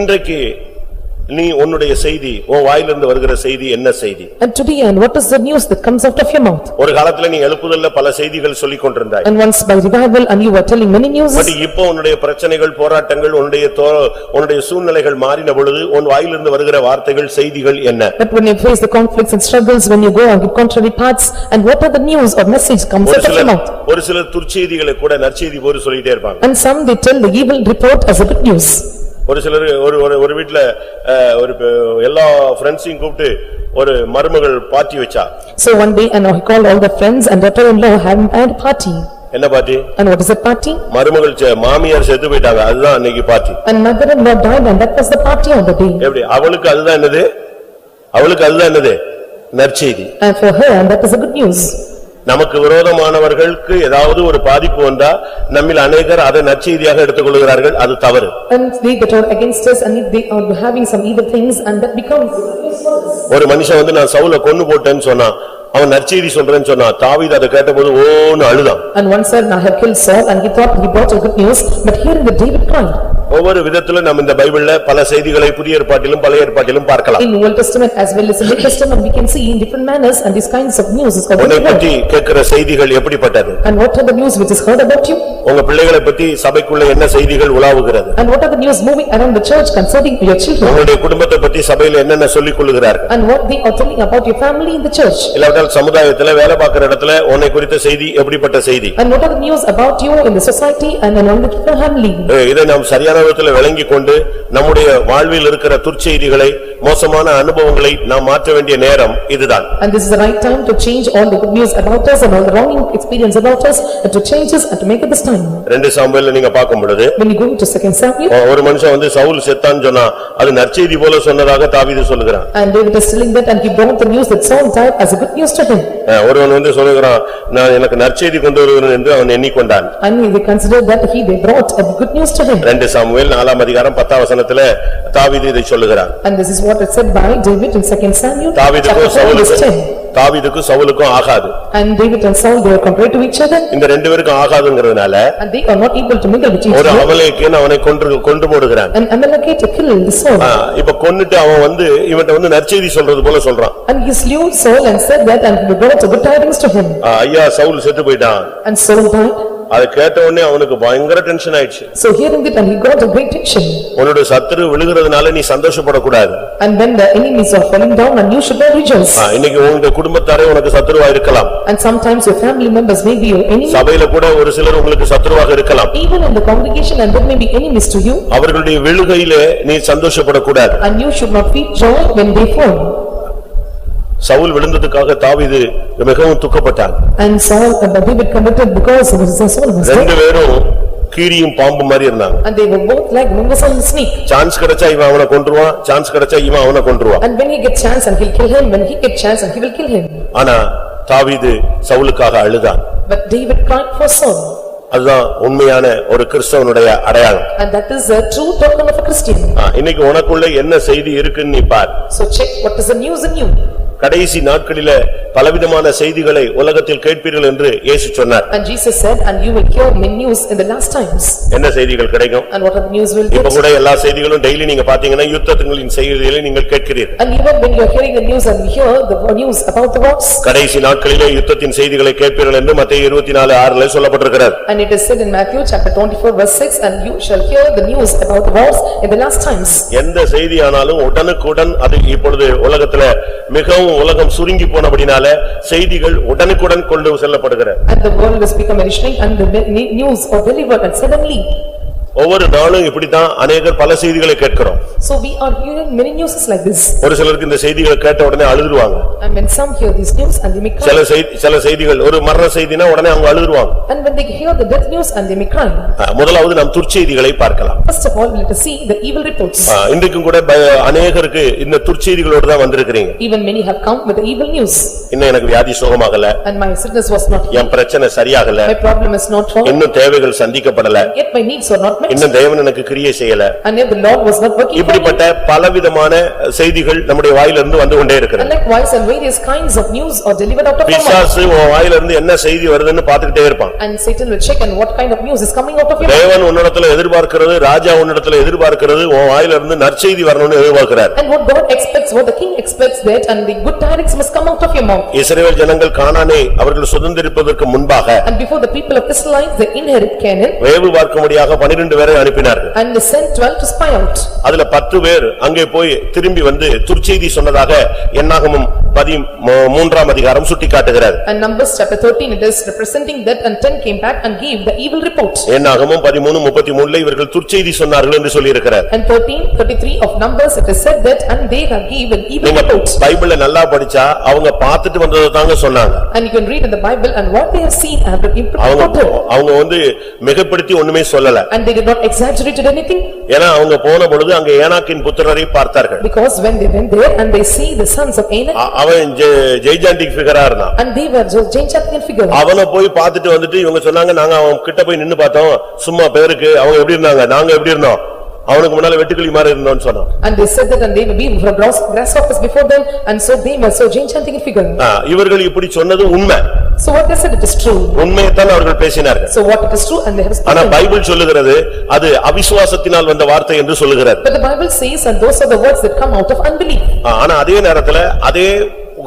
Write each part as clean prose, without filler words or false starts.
இன்றைக்கு நீ உன்னுடைய செய்தி உன் வாயிலிருந்து வருகிற செய்தி என்ன செய்தி? And today, and what is the news that comes out of your mouth? ஒரு காலத்துல நீ எழுப்புதல்ல பல செய்திகள் சொல்லிக் கொண்டிருந்தாய். And once by revival and you were telling many news. But இப்போ உன்னுடைய பிரச்சனைகள் போராட்டங்கள் உன்னுடைய சூழ்நிலைகள் மாறின பொழுது உன் வாயிலிருந்து வருகிற வார்த்தைகள் செய்திகள் என்ன? But when you face the conflicts and struggles, when you go and give contrary paths, and what are the news or message comes out of your mouth? ஒரு சில துர்ச்செய்திகளை கூட நற்செய்தி போல சொல்லிட்டே இருப்பாங்க. And some they tell the evil report as a good news. ஒரு சிலர் ஒரு வீட்ல ஒரு எல்லா ஃப்ரெண்ட்ஸையும் கூப்பிட்டு ஒரு மருமகள் பார்ட்டி வச்சா. So one day and he called all the friends and daughter-in-law had a party. என்ன party? And what is the party? மருமகள் மாமியார் செத்து போயிட்டாங்க, அதுதான் அன்னைக்கு party. And mother-in-law died and that was the party of the day. எப்படி? அவளுக்கு அதுதான் என்னது? நற்செய்தி. And for her and that is a good news. நமக்கு விரோதமானவர்களுக்கு ஏதாவது ஒரு பாதிப்பு வந்தா நம்மில் अनेகர் அதை நற்செய்தியாக எடுத்துக்கொள்கிறார்கள், அது தவறு. And they that are against us and if they are having some evil things and that becomes ஒரு மனுஷன் நான் சவுலை கொன்னு போட்டேன்னு சொன்னா, அவன் நற்செய்தி சொல்றேன்னு சொன்னா, தாவீது அதை கேட்டபோது ஓன்னு அழுதான். And one said, I have killed Saul, and he thought he brought a good news, but hearing the David cried. ஒவ்வொரு விதத்திலும் நாம் இந்த பைபிள்ல பல செய்திகளை புதிய ஏற்பாட்டிலும் பழைய ஏற்பாட்டிலும் பார்க்கலாம். In Old Testament as well as in New Testament we can see in different manners and these kinds of news is உன்னை பற்றி கேட்கிற செய்திகள் எப்படிப்பட்டது? And what are the news which is heard about you? உங்க பிள்ளைகளை பற்றி சபைக்குள்ள என்ன செய்திகள் உலாவுகிறது? And what are the news moving around the church concerning your children? உங்களுடைய குடும்பத்தை பற்றி சபையில என்னென்ன சொல்லிக் கொள்கிறார்கள்? And what they are telling about your family in the church? இல்லாவிட்டால் சமுதாயத்துல வேலை பார்க்கிற இடத்துல உன்னை குறித்த செய்தி எப்படிப்பட்ட செய்தி? And what are the news about you in the society and among the family? இதை நாம் சரியான விதத்தில் விளங்கிக் கொண்டு நம்முடைய வாழ்வில் இருக்கிற துர்ச்செய்திகளை மோசமான அனுபவங்களை நாம் மாற்ற வேண்டிய நேரம் இதுதான். And this is the right time to change all the good news about us and all the wrong experience about us and to change us and to make it this time. 2 சாமுவேல்ல நீங்க பார்க்கும் பொழுது When you go to 2 Samuel, ஒரு மனுஷன் சவுல் செத்தான்னு சொன்னா அது நற்செய்தி போல சொன்னதாக தாவீது சொல்லுகிறான். And David is telling that and he brought the news that Saul died as a good news to him. ஒருவன் சொல்லுகிறான் நான் எனக்கு நற்செய்தி கொண்டு வருகிறேன் என்று அவன் எண்ணிக்கொண்டான். And they considered that they brought a good news to him. 2 Samuel 4ஆம் அதிகாரம் 10ஆம் வசனத்திலே தாவீது இதை சொல்லுகிறான். And this is what is said by David in 2 Samuel. தாவீதுக்கும் சவுலுக்கும் ஆகாது. And David and Saul they are compared to each other. இந்த ரெண்டு பேருக்கும் ஆகாதுங்கிறதுனால And they are not able to mingle with each other. ஒரு அமலேக்கியன் அவனை கொண்டு போடுகிறான். And Amalekite killed Saul. இப்ப கொன்னுட்டு அவன் இவன்ட்ட நற்செய்தி சொல்றது போல சொல்றான். And he slew Saul and said that and he brought good tidings to him. ஐயா சவுல் செத்து போயிட்டான். And Saul died. அதை கேட்ட உடனே அவனுக்கு பயங்கர டென்ஷன் ஆயிடுச்சு. So hearing that and he got a great tension. உன்னுடைய சத்துரு விழுகிறதுனால நீ சந்தோஷப்படக்கூடாது. And when the enemies are falling down and you should not rejoice. இன்னைக்கு உங்க குடும்பத்தாரே உனக்கு சத்துருவா இருக்கலாம். And sometimes your family members may be your enemy. சபையில கூட ஒரு சிலர் உங்களுக்கு சத்துருவாக இருக்கலாம். Even in the congregation and there may be enemies to you. அவர்களுடைய விழுகையிலே நீ சந்தோஷப்படக்கூடாது. And you should not feel joy when they fall. Saul விழுந்ததுக்காக தாவீது மிகவும் துக்கப்பட்டான். And Saul and David committed because of Saul was dead. ரெண்டு பேரும் கீரியும் பாம்பு மாதிரி இருந்தாங்க. And they were both like mongoose and snake. Chance கிடைச்சா இவன் அவனை கொன்றுவான், சான்ஸ் கிடைச்சா இவன் அவனை கொன்றுவான். And when he get chance and he'll kill him, when he get chance and he will kill him. ஆனா தாவீது சவுலுக்காக அழுதான். But David cried for Saul. அதுதான் உண்மையான ஒரு கிறிஸ்தவனுடைய அடையாளம். And that is a true token of a Christian. இன்னைக்கு உனக்குள்ள என்ன செய்தி இருக்குன்னு நீ பார். So check what is the news in you. கடைசி நாட்களிலே பலவிதமான செய்திகளை உலகத்தில் கேட்பீர்கள் என்று இயேசு சொன்னார். And Jesus said and you will hear many news in the last times. என்ன செய்திகள் கிடைக்கும்? And what are the news will get? இப்ப கூட எல்லா செய்திகளும் டெய்லி நீங்க பாத்தீங்கன்னா யுத்தத்தின் செய்திகளை நீங்கள் கேட்கிறீர்கள். And even when you are hearing the news and you hear the news about the wars. கடைசி நாட்களிலே யுத்தத்தின் செய்திகளை கேட்பீர்கள் என்று மத்தேயு 24:6 சொல்லப்பட்டிருக்கிறது. And it is said in Matthew chapter 24 verse 6 and you shall hear the news about the wars in the last times. எந்த செய்தியானாலும் உடனுக்குடன் அது இப்பொழுது உலகத்துல மிகவும் உலகம் சுருங்கி போனபடினால செய்திகள் உடனுக்குடன் கொண்டு செல்லப்படுகிறது. And the world has become very shrink and the news are delivered and suddenly. ஒவ்வொரு நாளும் இப்படித்தான் अनेகர் பல செய்திகளை கேட்கிறோம். So we are hearing many news like this. ஒரு சிலருக்கு இந்த செய்திகளை கேட்ட உடனே அழுதுருவாங்க. And when some hear these news and they may cry. சில செய்திகள் ஒரு மரண செய்தினா உடனே அவங்க அழுதுருவாங்க. And when they hear the death news and they may cry. முதலாவது நாம் துர்ச்செய்திகளை பார்க்கலாம். First of all let us see the evil reports. இன்றைக்கும் கூட अनेகருக்கு இந்த துர்ச்செய்திகளோட தான் வந்திருக்கீங்க. Even many have come with the evil news. இன்னும் எனக்கு வியாதி சுகமாகல. And my sickness was not healed. என் பிரச்சனை சரியாகல. My problem is not solved. இன்னும் தேவைகள் சந்திக்கப்படல. Yet my needs are not met. இன்னும் தேவன் எனக்கு கிரியை செய்யல. And yet the Lord was not working for me. இப்படிப்பட்ட பலவிதமான செய்திகள் நம்முடைய வாயிலிருந்து வந்து கொண்டே இருக்கிறது. And likewise and various kinds of news are delivered out of our mouth. பிசாசு உன் வாயிலிருந்து என்ன செய்தி வருதுன்னு பார்த்துக்கிட்டே இருப்பான். And Satan will check and what kind of news is coming out of your mouth. தேவன் உன்னிடத்துல எதிர்பார்க்கிறது, ராஜா உன்னிடத்துல எதிர்பார்க்கிறது உன் வாயிலிருந்து நற்செய்தி வரணும்னு எதிர்பார்க்கிறார். And what God expects, what the king expects, that and the good tidings must come out of your mouth. இஸ்ரவேல் ஜனங்கள் கானானை அவர்கள் சுதந்தரிப்பதற்கு முன்பாக And before the people of Israelites they inherit Canaan. வேவு பார்க்கும்படியாக 12 பேரை அனுப்பினார்கள். And they sent 12 to spy out. அதுல 10 பேர் அங்கே போய் திரும்பி வந்து துர்ச்செய்தி சொன்னதாக என்னாகமம் 13ஆம் அதிகாரம் சுட்டிக்காட்டுகிறது. And Numbers chapter 13 it is representing that, and 10 came back and gave the evil report. என்னாகமம் 13:33 இவர்கள் துர்ச்செய்தி சொன்னார்கள் என்று சொல்லி இருக்கிறார். And 13:33 of Numbers it is said that, and they have given evil report. பைபிளை நல்லா படிச்சா அவங்க பார்த்துட்டு வந்ததை தாங்க சொன்னாங்க. And you can read in the Bible and what they have seen and reported. அவங்க வந்து மிகைப்படுத்தி ஒண்ணுமே சொல்லல. And they did not exaggerated anything. ஏனா அவங்க போன பொழுது அங்க ஏனாக்கின் புத்திரரை பார்த்தார்கள். Because when they went there and they see the sons of Anak. அவன் ஜெய்ஜாண்டிக் ஃபிகரா இருந்தான். And they were just gigantic figure. அவனை போய் பார்த்துட்டு வந்துட்டு இவங்க சொன்னாங்க நாங்க அவன் கிட்ட போய் நின்னு பார்த்தோம் சும்மா பேருக்கு அவங்க எப்படி இருந்தாங்க நாங்க எப்படி இருந்தோம் அவனுக்கு முன்னால வெட்டுக்கிளி மாதிரி இருந்தோம்னு சொன்னான். And they said that and they will be for grasshoppers before them and so they were so gigantic figure. இவர்கள் இப்படி சொன்னது உண்மை. So what they said it is true. உண்மையைத்தான் அவர்கள் பேசினார்கள். So what it is true and they have spoken. ஆனா Bible சொல்லுகிறது அது அவிசுவாசத்தினால் வந்த வார்த்தை என்று சொல்லுகிறது. But the Bible says and those are the words that come out of unbelief. ஆனா அதே நேரத்துல அதே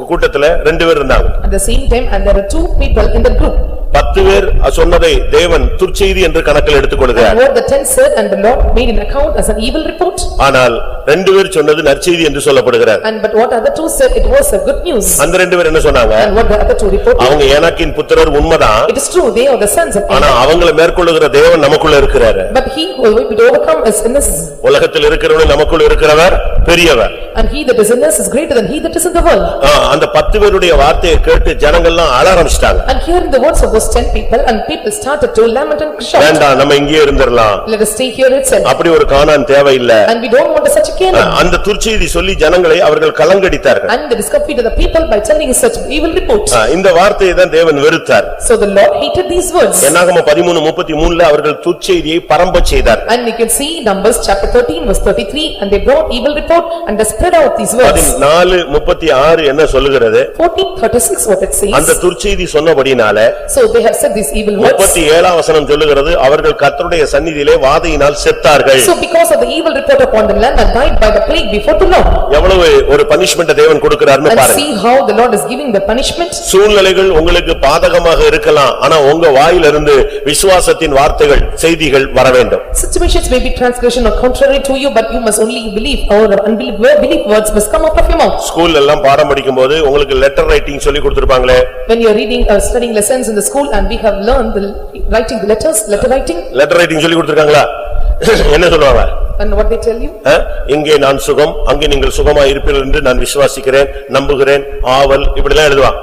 கூட்டத்துல 2 பேர் இருந்தாங்க. At the same time and there are 2 people in the group. 10 பேர் சொன்னதை தேவன் துர்ச்செய்தி என்று கணக்கில் எடுத்துக்கொள்கிறார். And what the 10 said and the Lord made an account as an evil report. ஆனால் 2 பேர் சொன்னது நற்செய்தி என்று சொல்லப்படுகிறது. And but what other 2 said it was a good news. அந்த 2 பேர் என்ன சொன்னாங்க? And what the other 2 reported. அவங்க ஏனாக்கின் புத்திரர் உண்மைதான். It is true they are the sons of Anak. ஆனா அவங்களை மேற்கொள்ளுகிற தேவன் நமக்குள்ள இருக்கிறார். But he who will overcome is in us. உலகத்தில் இருக்கிறவன் நமக்குள்ள இருக்கிறவர் பெரியவர். And he that is in us is greater than he that is in the world. அந்த 10 பேருடைய வார்த்தையை கேட்டு ஜனங்கள்லாம் அழ ஆரம்பிச்சிட்டாங்க. And hearing the words of those 10 people and people started to lament and shout. வேண்டாம் நம்ம இங்கேயே இருந்திரலாம். Let us stay here itself. அப்படி ஒரு கானான் தேவையில்லை. And we don't want such a Canaan. அந்த துர்ச்செய்தி சொல்லி ஜனங்களை அவர்கள் கலங்கடித்தார்கள். And they discomfited the people by telling such evil reports. இந்த வார்த்தையை தான் தேவன் வெறுத்தார். So the Lord hated these words. என்னாகமம் 13:33 அவர்கள் துர்ச்செய்தியை பரம்பச் செய்தார்கள். And you can see Numbers chapter 13 verse 33 and they brought evil report and they spread out these words. 14:36 என்ன சொல்லுகிறது? 14:36 what it says. அந்த துர்ச்செய்தி சொன்னபடினால So they have said these evil words. 37ஆம் வசனம் சொல்லுகிறது அவர்கள் கர்த்தருடைய சந்நிதியிலே வாதையினால் செத்தார்கள். So because of the evil report upon the land and died by the plague before the Lord. எவ்வளவு ஒரு punishment தேவன் கொடுக்கிறார்னு பாருங்க. And see how the Lord is giving the punishment. சூழ்நிலைகள் உங்களுக்கு பாதகமாக இருக்கலாம் ஆனா உங்க வாயிலிருந்து விசுவாசத்தின் வார்த்தைகள் செய்திகள் வர வேண்டும். Situations may be transgression or contrary to you but you must only believe or believe words must come out of your mouth. ஸ்கூல்ல எல்லாம் பாடம் படிக்கும்போது உங்களுக்கு லெட்டர் ரைட்டிங் சொல்லி கொடுத்திருப்பாங்களே. When you are reading or studying lessons in the school and we have learned the writing the letters, letter writing. Letter writing சொல்லி கொடுத்திருக்காங்களா? என்ன சொல்வாங்க? And what they tell you? இங்கே நான் சுகம் அங்கே நீங்கள் சுகமாய் இருப்பீர்கள் என்று நான் விசுவாசிக்கிறேன் நம்புகிறேன் ஆவல் இப்படிலாம் எழுதுவான்.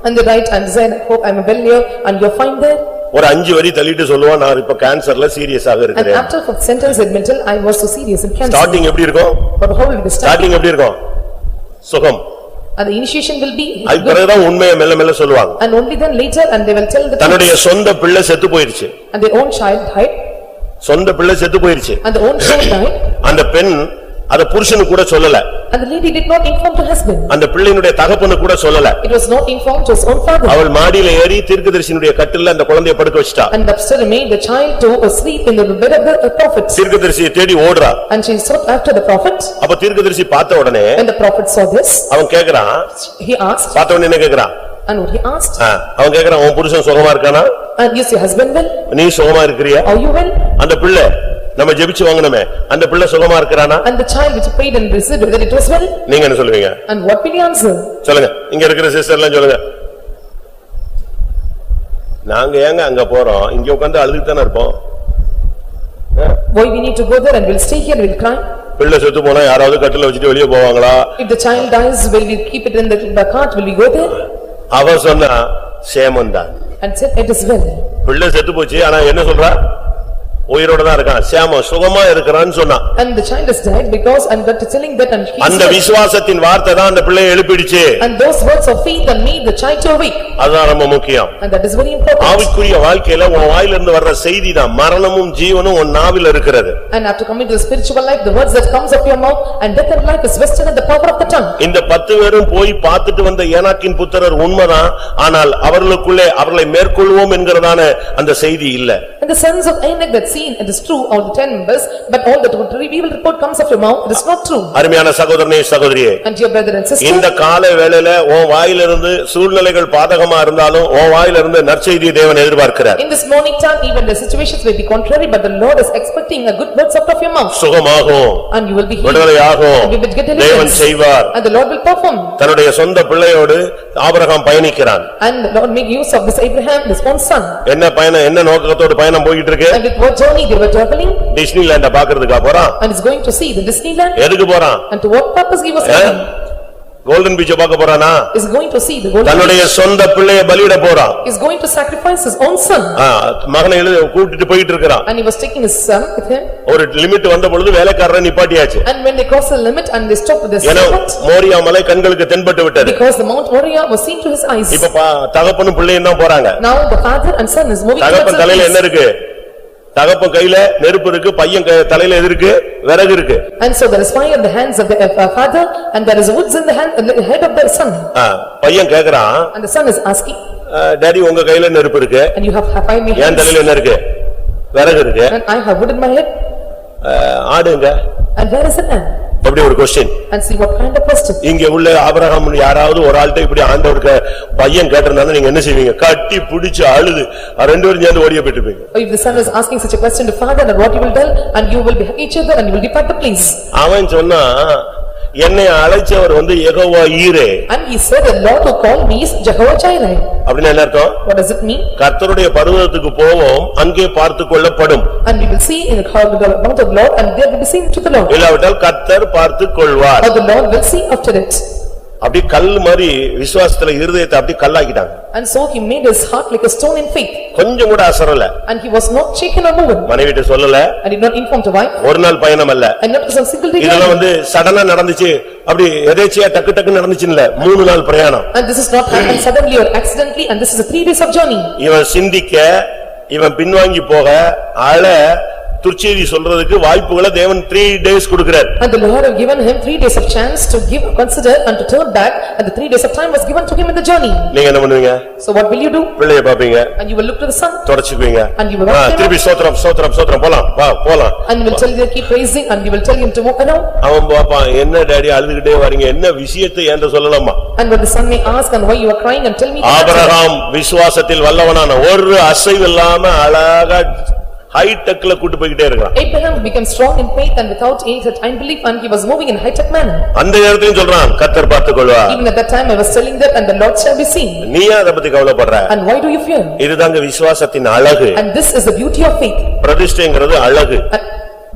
And they write and say I hope I am well here and you find there. ஒரு 5 வரி தள்ளிட்டு சொல்லுவான் நான் இப்ப கேன்சர்ல சீரியஸாக And இருக்கிறேன். after the sentence it mental I was so serious in cancer. Starting எப்படி இருக்கும்? But how will it start? Starting எப்படி இருக்கும்? சுகம். And the initiation will be அதுக்கு பிறகுதான் உண்மையை மெல்ல மெல்ல சொல்லுவாங்க. and only then later and they will tell the தன்னுடைய சொந்த பிள்ளை செத்து போயிருச்சு. and their own child died. சொந்த பிள்ளை செத்து போயிருச்சு. And the own child died. அந்த பெண் அத புருஷனுக்கு கூட சொல்லல. And the lady did not inform her husband. அந்த பிள்ளையினுடைய தகப்பனுக்கு கூட சொல்லல. It was not informed to his own father. அவள் மாடியில ஏறி தீர்க்கதரிசியினுடைய கட்டில்ல அந்த குழந்தையை படுக்க வச்சிட்டா. And the sister made the child to sleep in the bed of the prophet. தீர்க்கதரிசியை தேடி ஓடுறா. And she sought after the prophet. அப்ப தீர்க்கதரிசி பார்த்த உடனே When the prophet saw this, அவன் கேக்குறான். he asked. பார்த்த உடனே என்ன கேக்குறான்? And what he asked? அவன் கேக்குறான் உன் புருஷன் சுகமா இருக்கானா? And is your husband well? நீ சுகமா இருக்கறியா? Are you well? அந்த பிள்ளை நம்ம ஜெபிச்சு வாங்குனமே அந்த பிள்ளை சுகமா இருக்கறானா? And the child which prayed and received whether it was well? நீங்க என்ன சொல்லுவீங்க? And what will you answer? சொல்லுங்க. இங்க இருக்கிற சிஸ்டர் எல்லாம் சொல்லுங்க. நாங்க ஏங்க அங்க போறோம்? இங்க உட்கார்ந்து அழுதுட்டு தான இருப்போம். Why we need to go there and we'll stay here and we'll cry? பிள்ளை செத்து போனா யாராவது கட்டில வச்சிட்டு வெளிய போவாங்களா? If the child dies, will we keep it in the cart? Will we go there? அவ சொன்னா சேமந்தான். And said it is well. பிள்ளை செத்து போச்சு ஆனா என்ன சொல்றா? உயிரோட தான் இருக்கான், சேமம் சுகமா இருக்கிறான்னு சொன்னான். And the child is dead because and that is telling that and he அந்த விசுவாசத்தின் வார்த்தை தான் அந்த பிள்ளையை எழுப்பிடுச்சு. and those words of faith and made the child to awake. அதுதான் ரொம்ப முக்கியம். And that is very important. ஆவிக்குரிய வாழ்க்கையில உன் வாயிலிருந்து வர்ற செய்தி தான் மரணமும் ஜீவனும் உன் நாவில் இருக்கிறது. And after coming to the spiritual life, the words that comes of your mouth and death and life is vested in the power of the tongue. இந்த 10 பேரும் போய் பார்த்துட்டு வந்த ஏனாக்கின் புத்திரர் உண்மைதான், ஆனால் அவர்களுக்குள்ளே அவர்களை மேற்கொள்வோம் என்கிறதான அந்த செய்தி இல்ல. And the sons of Anak that seen, it is true, all the 10 members, but all that evil report comes of your mouth, it is not true. அருமையான சகோதரனே சகோதரியே, And dear brother and sister, இந்த காலை வேளையில உன் வாயிலிருந்து சூழ்நிலைகள் பாதகமா இருந்தாலும் உன் வாயிலிருந்து நற்செய்தியை தேவன் எதிர்பார்க்கிறார். in this morning time, even the situations may be contrary, but the Lord is expecting a good words out of your mouth. சுகமாகும், And you will be healed. விடுதலையாகும், And you will get தேவன் deliverance. செய்வார். And the Lord will perform. தன்னுடைய சொந்த பிள்ளையோடு Abraham பயணிக்கிறான். And the Lord make use of this Abraham, his own son. என்ன பயணம், என்ன நோக்கத்தோடு பயணம் போயிட்டு இருக்கு? And with what journey they were traveling? டிஸ்னிலேண்ட பாக்குறதுக்கா போறான்? And is going to see the Disneyland? எதுக்கு போறான்? And to what purpose he was going? Golden பீச்சை பார்க்க போறானா? Is going to see the golden தன்னுடைய சொந்த பிள்ளையை பலியிட போறான். is going to sacrifice his own son. மகனை கூட்டிட்டு போயிட்டு இருக்கான். And he was taking his son with him. ஒரு லிமிட் வந்த பொழுது வேலைக்காரரை நிப்பாட்டியாச்சு. And when they crossed the limit and they stopped with the servant. Moriah மலை கண்களுக்கு தென்பட்டு விட்டது. Because the Mount Moriah was seen to his eyes. இப்ப தகப்பனும் பிள்ளையும் தான் போறாங்க. Now the father and son is moving towards தகப்பன் தலையில என்ன இருக்கு? தகப்பன் கையில நெருப்பு இருக்கு, பையன் தலையில எது இருக்கு? விறகு இருக்கு. And so there is fire in the hands of the father and there is woods in the head of the son. பையன் கேக்குறான். And the son is asking, daddy உங்க கையில நெருப்பு இருக்கு, and you have fire in your N hands. தலையில என்ன இருக்கு? விறகு இருக்கு. And I have wood in my head. ஆடுங்க. And where is the lamb? அப்படி ஒரு question. And see what kind of question. இங்க உள்ள ஆபிரகாம் யாராவது ஒரு ஆள்கிட்ட இப்படி ஆண்டவருக்கு பையன் கேட்டிருந்தா நீங்க என்ன செய்வீங்க? கட்டி பிடிச்சு அழுது ரெண்டு பேரும் சேர்ந்து ஓடியே போயிட்டு போவீங்க. If the son is asking such a question to father, then what you will tell? And you will be each other and you will depart the place. அவன் சொன்னா என்னை அழைச்சவர் யெகோவா ஈரே. And he said, the Lord who called me is Jehovah Jireh. அப்படினா என்ன அர்த்தம்? What does it mean? கர்த்தருடைய பர்வதத்துக்கு போவோம், அங்கே பார்த்துக் கொள்ளப்படும். And we will see in the mount of the Lord and there will be seen to the Lord. இல்லாவிட்டால் கர்த்தர் பார்த்துக் கொள்வார். Or the Lord will see after it. அப்படி கல் மாதிரி விசுவாசத்துல இருதயத்தை அப்படி கல்லாக்கிட்டாங்க. And so he made his heart like a stone in faith. கொஞ்சம் கூட அசரல. And he was not shaken or moved. மனைவிட்ட சொல்லல. And did not inform the wife. ஒரு நாள் பயணம் அல்ல. And not some single day. இதெல்லாம் சடனா நடந்துச்சு, அப்படி எதேச்சியா டக்கு டக்கு நடந்துச்சுன்னு இல்ல, 3 நாள் பிரயாணம். And this is not happened suddenly or accidentally, and this is a 3 days of journey. இவன் சிந்திக்க, இவன் பின்வாங்கி போக, அழ, துர்ச்செய்தி சொல்றதுக்கு வாய்ப்புகளை தேவன் 3 days கொடுக்கிறார். And the Lord have given him 3 days of chance to give, consider and to turn back, and the 3 days of time was given to him in the journey. நீங்க என்ன பண்ணுவீங்க? So what will you do? பிள்ளையை பாப்பீங்க. And you will look to the sun. தொடச்சுக்குவீங்க. And you will walk him. திருப்பி ஸ்தோத்திரம் ஸ்தோத்திரம் ஸ்தோத்திரம் போலாம் வா போலாம். And you will tell him keep praising and you will tell him to walk around. அவன் பாப்பான், என்ன டாடி அழுதுகிட்டே வரீங்க, என்ன விஷயத்தை என்கிட்ட சொல்லலாமா? And when the son may ask and why you are crying and tell me. Abraham விசுவாசத்தில் வல்லவனான, ஒரு அசைவில்லாம அழகா ஹைடெக்ல கூட்டி போயிட்டே இருக்கான். Abraham became strong in faith and without any such unbelief, and he was moving in high-tech manner. அந்த நேரத்தையும் சொல்றான், கர்த்தர் பார்த்துக்கொள்வார். Even at that time I was telling that, and the Lord shall be seen. நீ அத பத்தி கவலைப்படுற? And why do you fear? இதுதாங்க விசுவாசத்தின் அழகு. And this is the beauty of faith. பிரதிஷ்டைங்கிறது அழகு.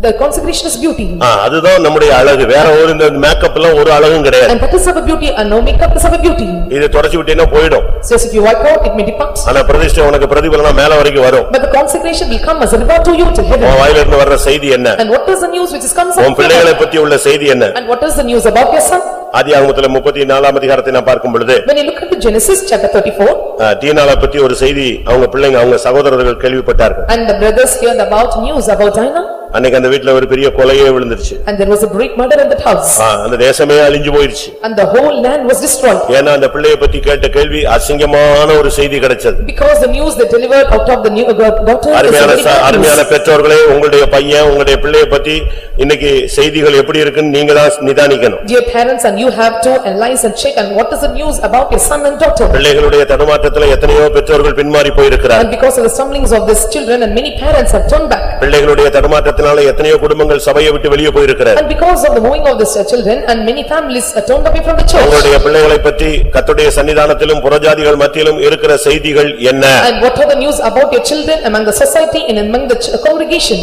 The consecration is beauty. அதுதான் நம்முடைய அழகு. வேற ஒரு இந்த மேக்கப் எல்லாம் ஒரு அழகும் கிடையாது. And that is our beauty, and no makeup is our beauty. இது தொடச்சி விட்டேன்னா போய்டும். So if you wipe out, it may depart. ஆனா பிரதிஷ்டை உனக்கு பிரதிபலனா மேல வரைக்கும் வரும். But the consecration will come as a reward to you till heaven. உன் வாயில இருந்து வர்ற செய்தி என்ன? And what is the news which is comes out? உன் பிள்ளைகளை பத்தி உள்ள செய்தி என்ன? And what is the news about your son? ஆதியாகமத்திலே 34ஆம் அதிகாரத்தை நான் பார்க்கும் பொழுது, When you look at the Genesis chapter 34, தீனாளை பத்தி ஒரு செய்தி அவங்க பிள்ளைங்க அவங்க சகோதரர்கள் கேள்விப்பட்டார்கள். and the brothers heard about news about Dinah. அன்னைக்கு அந்த வீட்ல ஒரு பெரிய கொலையே விழுந்துருச்சு. And there was a great murder in that house. அந்த தேசமே அழிஞ்சு போயிடுச்சு. And the whole land was destroyed. ஏன்னா அந்த பிள்ளையை பத்தி கேட்ட கேள்வி அசிங்கமான ஒரு செய்தி கிடைச்சது. Because the news they delivered out of the new daughter. அருமையான பெற்றோர்களே, உங்களுடைய பையன் உங்களுடைய பிள்ளையை பத்தி இன்னைக்கு செய்திகள் எப்படி இருக்குன்னு நீங்க தான் நிதானிக்கணும். Dear parents, and you have to analyze and check and what is the news about your son and daughter. பிள்ளைகளுடைய தடுமாற்றத்துல எத்தனையோ பெற்றோர்கள் பின்மாறி போயிருக்கிறார்கள். And because of the stumblings of these children and many parents have turned back. பிள்ளைகளுடைய தடுமாற்றத்தினால எத்தனையோ குடும்பங்கள் சபையை விட்டு வெளியே போயிருக்கிறார்கள். And because of the moving of these children and many families are turned away from the church. உங்களுடைய பிள்ளைகளை பற்றி கர்த்தருடைய சன்னிதானத்திலும் புறஜாதிகள் மத்தியிலும் இருக்கிற செய்திகள் என்ன? And what are the news about your children among the society and among the congregation?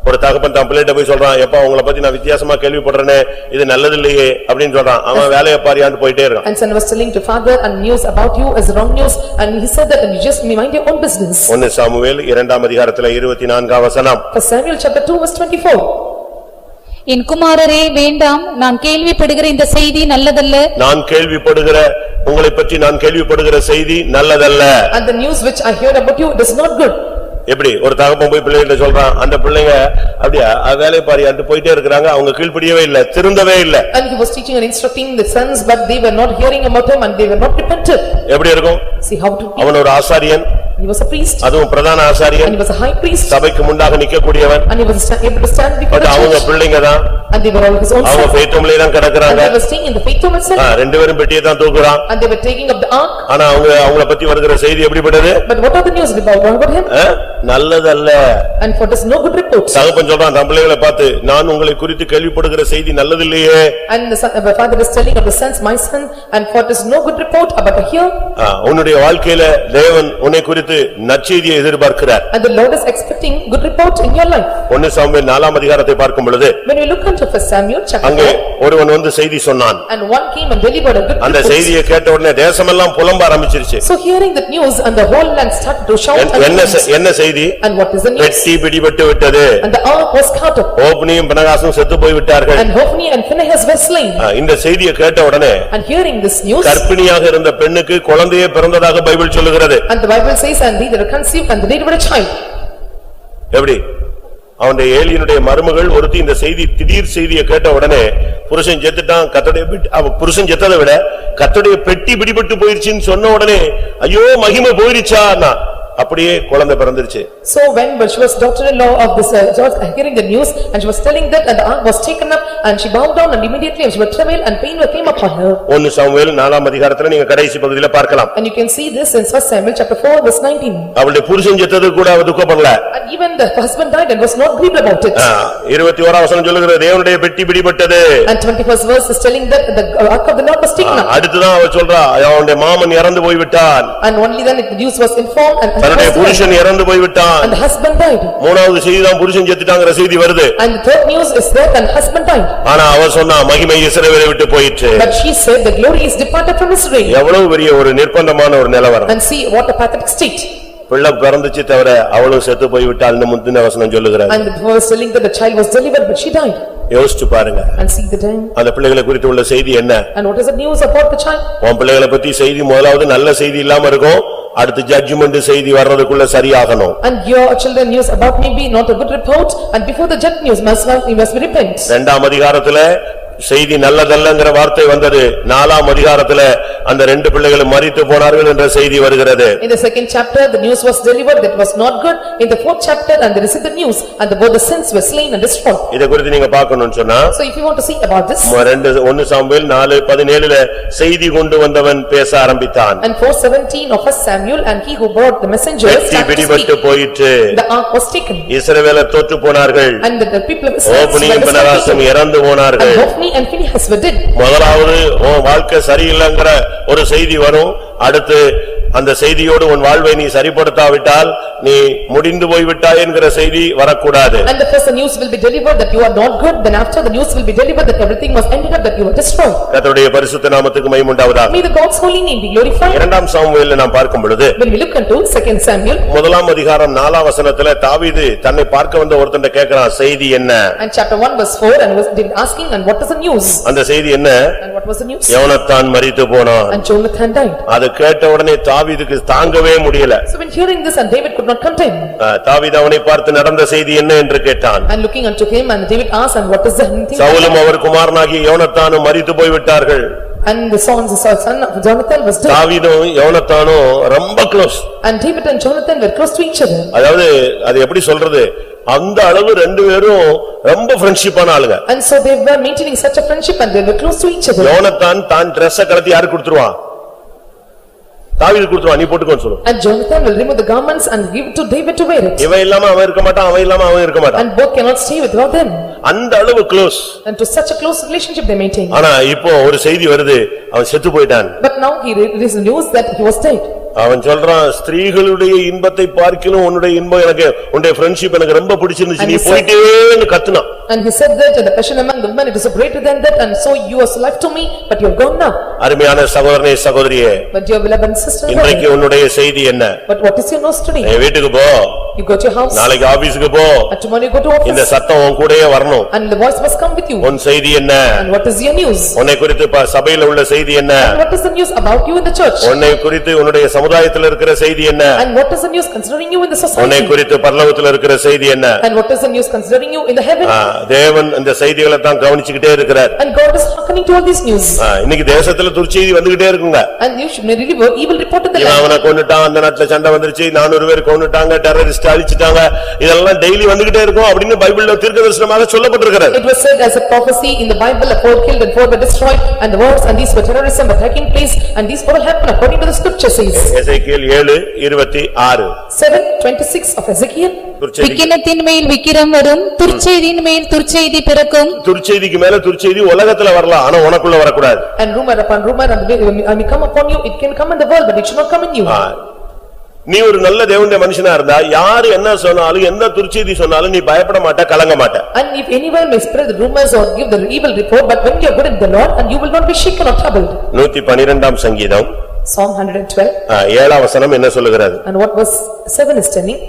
ஒரு தகப்பன் தன் பிள்ளைகிட்ட போய் சொல்றான், எப்பா உங்களை பத்தி நான் வித்தியாசமா கேள்விப்படுறேனே, இது நல்லது இல்லையே அப்படின்னு சொல்றான். அவன் வேலையை பாரியான்னு போயிட்டே இருக்கான். And son was telling to father, and news about you is wrong news, and he said that you just mind your own business. 1 Samuel 2ஆம் அதிகாரத்துல 24ஆம் வசனம். First Samuel chapter 2 verse 24. என் குமாரரே வேண்டாம், நான் கேள்விப்படுகிற இந்த செய்தி நல்லதல்ல. நான் கேள்விப்படுகிற உங்களை பற்றி நான் கேள்விப்படுகிற செய்தி நல்லதல்ல. And the news which I heard about you, it is not good. எப்படி ஒரு தகப்பன் போய் பிள்ளைகிட்ட சொல்றான், அந்த பிள்ளைங்க அப்படியே வேலை பாரியாண்டு போயிட்டே இருக்காங்க, அவங்க கீழ்ப்படியவே இல்ல, திருந்தவே இல்ல. And he was teaching and instructing the sons, but they were not hearing about him and they were not repentant. எப்படி இருக்கும்? See how to be. அவன் ஒரு ஆசாரியன், he was a priest, அதுவும் பிரதான and ஆசாரியன், he was a high priest, சபைக்கு முன்னாக நிக்கக்கூடியவன். and he was able to stand before the அவங்க church, பிள்ளைங்க தான், and they were all his own அவங்க sons, ஃபெய்த்தும்லயே தான் and கிடக்குறாங்க. they were staying in the faith home itself, ரெண்டு பேரும் பெட்டியை தான் தூக்குறான். and they were taking up the ark. ஆனா அவங்கள பத்தி வருகிற செய்தி எப்படிப்பட்டது? But what are the news about him? நல்லதல்ல. And for this no good report. தகப்பன் சொல்றான் தன் பிள்ளைகளை பார்த்து, நான் உங்களை குறித்து கேள்விப்படுகிற செய்தி நல்லதில்லையே. And the father is telling of the sons, my son, and for this no good report about here. உன்னுடைய வாழ்க்கையில தேவன் உன்னை குறித்து நற்செய்தியை எதிர்பார்க்கிறார். And the Lord is expecting good report in your life. 1 Samuel 4ஆம் அதிகாரத்தை பார்க்கும் பொழுது, When we look into First Samuel chapter அங்கே 4, ஒருவன் வந்து செய்தி சொன்னான். and one came and delivered a good அந்த report. செய்தியை கேட்ட உடனே தேசமெல்லாம் புலம்ப ஆரம்பிச்சிருச்சு. So hearing that news, and the whole land started to shout and dance. என்ன செய்தி? And what is the news? பெட்டி பிடிபட்டு விட்டது. And the ark was cut off. ஓப்னியும் பினகாசும் செத்து போய் விட்டார்கள். And Hophni and Phinehas were slain. இந்த செய்தியை கேட்ட உடனே And hearing this news, கர்ப்பிணியாக இருந்த பெண்ணுக்கு குழந்தையே பிறந்ததாக பைபிள் சொல்லுகிறது. and the Bible says, and they that are conceived and they delivered a child. எப்படி? அவனுடைய ஏலியனுடைய மருமகள் ஒருத்தி இந்த செய்தி திடீர் செய்தியை கேட்ட உடனே புருஷன் செத்துட்டான், புருஷன் செத்ததை விட கர்த்தருடைய பெட்டி பிடிபட்டு போயிருச்சுன்னு சொன்ன உடனே ஐயோ மகிமை போயிருச்சா, அப்படியே குழந்தை பிறந்துருச்சு. So when she was daughter-in-law of this George, hearing the news, and she was telling that, and the ark was taken up, and she bowed down, and immediately she was travail and pain came upon her. 1 Samuel 4ஆம் அதிகாரத்துல நீங்க கடைசி பகுதியில பார்க்கலாம். And you can see this in 1 Samuel chapter 4 verse 19. அவளுடைய புருஷன் செத்தது கூட அவ துக்கப்படல. And even the husband died and was not grieved about it. 21ஆம் வசனம் சொல்லுகிறது தேவனுடைய பெட்டி பிடிபட்டது. And 21st verse is telling that the ark of the Lord was taken up. அடுத்துதான் அவ சொல்றா அவனுடைய மாமன் இறந்து போய் விட்டான். And only then the news was informed, and தன்னுடைய புருஷன் இறந்து போய் விட்டான். and the husband died. மூணாவது செய்தி தான் புருஷன் செத்துட்டாங்கற செய்தி வருது. And the third news is that and husband died. ஆனா அவ சொன்னா மகிமை இஸ்ரவேலை விட்டு போயிற்று. But she said the glory is departed from Israel. எவ்வளவு பெரிய ஒரு நிர்பந்தமான ஒரு நிலவரம். And see what a pathetic state. பிள்ளை பிறந்துச்சு தவிர அவளும் செத்து போய் விட்டாள்னு முந்தின வசனம் சொல்லுகிறது. And the verse telling that the child was delivered but she died. யோசிச்சு பாருங்க. And see the time. அந்த பிள்ளைகளை குறித்து உள்ள செய்தி என்ன? And what is the news about the child? உன் பிள்ளைகளை பத்தி செய்தி முதலாவது நல்ல செய்தி இல்லாம இருக்கும், அடுத்து ஜட்ஜ்மென்ட் செய்தி வர்றதுக்குள்ள சரியாகணும். And your children news about me be not a good report, and before the judge news must be repent. 2ஆம் அதிகாரத்துல செய்தி நல்லதல்லங்கிற வார்த்தை வந்தது. 4ஆம் அதிகாரத்துல அந்த ரெண்டு பிள்ளைகளும் மரித்து போனார்கள் என்ற செய்தி வருகிறது. In the second chapter the news was delivered that was not good. In the fourth chapter and there is the news, and both the sons were slain and destroyed. இத குறித்து நீங்க பார்க்கணும்னு சொன்னா, So if you want to see about this, 1 Samuel 4:17ல செய்தி கொண்டு வந்தவன் பேச ஆரம்பித்தான். and 4:17 of 1 Samuel, and he who brought the messengers started to பிடிபட்டு speak. போயிற்று. The ark was taken. இஸ்ரவேலர் தோற்று போனார்கள். And the people of Israel ஓப்னியும் பினகாசும் இறந்து போனார்கள். and Hophni and Phinehas were dead. முதலாவது உன் வாழ்க்கை சரியில்லைங்கிற ஒரு செய்தி வரும். அடுத்து அந்த செய்தியோடு உன் வாழ்வை நீ சரிப்படுத்தாவிட்டால் நீ முடிந்து போய் விட்டாய் என்கிற செய்தி வரக்கூடாது. And the first news will be delivered that you are not good, then after the news will be delivered that everything was ended up that you were destroyed. கர்த்தருடைய பரிசுத்த நாமத்துக்கு மகிமை உண்டாவதாக. May the God's holy name be glorified. 2ஆம் சாமுவேல்ல நாம் பார்க்கும் பொழுது, When we look into 2 Samuel, 1ஆம் அதிகாரம் 4ஆம் வசனத்துல தாவீது தன்னை பார்க்க வந்த ஒருத்தன்ட்ட கேக்குறான், செய்தி என்ன? and chapter 1 verse 4, and was asking, and what is the news? அந்த செய்தி என்ன? And what was the news? யோனத்தான் மரித்து போனான். And Jonathan died. அது கேட்ட உடனே தாவீதுக்கு தாங்கவே முடியல. So when hearing this, and David could not contain. தாவீது அவனை பார்த்து நடந்த செய்தி என்ன என்று கேட்டான். And looking unto him, and David asked, and what is the thing? சவுலும் அவர் குமாரனாகிய யோனத்தானும் மரித்து போய் விட்டார்கள். And the son of Jonathan was dead. தாவீதும் யோனத்தானும் ரொம்ப close. And David and Jonathan were close to each other. அதாவது அது எப்படி சொல்றது, அந்த அளவு ரெண்டு பேரும் ரொம்ப ஃப்ரெண்ட்ஷிப்பான ஆளுங்க. And so they were maintaining such a friendship, and they were close to each other. யோனத்தான் தான் Dress கலத்தி யாருக்கு கொடுத்துருவான்? தாவீது கொடுத்துருவான், நீ போட்டுக்கோன்னு சொல்லு. And Jonathan will remove the garments and give it to David to wear it. இவன் இல்லாம அவன் இருக்க மாட்டான், அவன் இல்லாம அவன் இருக்க மாட்டான். And both cannot stay without them. அந்த அளவு close. And to such a close relationship they maintain. ஆனா இப்போ ஒரு செய்தி வருது, அவன் செத்து போயிட்டான். But now he released the news that he was dead. அவன் சொல்றான் ஸ்திரீகளுடைய இன்பத்தை பார்க்கிலும் உன்னுடைய இன்பம் எனக்கு உன்னுடைய ஃப்ரெண்ட்ஷிப் எனக்கு ரொம்ப பிடிச்சிருந்துச்சு நீ போயிட்டேன்னு கத்துனான். And he said that the passion among the women it is greater than that and so you are life to me but you are gone now. அருமையான சகோதரனே சகோதரியே, But your beloved sister, இன்றைக்கு உன்னுடைய செய்தி என்ன? but what is your news today? நீ வீட்டுக்கு போ, You go to your house நாளைக்கு ஆபீஸ்க்கு போ, and tomorrow you go to இந்த office சத்தம் உன் கூடயே வரணும். and the voice must come with you. உன் செய்தி என்ன? And what is your news? உன்னை குறித்து சபையில உள்ள செய்தி என்ன? And what is the news about you in the church? உன்னை குறித்து உன்னுடைய சமுதாயத்தில் இருக்கிற செய்தி என்ன? And what is the news concerning you in the உன்னை society? குறித்து பரலோகத்தில் இருக்கிற செய்தி என்ன? And what is the news concerning you in the heaven? தேவன் இந்த செய்திகளை தான் கவனிச்சுக்கிட்டே இருக்கிறார். And God is hearkening to all these news. இன்னைக்கு தேசத்துல துர்ச்செய்தி வந்துகிட்டே இருக்குங்க. And you should really evil report in the இவன் land. அவனை கொன்னுட்டான், அந்த நாட்டுல சண்டை வந்துருச்சு, 400 பேர் கொன்னுட்டாங்க, டெரரிஸ்ட் அழிச்சிட்டாங்க, இதெல்லாம் டெய்லி வந்துகிட்டே இருக்கும் அப்படின்னு பைபிள்ல தீர்க்கதரிசனமாக சொல்லப்பட்டிருக்கிறது. It was said as a prophecy in the Bible of 4 killed and 4 were destroyed and the wars and these were terrorism were taking place and these will happen according to the scripture says. Ezekiel 7:26. 7:26 of Ezekiel. விக்கினத்தின் மேல் விக்கிரம் வரும், துர்ச்செய்தியின் மேல் துர்ச்செய்தி பிறக்கும். துர்ச்செய்திக்கு மேல துர்ச்செய்தி உலகத்துல வரலாம், ஆனா உனக்குள்ள வரக்கூடாது. And rumor upon rumor and may come upon you, it can come in the world but it should not come in you. நீ ஒரு நல்ல தேவனுடைய மனுஷனா இருந்தா யாரு என்ன சொன்னாலும் எந்த துர்ச்செய்தி சொன்னாலும் நீ பயப்பட மாட்ட, கலங்க மாட்ட. And if anyone may spread the rumors or give the evil report but when you are good in the Lord and you will not be shaken or troubled. 112ஆம் சங்கீதம் Psalm 112. 7ஆம் வசனம் என்ன சொல்லுகிறது? And what verse 7 is telling?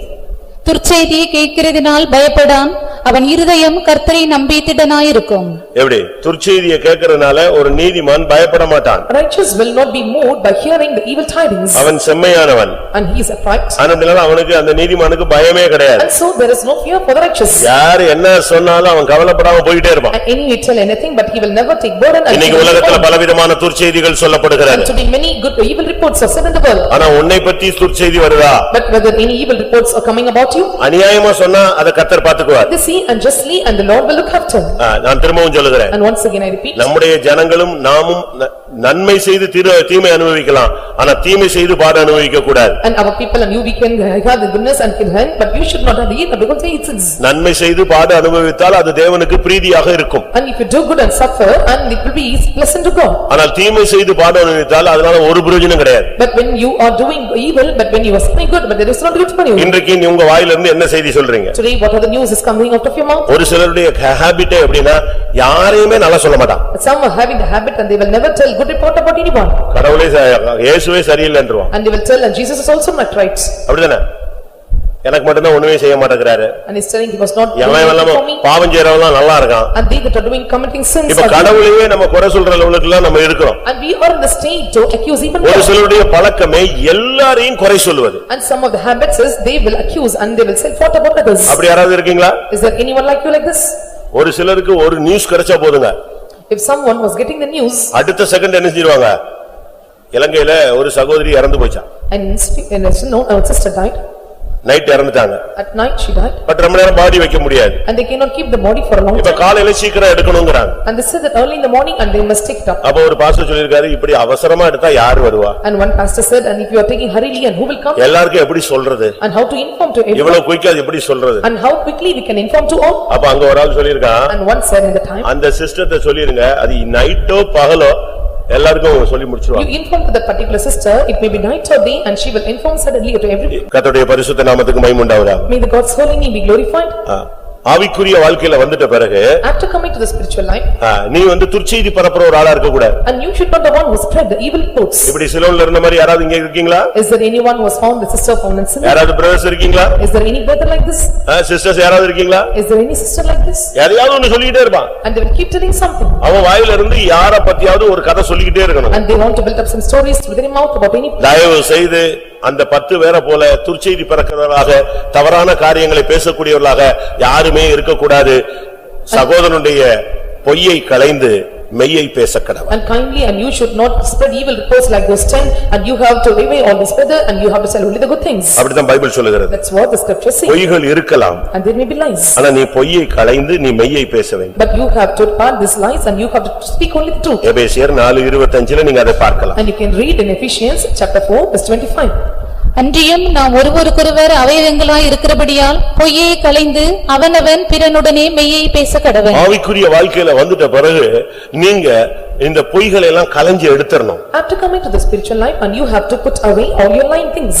துர்ச்செய்தியை கேட்கிறதினால் பயப்படான், அவன் இருதயம் கர்த்தரை நம்பி திடனாயிருக்கும். எப்படி? துர்ச்செய்தியை கேட்கிறதுனால ஒரு நீதிமான் பயப்பட மாட்டான். Righteous will not be moved by hearing the evil tidings. அவன் செம்மையானவன். And he is upright. அதனால அவனுக்கு அந்த நீதிமானுக்கு பயமே கிடையாது. And so there is no fear for the righteous. யார் என்ன சொன்னாலும் அவன் கவலைப்படாம போயிட்டே இருப்பான். And any may tell anything but he will never take burden. இன்னைக்கு உலகத்துல பலவிதமான துர்ச்செய்திகள் சொல்லப்படுகிறது. And today many good or evil reports are said in the world. ஆனா உன்னை பத்தி துர்ச்செய்தி வருதா? But whether any evil reports are coming about you? அநியாயமா சொன்னா அதை கர்த்தர் பாத்துக்குவார். They see unjustly and the Lord will look after. நான் திரும்பவும் சொல்லுகிறேன். And once again I repeat. நம்முடைய ஜனங்களும் நாமும் நன்மை செய்து தீமை அனுபவிக்கலாம், ஆனா தீமை செய்து பாடு அனுபவிக்க கூடாது. And our people and you we can have the goodness and can help but you should not have the evil because they sins. நன்மை செய்து பாடு அனுபவித்தால் அது தேவனுக்கு பிரீதியாக இருக்கும். And if you do good and suffer and it will be pleasant to God. ஆனால் தீமை செய்து பாடு அனுபவித்தால் அதனால ஒரு பிரயோஜனம் கிடையாது. But when you are doing evil but when you are saying good but there is not good for you. இன்றைக்கு நீ உங்க வாயில இருந்து என்ன செய்தி சொல்றீங்க? Today what are the news is coming out of your mouth? ஒரு சிலருடைய ஹாபிட் எப்படின்னா யாரையுமே நல்லா சொல்ல மாட்டான். Some are having the habit and they will never tell good report about anyone. கடவுளே இயேசுவே சரியில்லைன்றுவான். And they will tell and Jesus is also not right. அப்படிதானே? எனக்கு மட்டும் தான் ஒண்ணுமே செய்ய மாட்டேங்கறாரு. And he is telling he was not doing எல்லாரும் for me. பாவம் செய்றவங்க நல்லா இருக்கான். And they that are doing committing sins. இப்ப கடவுளையே நம்ம குறை சொல்ற லெவலுக்குலாம் நம்ம இருக்கோம். And we are in the state to accuse even ஒரு God. சிலருடைய பழக்கமே எல்லாரையும் குறை சொல்வது. And some of the habits is they will accuse and they will say what about others. அப்படி யாராவது இருக்கீங்களா? Is there anyone like you like this? ஒரு சிலருக்கு ஒரு நியூஸ் கிடைச்சா போதுங்க. If someone was getting the news. அடுத்த செகண்ட் என்ன செய்வாங்க? இலங்கையில ஒரு சகோதரி இறந்து போச்சா. And no, our sister died. Night இறந்துட்டாங்க. At night she died. But ரொம்ப நேரம் பாடி வைக்க முடியாது. And they cannot keep the body for a long இப்ப time. காலையில சீக்கிரம் எடுக்கணும்ங்கறாங்க. And they said that early in the morning and they must take it up. அப்ப ஒரு பாஸ்டர் சொல்லிருக்காரு இப்படி அவசரமா எடுத்தா யார் வருவா? And one pastor said and if you are taking hurriedly and who will come? எல்லாருக்கும் எப்படி சொல்றது? And how to inform to everyone? இவ்வளவு குயிக்கா எப்படி சொல்றது? And how quickly we can inform to all? அப்ப அங்க ஒரு ஆள் சொல்லிருக்கான். And one said in the time. அந்த சிஸ்டர்ட்ட சொல்லிருங்க அது நைட்டோ பகலோ எல்லாருக்கும் சொல்லி முடிச்சிருவாங்க. You inform to that particular sister, it may be night or day and she will inform suddenly to everyone. கர்த்தருடைய பரிசுத்த நாமத்துக்கு மகிமை உண்டாவதாக. May the God's holy name be glorified. ஆவிக்குரிய வாழ்க்கையில வந்துட்ட பிறகு After coming to the spiritual life. நீ துர்ச்செய்தி பரப்புற ஒரு ஆளா இருக்க கூடாது. And you should not the one who spread the evil reports. இப்படி சிலோன்ல இருந்த மாதிரி யாராவது இங்க இருக்கீங்களா? Is there anyone who has found the sister found in sin? யாராவது பிரதர்ஸ் இருக்கீங்களா? Is there any brother like this? Sisters யாராவது இருக்கீங்களா? Is there any sister like this? யாரையாவது ஒன்னு சொல்லிட்டே இருப்பான். And they will keep telling something. அவன் வாயில இருந்து யாரை பத்தியாவது ஒரு கதை சொல்லிக்கிட்டே இருக்கணும். And they want to build up some stories through their mouth about any. தயவு செய்து அந்த 10 பேரை போல துர்ச்செய்தி பரக்கிறவர்களாக தவறான காரியங்களை பேசக்கூடியவர்களாக யாருமே இருக்கக்கூடாது. சகோதரனுடைய பொய்யை களைந்து மெய்யை பேசக்கடவன். And kindly and you should not spread evil reports like those 10 and you have to away all this further and you have to say only the good things. அப்படிதான் பைபிள் சொல்லுகிறது. That's what the scripture says. பொய்கள் இருக்கலாம். And there may be lies. ஆனா நீ பொய்யை களைந்து நீ மெய்யை பேச வேண்டும். But you have to part these lies and you have to speak only the truth. எபேசியர் 4:25 நீங்க அதை பார்க்கலாம். And you can read in Ephesians chapter 4 verse 25. அன்றியும் நாம் ஒருவருக்கொருவர் அவயவங்களாய் இருக்கிறபடியால் பொய்யை களைந்து அவனவன் பிறனுடனே மெய்யை பேச கடவன். ஆவிக்குரிய வாழ்க்கையில வந்துட்ட பிறகு நீங்க இந்த பொய்களை எல்லாம் களைஞ்சு எடுத்துறணும். After coming to the spiritual life and you have to put away all your lying things.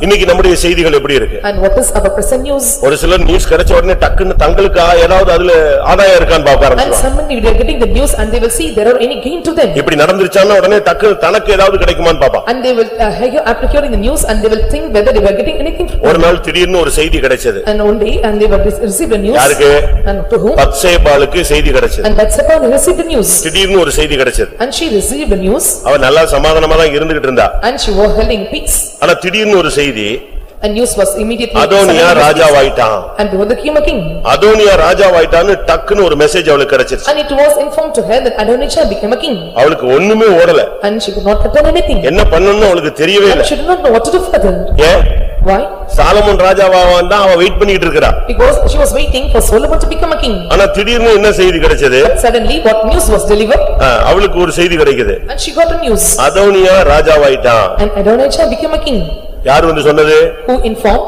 இன்னைக்கு நம்முடைய செய்திகள் எப்படி இருக்கு? And what is our present news? ஒரு சிலர் நியூஸ் கிடைச்ச உடனே டக்குன்னு தங்களுக்கு ஏதாவது அதுல ஆதாயம் இருக்கான்னு பார்க்க And ஆரம்பிச்சுவாங்க. suddenly they are getting the news and they will see there are any gain to them. இப்படி நடந்துருச்சான்னா உடனே டக்கு தனக்கு ஏதாவது கிடைக்குமான்னு பாப்பான். And they will after hearing the news and they will think whether they were getting anything from ஒரு நாள் திடீர்னு ஒரு செய்தி கிடைச்சது. And one day and they will receive the news. யாருக்கு? And to whom? பத்சேபாளுக்கு செய்தி கிடைச்சது. And Bathsheba received the news. திடீர்னு ஒரு செய்தி கிடைச்சது. And she received the news. அவ நல்லா சமாதானமா தான் இருந்துகிட்டு இருந்தா. And she was holding peace. ஆனா திடீர்னு ஒரு செய்தி. And news was immediately. Adonijah ராஜாவாயிட்டான். And behold became a king. அதோனியா ராஜாவாயிட்டான்னு டக்குன்னு ஒரு மெசேஜ் அவளுக்கு கிடைச்சிருச்சு. And it was informed to her that Adonijah became a king. அவளுக்கு ஒண்ணுமே ஓடல. And she could not have done anything. என்ன பண்ணனும்னு அவளுக்கு தெரியவே இல்ல. And she did not know what to do further. ஏன்? Why? சாலமோன் ராஜாவாவான் தான் அவ வெயிட் பண்ணிட்டு இருக்கறா. Because she was waiting for Solomon to become a king. ஆனா திடீர்னு என்ன செய்தி கிடைச்சது? But suddenly what news was delivered? அவளுக்கு ஒரு செய்தி கிடைக்குது. And she got a news. Adonijah ராஜாவாயிட்டான். And Adonijah became a king. யார் வந்து சொன்னது? Who informed?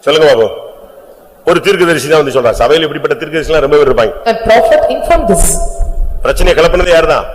சொல்லுங்க பாபு. ஒரு தீர்க்கதரிசி தான் வந்து சொல்றா. சபையில இப்படிப்பட்ட தீர்க்கதரிசிலாம் ரொம்ப பேர் இருப்பாங்க. A prophet informed this. பிரச்சனை கிளப்பினது யார்தான்?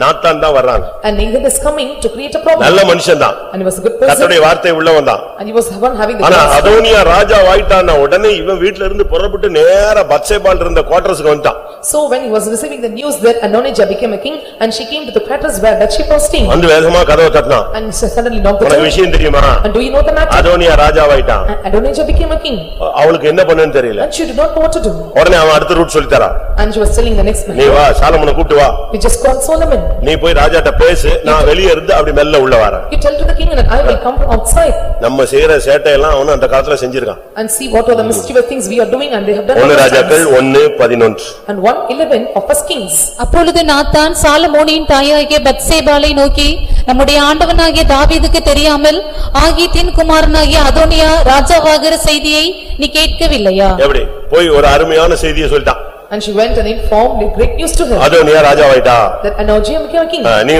நாத்தான் தான் வர்றாங்க. And Nathan is coming to create a problem. நல்ல மனுஷன் தான். And he was a good person. கர்த்தருடைய வார்த்தை உள்ளவன் தான். And he was the one having the ஆனா அதோனியா ராஜாவாயிட்டான உடனே இவன் வீட்ல இருந்து புறப்பட்டு நேரா பத்சேபால் இருந்த குவார்ட்டர்ஸ்க்கு வந்துட்டான். So when he was receiving the news that Adonijah became a king and she came to the quarters where Bathsheba was staying. வந்து வேகமா கதவை தட்டினான். And suddenly knocked the door. உனக்கு விஷயம் தெரியுமா? And do you know the matter? Adonijah ராஜாவாயிட்டான். And Adonijah became a king. அவளுக்கு என்ன பண்ணனும் தெரியல. And she did not know what to do. உடனே அவன் அடுத்த ரூட் சொல்லி தரான். And she was telling the next man. நீ வா சாலமோனை கூட்டி வா. We just called Solomon. நீ போய் ராஜாட்ட பேசு நான் வெளிய இருந்து அப்படி மெல்ல உள்ள வரேன். You tell to the king that I will come from outside. நம்ம செய்யற சேட்டை எல்லாம் அவன் அந்த காலத்துல செஞ்சிருக்கான். And see what are the mischievous things we are doing and they have done. 1 ராஜாக்கள் 1:11. And 1:11 of First Kings. அப்பொழுது நாத்தான் சாலமோனின் தாயாகிய பத்சேபாளை நோக்கி நம்முடைய ஆண்டவனாகிய தாவீதுக்கு தெரியாமல் ஆகீத்தின் குமாரனாகிய அதோனியா ராஜாவாகிற செய்தியை நீ கேட்கவில்லையா? எப்படி போய் ஒரு அருமையான செய்தியை சொல்லிட்டான். And she went and informed the great news to her. Adonijah ராஜாவாயிட்டா. That Adonijah became a king. நீ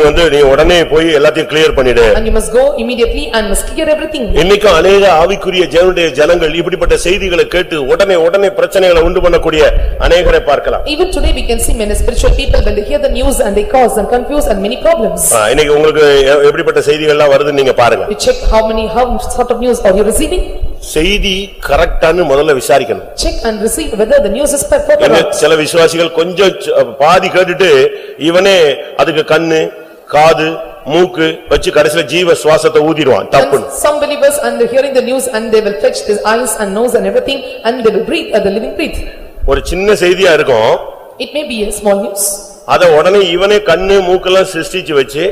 உடனே போய் எல்லாத்தையும் கிளியர் பண்ணிடு. And you must go immediately and must clear everything. இன்னைக்கு अनेक ஆவிக்குரிய ஜனங்கள் இப்படிப்பட்ட செய்திகளை கேட்டு உடனே பிரச்சனைகளை உண்டு பண்ணக்கூடிய अनेகரை பார்க்கலாம். Even today we can see many spiritual people when they hear the news and they cause and confuse and many problems. இன்னைக்கு உங்களுக்கு எப்படிப்பட்ட செய்திகள் எல்லாம் வருதுன்னு நீங்க பாருங்க. You check how sort of news are you receiving? செய்தி கரெக்டான்னு முதல்ல விசாரிக்கணும். Check and receive whether the news is perfect or not. சில விசுவாசிகள் கொஞ்சம் பாதி கேட்டுட்டு இவனே அதுக்கு கண்ணு காது மூக்கு வச்சு கடைசில ஜீவ சுவாசத்தை ஊதிடுவான். தப்பு. Some believers and hearing the news and they will fetch his eyes and nose and everything and they will breathe the living breath. ஒரு சின்ன செய்தியா இருக்கும். It may be a small news. அத உடனே இவனே கண்ணு மூக்கெல்லாம் சிருஷ்டிச்சு வச்சு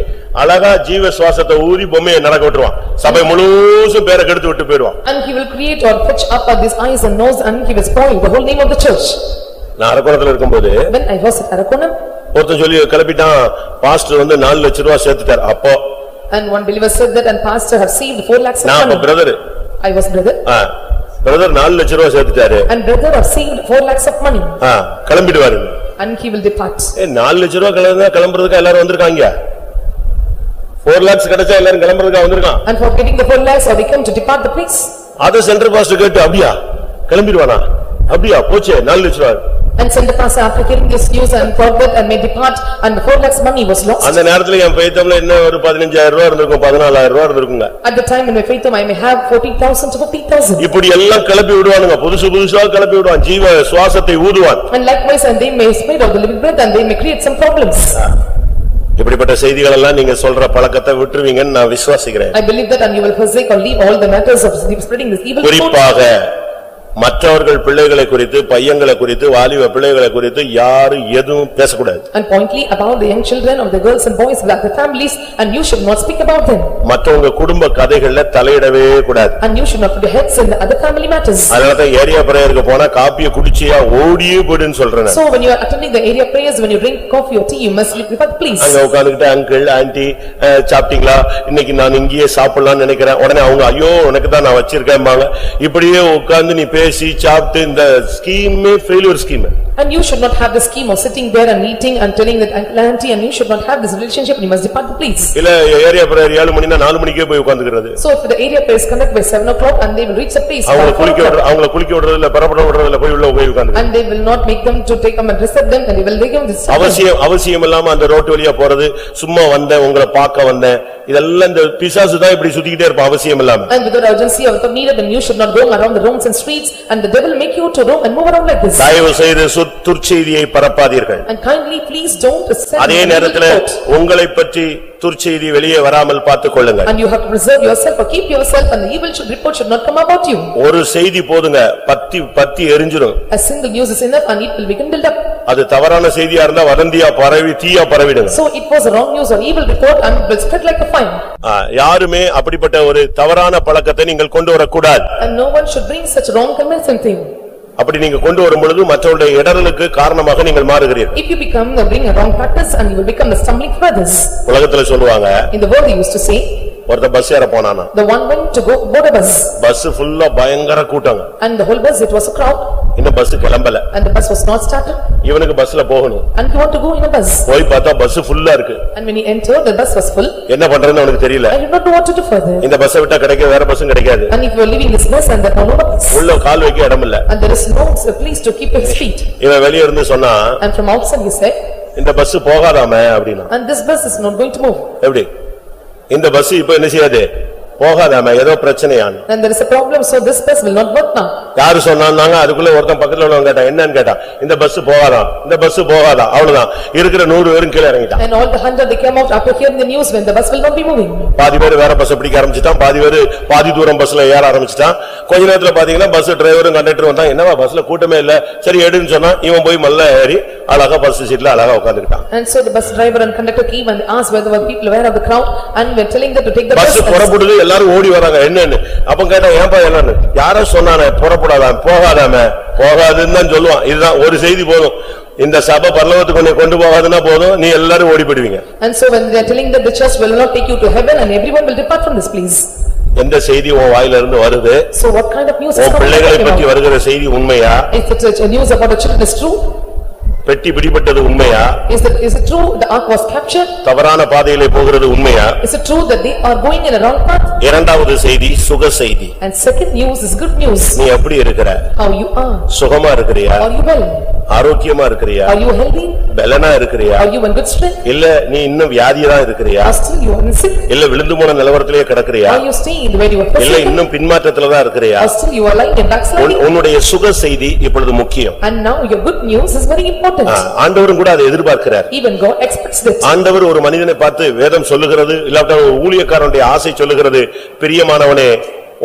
அழகா ஜீவ சுவாசத்தை ஊதி பொம்மையை நடக்க விட்டுருவான். சபை முழுசும் பேரை கெடுத்து விட்டு போயிடுவான். And he will create or fetch up his eyes and nose and he will spoil the whole name of the church. நான் அரக்கோணத்துல இருக்கும்போது when I was at Arakonam ஒருத்தன் சொல்லி கிளப்பிட்டான் பாஸ்டர் வந்து 4 லட்சம் ரூபாய் சேர்த்துட்டார். அப்போ and one believer said that and pastor have received 4 lakhs of நான் money. Brother I was brother. Brother 4 லட்சம் ரூபாய் சேர்த்துட்டாரு. And brother have received 4 lakhs of money. கிளம்பிடுவாரு. And he will depart. 4 லட்சம் ரூபாய் கிளம்புறதுக்கு எல்லாரும் வந்திருக்காங்க. 4 lakhs கிடைச்சா எல்லாரும் கிளம்புறதுக்கு வந்திருக்கான். And for getting the 4 lakhs or they come to depart the place. அத சென்டர் பாஸ்டர் கேட்டு அப்படியா கிளம்பிடுவானா அப்படியா போச்சே 4 லட்சம் ரூபாய். And send the pastor after hearing this news and forgot and may depart and the 4 lakhs money was lost. அந்த நேரத்துல என் ஃபெய்த்தம்ல என்ன ஒரு 15000 ரூபாய் இருந்திருக்கும் 14000 ரூபாய் இருந்திருக்குங்க. At the time when my faith I may have 40,000 to 50,000. இப்படி எல்லாம் கிளப்பி விடுவானுங்க. புதுசா கிளப்பி விடுவான். ஜீவ சுவாசத்தை ஊதுவான். And likewise and they may spread of the living breath and they may create some problems. இப்படிப்பட்ட செய்திகள் எல்லாம் நீங்க சொல்ற பழக்கத்தை விட்டுருவீங்கன்னு நான் விசுவாசிக்கிறேன். I believe that and you will forsake or leave all the matters of spreading this evil. குறிப்பாக மற்றவர்கள் பிள்ளைகளை குறித்து பையங்களை குறித்து வாலிப பிள்ளைகளை குறித்து யாரும் எதுவும் பேசக்கூடாது. And pointly about the young children of the girls and boys of the families and you should not speak about them. மற்றவங்க குடும்ப கதைகள்ல தலையிடவே கூடாது. And you should not put your heads in the other family matters. அதனால area பிரேயருக்கு போனா காப்பியை குடிச்சியா ஓடியே போடுன்னு சொல்றேன். So when you are attending the area prayers when you drink coffee or tea you must leave the place. அங்க உட்கார்ந்துட்டு uncle anti சாப்பிட்டீங்களா இன்னைக்கு நான் இங்கேயே சாப்பிடலாம்னு நினைக்கிறேன். உடனே அவங்க ஐயோ உனக்கு தான் நான் வச்சிருக்கேன்பாங்க. இப்படியே உட்கார்ந்து நீ பேசி சாப்பிட்டு இந்த ஸ்கீமே failure scheme. And you should not have the scheme of sitting there and eating and telling that calamity, and you should not have this relationship, and you must depart the place. இல்ல area prayer 7 மணினா 4 மணிக்கே போய் உட்கார்ந்துக்கிறது. So if the area prayer is conducted by 7 o'clock and they will reach the place. அவங்கள குளிக்க விடுறதுல பரபர விடுறதுல போய் உள்ள போய் உட்கார்ந்து. And they will not make them to take them and receive them, and they will make them this. அவசியம் இல்லாம அந்த ரோட் வழியா போறது, சும்மா வந்தேன் உங்களை பார்க்க வந்தேன், இதெல்லாம் இந்த பிசாசு தான் இப்படி சுத்திக்கிட்டே இருப்பான் அவசியம் இல்லாம. And without urgency or without need, and you should not go around the rooms and streets, and the devil make you to roam and move around like this. தயவு செய்து துர்ச்செய்தியை பரப்பாதீர்கள். And kindly please don't send. அதே நேரத்தில் உங்களை பற்றி துர்ச்செய்தி வெளியே வராமல் பார்த்துக்கொள்ளுங்கள். And you have to preserve yourself or keep yourself, and the evil report should not come about you. ஒரு செய்தி போதுங்க, பத்தி எரிஞ்சிரும். A single news is enough and it will be kindled up. அது தவறான செய்தியா இருந்தா வதந்தியா பரவி தீயா பரவிடுங்க. So it was a wrong news or evil report and will spread like a fire. யாருமே அப்படிப்பட்ட ஒரு தவறான பழக்கத்தை நீங்கள் கொண்டு வரக்கூடாது. And no one should bring such wrong convincing thing. அப்படி நீங்க கொண்டு வரும் பொழுது மற்றவருடைய இடறலுக்கு காரணமாக நீங்கள் மாறுகிறீர்கள். If you bring a wrong practice and you will become the stumbling for others. உலகத்துல சொல்லுவாங்க, in the world they used to say, ஒருத்த பஸ் ஏற போனானா, the one went to go board a bus. Bus ஃபுல்லா பயங்கர கூட்டங்க. And the whole bus it was a crowd. இந்த bus கிளம்பல. And the bus was not started. இவனுக்கு பஸ்ல போகணும். And he want to go in a bus. போய் பார்த்தா bus ஃபுல்லா இருக்கு. And when he entered the bus was full. என்ன பண்றதுன்னு அவனுக்கு தெரியல. I did not know what to do further. இந்த பஸ்ஸை விட்டா கிடைக்க வேற பஸ்ஸும் கிடைக்காது. And if you are leaving this bus and there are no bus. உள்ள கால் வைக்க இடம் இல்ல. And there is no place to keep his feet. இவன் வெளிய இருந்து சொன்னா, and from outside he said, இந்த பஸ் போகாதாமே அப்படினா. and this bus is not going to move. எப்படி இந்த பஸ் இப்போ என்ன செய்யாது, போகாதாமே, ஏதோ பிரச்சனையான். And there is a problem, so this bus will not work now. யாரு சொன்னாங்க, அதுக்குள்ள ஒருத்தன் பக்கத்துல உள்ளவங்க கேட்டா என்னன்னு கேட்டா, இந்த பஸ் போகாதா, இந்த பஸ் போகாதா, அவ்வளவுதான். இருக்கிற 100 பேரும் கீழ இறங்கிட்டான். And all the 100 they came out after hearing the news when the bus will not be moving. பாதி பேர் வேற பஸ் பிடிக்க ஆரம்பிச்சிட்டான், பாதி தூரம் பஸ்ல ஏற ஆரம்பிச்சிட்டான். கொஞ்ச நேரத்துல பாத்தீங்கன்னா பஸ் டிரைவரும் கண்டக்டரும் வந்தாங்க, என்னவா பஸ்ல கூட்டமே இல்ல, சரி எடுன்னு சொன்னா இவன் போய் மல்ல ஏறி அழகா பஸ் சீட்ல அழகா உட்கார்ந்துட்டான். And so the bus driver and conductor came and asked whether the people were of the crowd and were telling them to take the bus. Bus புறப்படுது, எல்லாரும் ஓடி வராங்க, என்னன்னு அப்ப கேட்டா ஏன்பா என்னன்னு, யாரோ சொன்னானே புறப்படாதான் போகாதாமே, போகாதுன்னு தான் சொல்லுவான். இதுதான் ஒரு செய்தி போதும், இந்த சபை பரலோகத்துக்கு கொண்டு போகாதுன்னா போதும், நீ எல்லாரும் ஓடி போயிடுவீங்க. And so when they are telling that the church will not take you to heaven and everyone will depart from this place. எந்த செய்தி உன் வாயில இருந்து வருது, so what kind of news is coming? உன் பிள்ளைகளை பற்றி வருகிற செய்தி உண்மையா? If it's a news about the children is true? பெட்டி பிடிபட்டது உண்மையா? Is it true the ark was captured? தவறான பாதையிலே போகிறது உண்மையா? Is it true that they are going in a wrong path? இரண்டாவது செய்தி சுக செய்தி. And second news is good news. நீ எப்படி இருக்கிற? How you are? சுகமா இருக்கிறியா? Are you well? ஆரோக்கியமா இருக்கிறியா? Are you healthy? பலனா இருக்கிறியா? Are you in good strength? இல்ல நீ இன்னும் வியாதியா இருக்கிறியா? Or still you are sick? இல்ல விழுந்து போன நிலவரத்திலே கிடக்கிறியா? Are you staying where you are இல்ல இன்னும் பின்மாற்றத்துல தான் இருக்கிறியா? Or still you are lying in backsliding? உன்னுடைய சுக செய்தி இப்பொழுது முக்கியம். And now your good news is very important. ஆண்டவரும் கூட அதை எதிர்பார்க்கிறார். Even God expects that. ஆண்டவர் ஒரு மனிதனை பார்த்து வேதம் சொல்லுகிறது, இல்லாவிட்டால் ஒரு ஊழியக்காரனுடைய ஆசை சொல்லுகிறது, பிரியமானவனே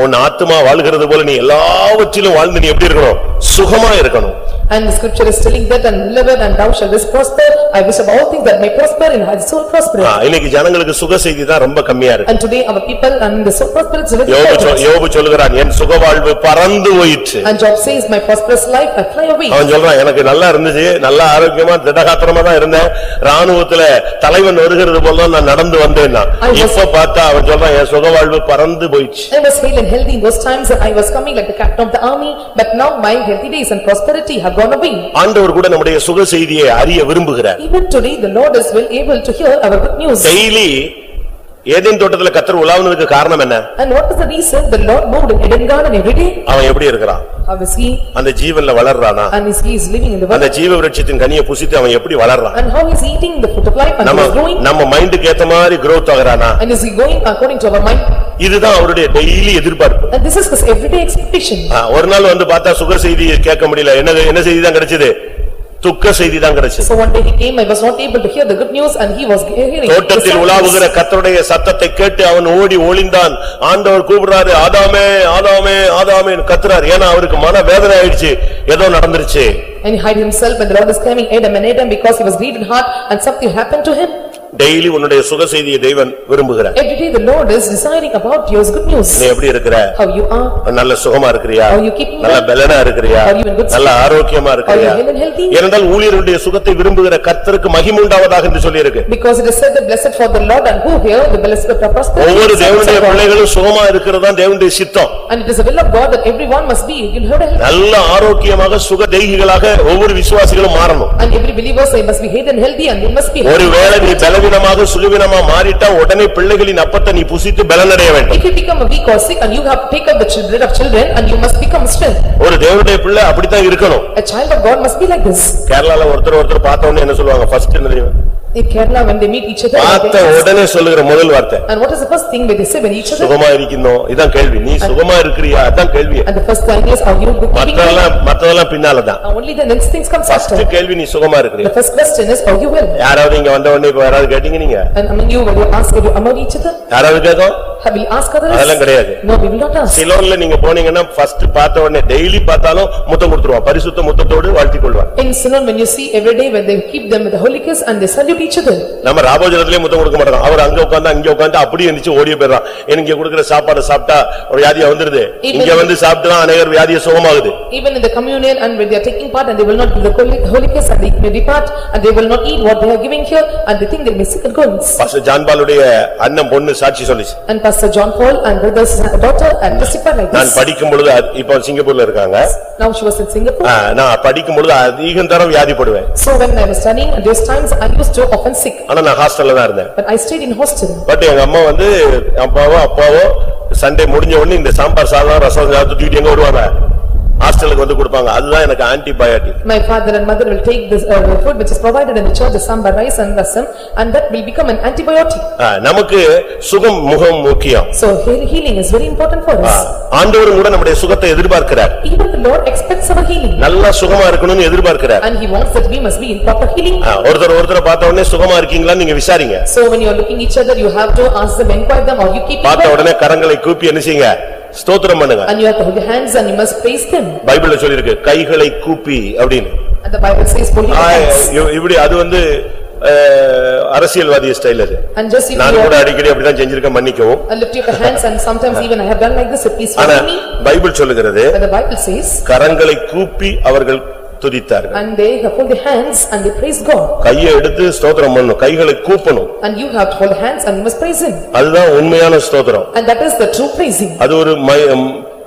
உன் ஆத்துமா வாழ்கிறது போல நீ எல்லாவற்றிலும் வாழ்ந்து நீ எப்படி இருக்கணும், சுகமா இருக்கணும். And the scripture is telling that and live and thou shalt prosper. I wish of all things that may prosper and have soul prosper. இன்னைக்கு ஜனங்களுக்கு சுக செய்தி தான் ரொம்ப கம்மியா இருக்கு. And today our people and the soul prosperity is யோபு சொல்லுகிறான், என் சுக வாழ்வு பறந்து போயிற்று. And Job says my prosperous life I fly away. அவன் சொல்றான், எனக்கு நல்லா இருந்துச்சு, நல்லா ஆரோக்கியமா திடகாத்திரமா தான் இருந்தேன், ராணுவத்துல தலைவன் வருகிறது போல நான் நடந்து வந்தேன்னா. இப்ப பார்த்தா அவன் சொல்றான், என் சுக வாழ்வு பறந்து போயிடுச்சு. I was hale and healthy in those times and I was coming like the captain of the army, but now my healthy days and prosperity have gone away. ஆண்டவர் கூட நம்முடைய சுக செய்தியை அறிய விரும்புகிறார். Even today the Lord is well able to hear our good news. Daily Eden தோட்டத்துல கர்த்தர் உலாவுனதுக்கு காரணம் என்ன? And what is the reason the Lord moved in Eden garden every day? அவன் எப்படி இருக்கிறான்? How is he? அந்த ஜீவன்ல வளர்றானா? And he is living in the world. அந்த ஜீவ விருட்சத்தின் கனியை புசித்து அவன் எப்படி வளர்றான்? And how is he eating the fruit of life and he is growing? நம்ம மைண்டுக்கு ஏத்த மாதிரி growth ஆகறானா? And is he going according to our mind? இதுதான் அவருடைய டெய்லி எதிர்பார்ப்பு. And this is his everyday expectation. ஒரு நாள் வந்து பார்த்தா சுக செய்தி கேட்க முடியல, என்ன செய்தி தான் கிடைச்சது? துக்க செய்தி தான் கிடைச்சது. So one day he came, I was not able to hear the good news and he was hearing. தோட்டத்தில் உலாவுகிற கர்த்தருடைய சத்தத்தை கேட்டு அவன் ஓடி ஒளிந்தான். ஆண்டவர் கூப்பிடுறாரு, ஆதாமே ஆதாமே ஆதாமே கத்துறாரு. ஏன்னா அவருக்கு மன வேதனை ஆயிடுச்சு, ஏதோ நடந்துருச்சு. And he hid himself and the Lord is coming Adam and Adam because he was grieved in heart and something happened to him. Daily உன்னுடைய சுக செய்தியை தேவன் விரும்புகிறார். Every day the Lord is deciding about your good news. நீ எப்படி இருக்கிற? How you are? நல்ல சுகமா இருக்கிறியா? Are you keeping நல்ல பலனா இருக்கிறியா? Are you in good நல்ல ஆரோக்கியமா இருக்கிறியா? Are you well and healthy? ஏனென்றால் ஊழியருடைய சுகத்தை விரும்புகிற கர்த்தருக்கு மகிமை உண்டாவதாக என்று சொல்லி இருக்கு. Because it is said that blessed for the Lord and who here the blessed are prosperous. ஒவ்வொரு தேவனுடைய பிள்ளைகளும் சுகமா இருக்கிறது தான் தேவனுடைய சித்தம். And it is the will of God that everyone must be in health. நல்ல ஆரோக்கியமாக சுக தேகிகளாக ஒவ்வொரு விசுவாசிகளும் மாறணும். And every believer they must be healthy and healthy and they must be. ஒருவேளை நீ பலவீனமாக சுகவீனமா மாறிட்டா உடனே பிள்ளைகளின் அப்பத்தை நீ புசித்து பலனடைய வேண்டும். If you become a weak or sick and you have to take up the bread of children and you must become strength. ஒரு தேவனுடைய பிள்ளை அப்படித்தான் இருக்கணும். A child of God must be like this. கேரளால ஒருத்தர் பார்த்த உடனே என்ன சொல்லுவாங்க? ஃபர்ஸ்ட் என்ன தெரியுமா? In Kerala when they meet each other. பார்த்த உடனே சொல்லுகிற முதல் வார்த்தை. And what is the first thing they say when each other? சுகமா இருக்கீனோ இதான் கேள்வி. நீ சுகமா இருக்கிறியா அதான் கேள்வி. And the first thing is are you good? மத்ததெல்லாம் பின்னால தான். Only the next things comes after. First கேள்வி நீ சுகமா இருக்கிறியா? The first question is are you well? யாராவது இங்க வந்த உடனே இப்ப யாராவது கேட்டீங்க நீங்க? And among you when you ask you among each other? யாராவது கேட்கும்? Have we asked others? அதெல்லாம் கிடையாது. No, we will not ask. சிலோன்ல நீங்க போனீங்கன்னா ஃபர்ஸ்ட் பார்த்த உடனே டெய்லி பார்த்தாலும் முத்தம் கொடுத்துருவான். பரிசுத்த முத்தத்தோடு வாழ்த்திக் கொள்வான். In Sinon when you see every day when they keep them with the holy kiss and they salute each other. நம்ம ராபோஜனத்திலே முத்தம் கொடுக்க மாட்டோம். அவர் அங்க உட்கார்ந்து அங்க உட்கார்ந்து அப்படியே எந்திச்சு ஓடியே போயிடுறான். எனக்கு கொடுக்கிற சாப்பாடு சாப்பிட்டா ஒரு வியாதியா வந்துருது. இங்க வந்து சாப்பிட்டா அநேகர் வியாதிய சுகமாகுது. Even in the communion and when they are taking part and they will not give the holy kiss and they may depart and they will not eat what they are giving here and they think they may sick and goodness. Pastor John பாலுடைய அண்ணன் பொண்ணு சாட்சி சொல்லிச்சு. And Pastor John Paul and brother's daughter and testified like this. நான் படிக்கும் பொழுது இப்ப சிங்கப்பூர்ல இருக்காங்க. Now she was in Singapore. நான் படிக்கும் பொழுது அதிகம் தரம் வியாதிப்படுவேன். So when I was studying at those times I used to often sick. ஆனா நான் ஹாஸ்டல்ல தான் இருந்தேன். But I stayed in hostel. But எங்க அம்மா வந்து அப்பாவோ சண்டே முடிஞ்ச உடனே இந்த சாம்பார் சாதம் ரசம் சாதம் தூக்கிட்டு எங்க வருவாங்க? ஹாஸ்டலுக்கு வந்து கொடுப்பாங்க. அதுதான் எனக்கு antibiotic. My father and mother will take this food which is provided in the church, the sambar rice and rasam, and that will become an antibiotic. நமக்கு சுகம் முகம் முக்கியம். So healing is very important for us. ஆண்டவரும் கூட நம்முடைய சுகத்தை எதிர்பார்க்கிறார். Even the Lord expects our healing. நல்ல சுகமா இருக்கணும்னு எதிர்பார்க்கிறார். And he wants that we must be in proper healing. ஒருத்தர் பார்த்த உடனே சுகமா இருக்கீங்களான்னு நீங்க விசாரிங்க. So when you are looking each other, you have to ask them, inquire them, or you keep. பார்த்த உடனே கரங்களை கூப்பி என்ன செய்யுங்க? ஸ்தோத்திரம் பண்ணுங்க. And you have to hold your hands and you must praise them. பைபிள்ல சொல்லி இருக்கு கைகளை கூப்பி அப்படினு. And the Bible says hold your hands. இப்படி அது வந்து அரசியல்வாதி ஸ்டைல் அது. நான் கூட அடிக்கடி அப்படி தான் செஞ்சிருக்கேன் மன்னிக்கவும். And lift your hands and sometimes even I have done like this, please forgive me. Bible சொல்லுகிறது. And the Bible says கரங்களை கூப்பி அவர்கள் துதித்தார்கள். And they have hold their hands and they praise God. கையை எடுத்து ஸ்தோத்திரம் பண்ணணும். கைகளை கூப்பணும். And you have to hold hands and you must praise him. அதுதான் உண்மையான ஸ்தோத்திரம். And that is the true praising. அது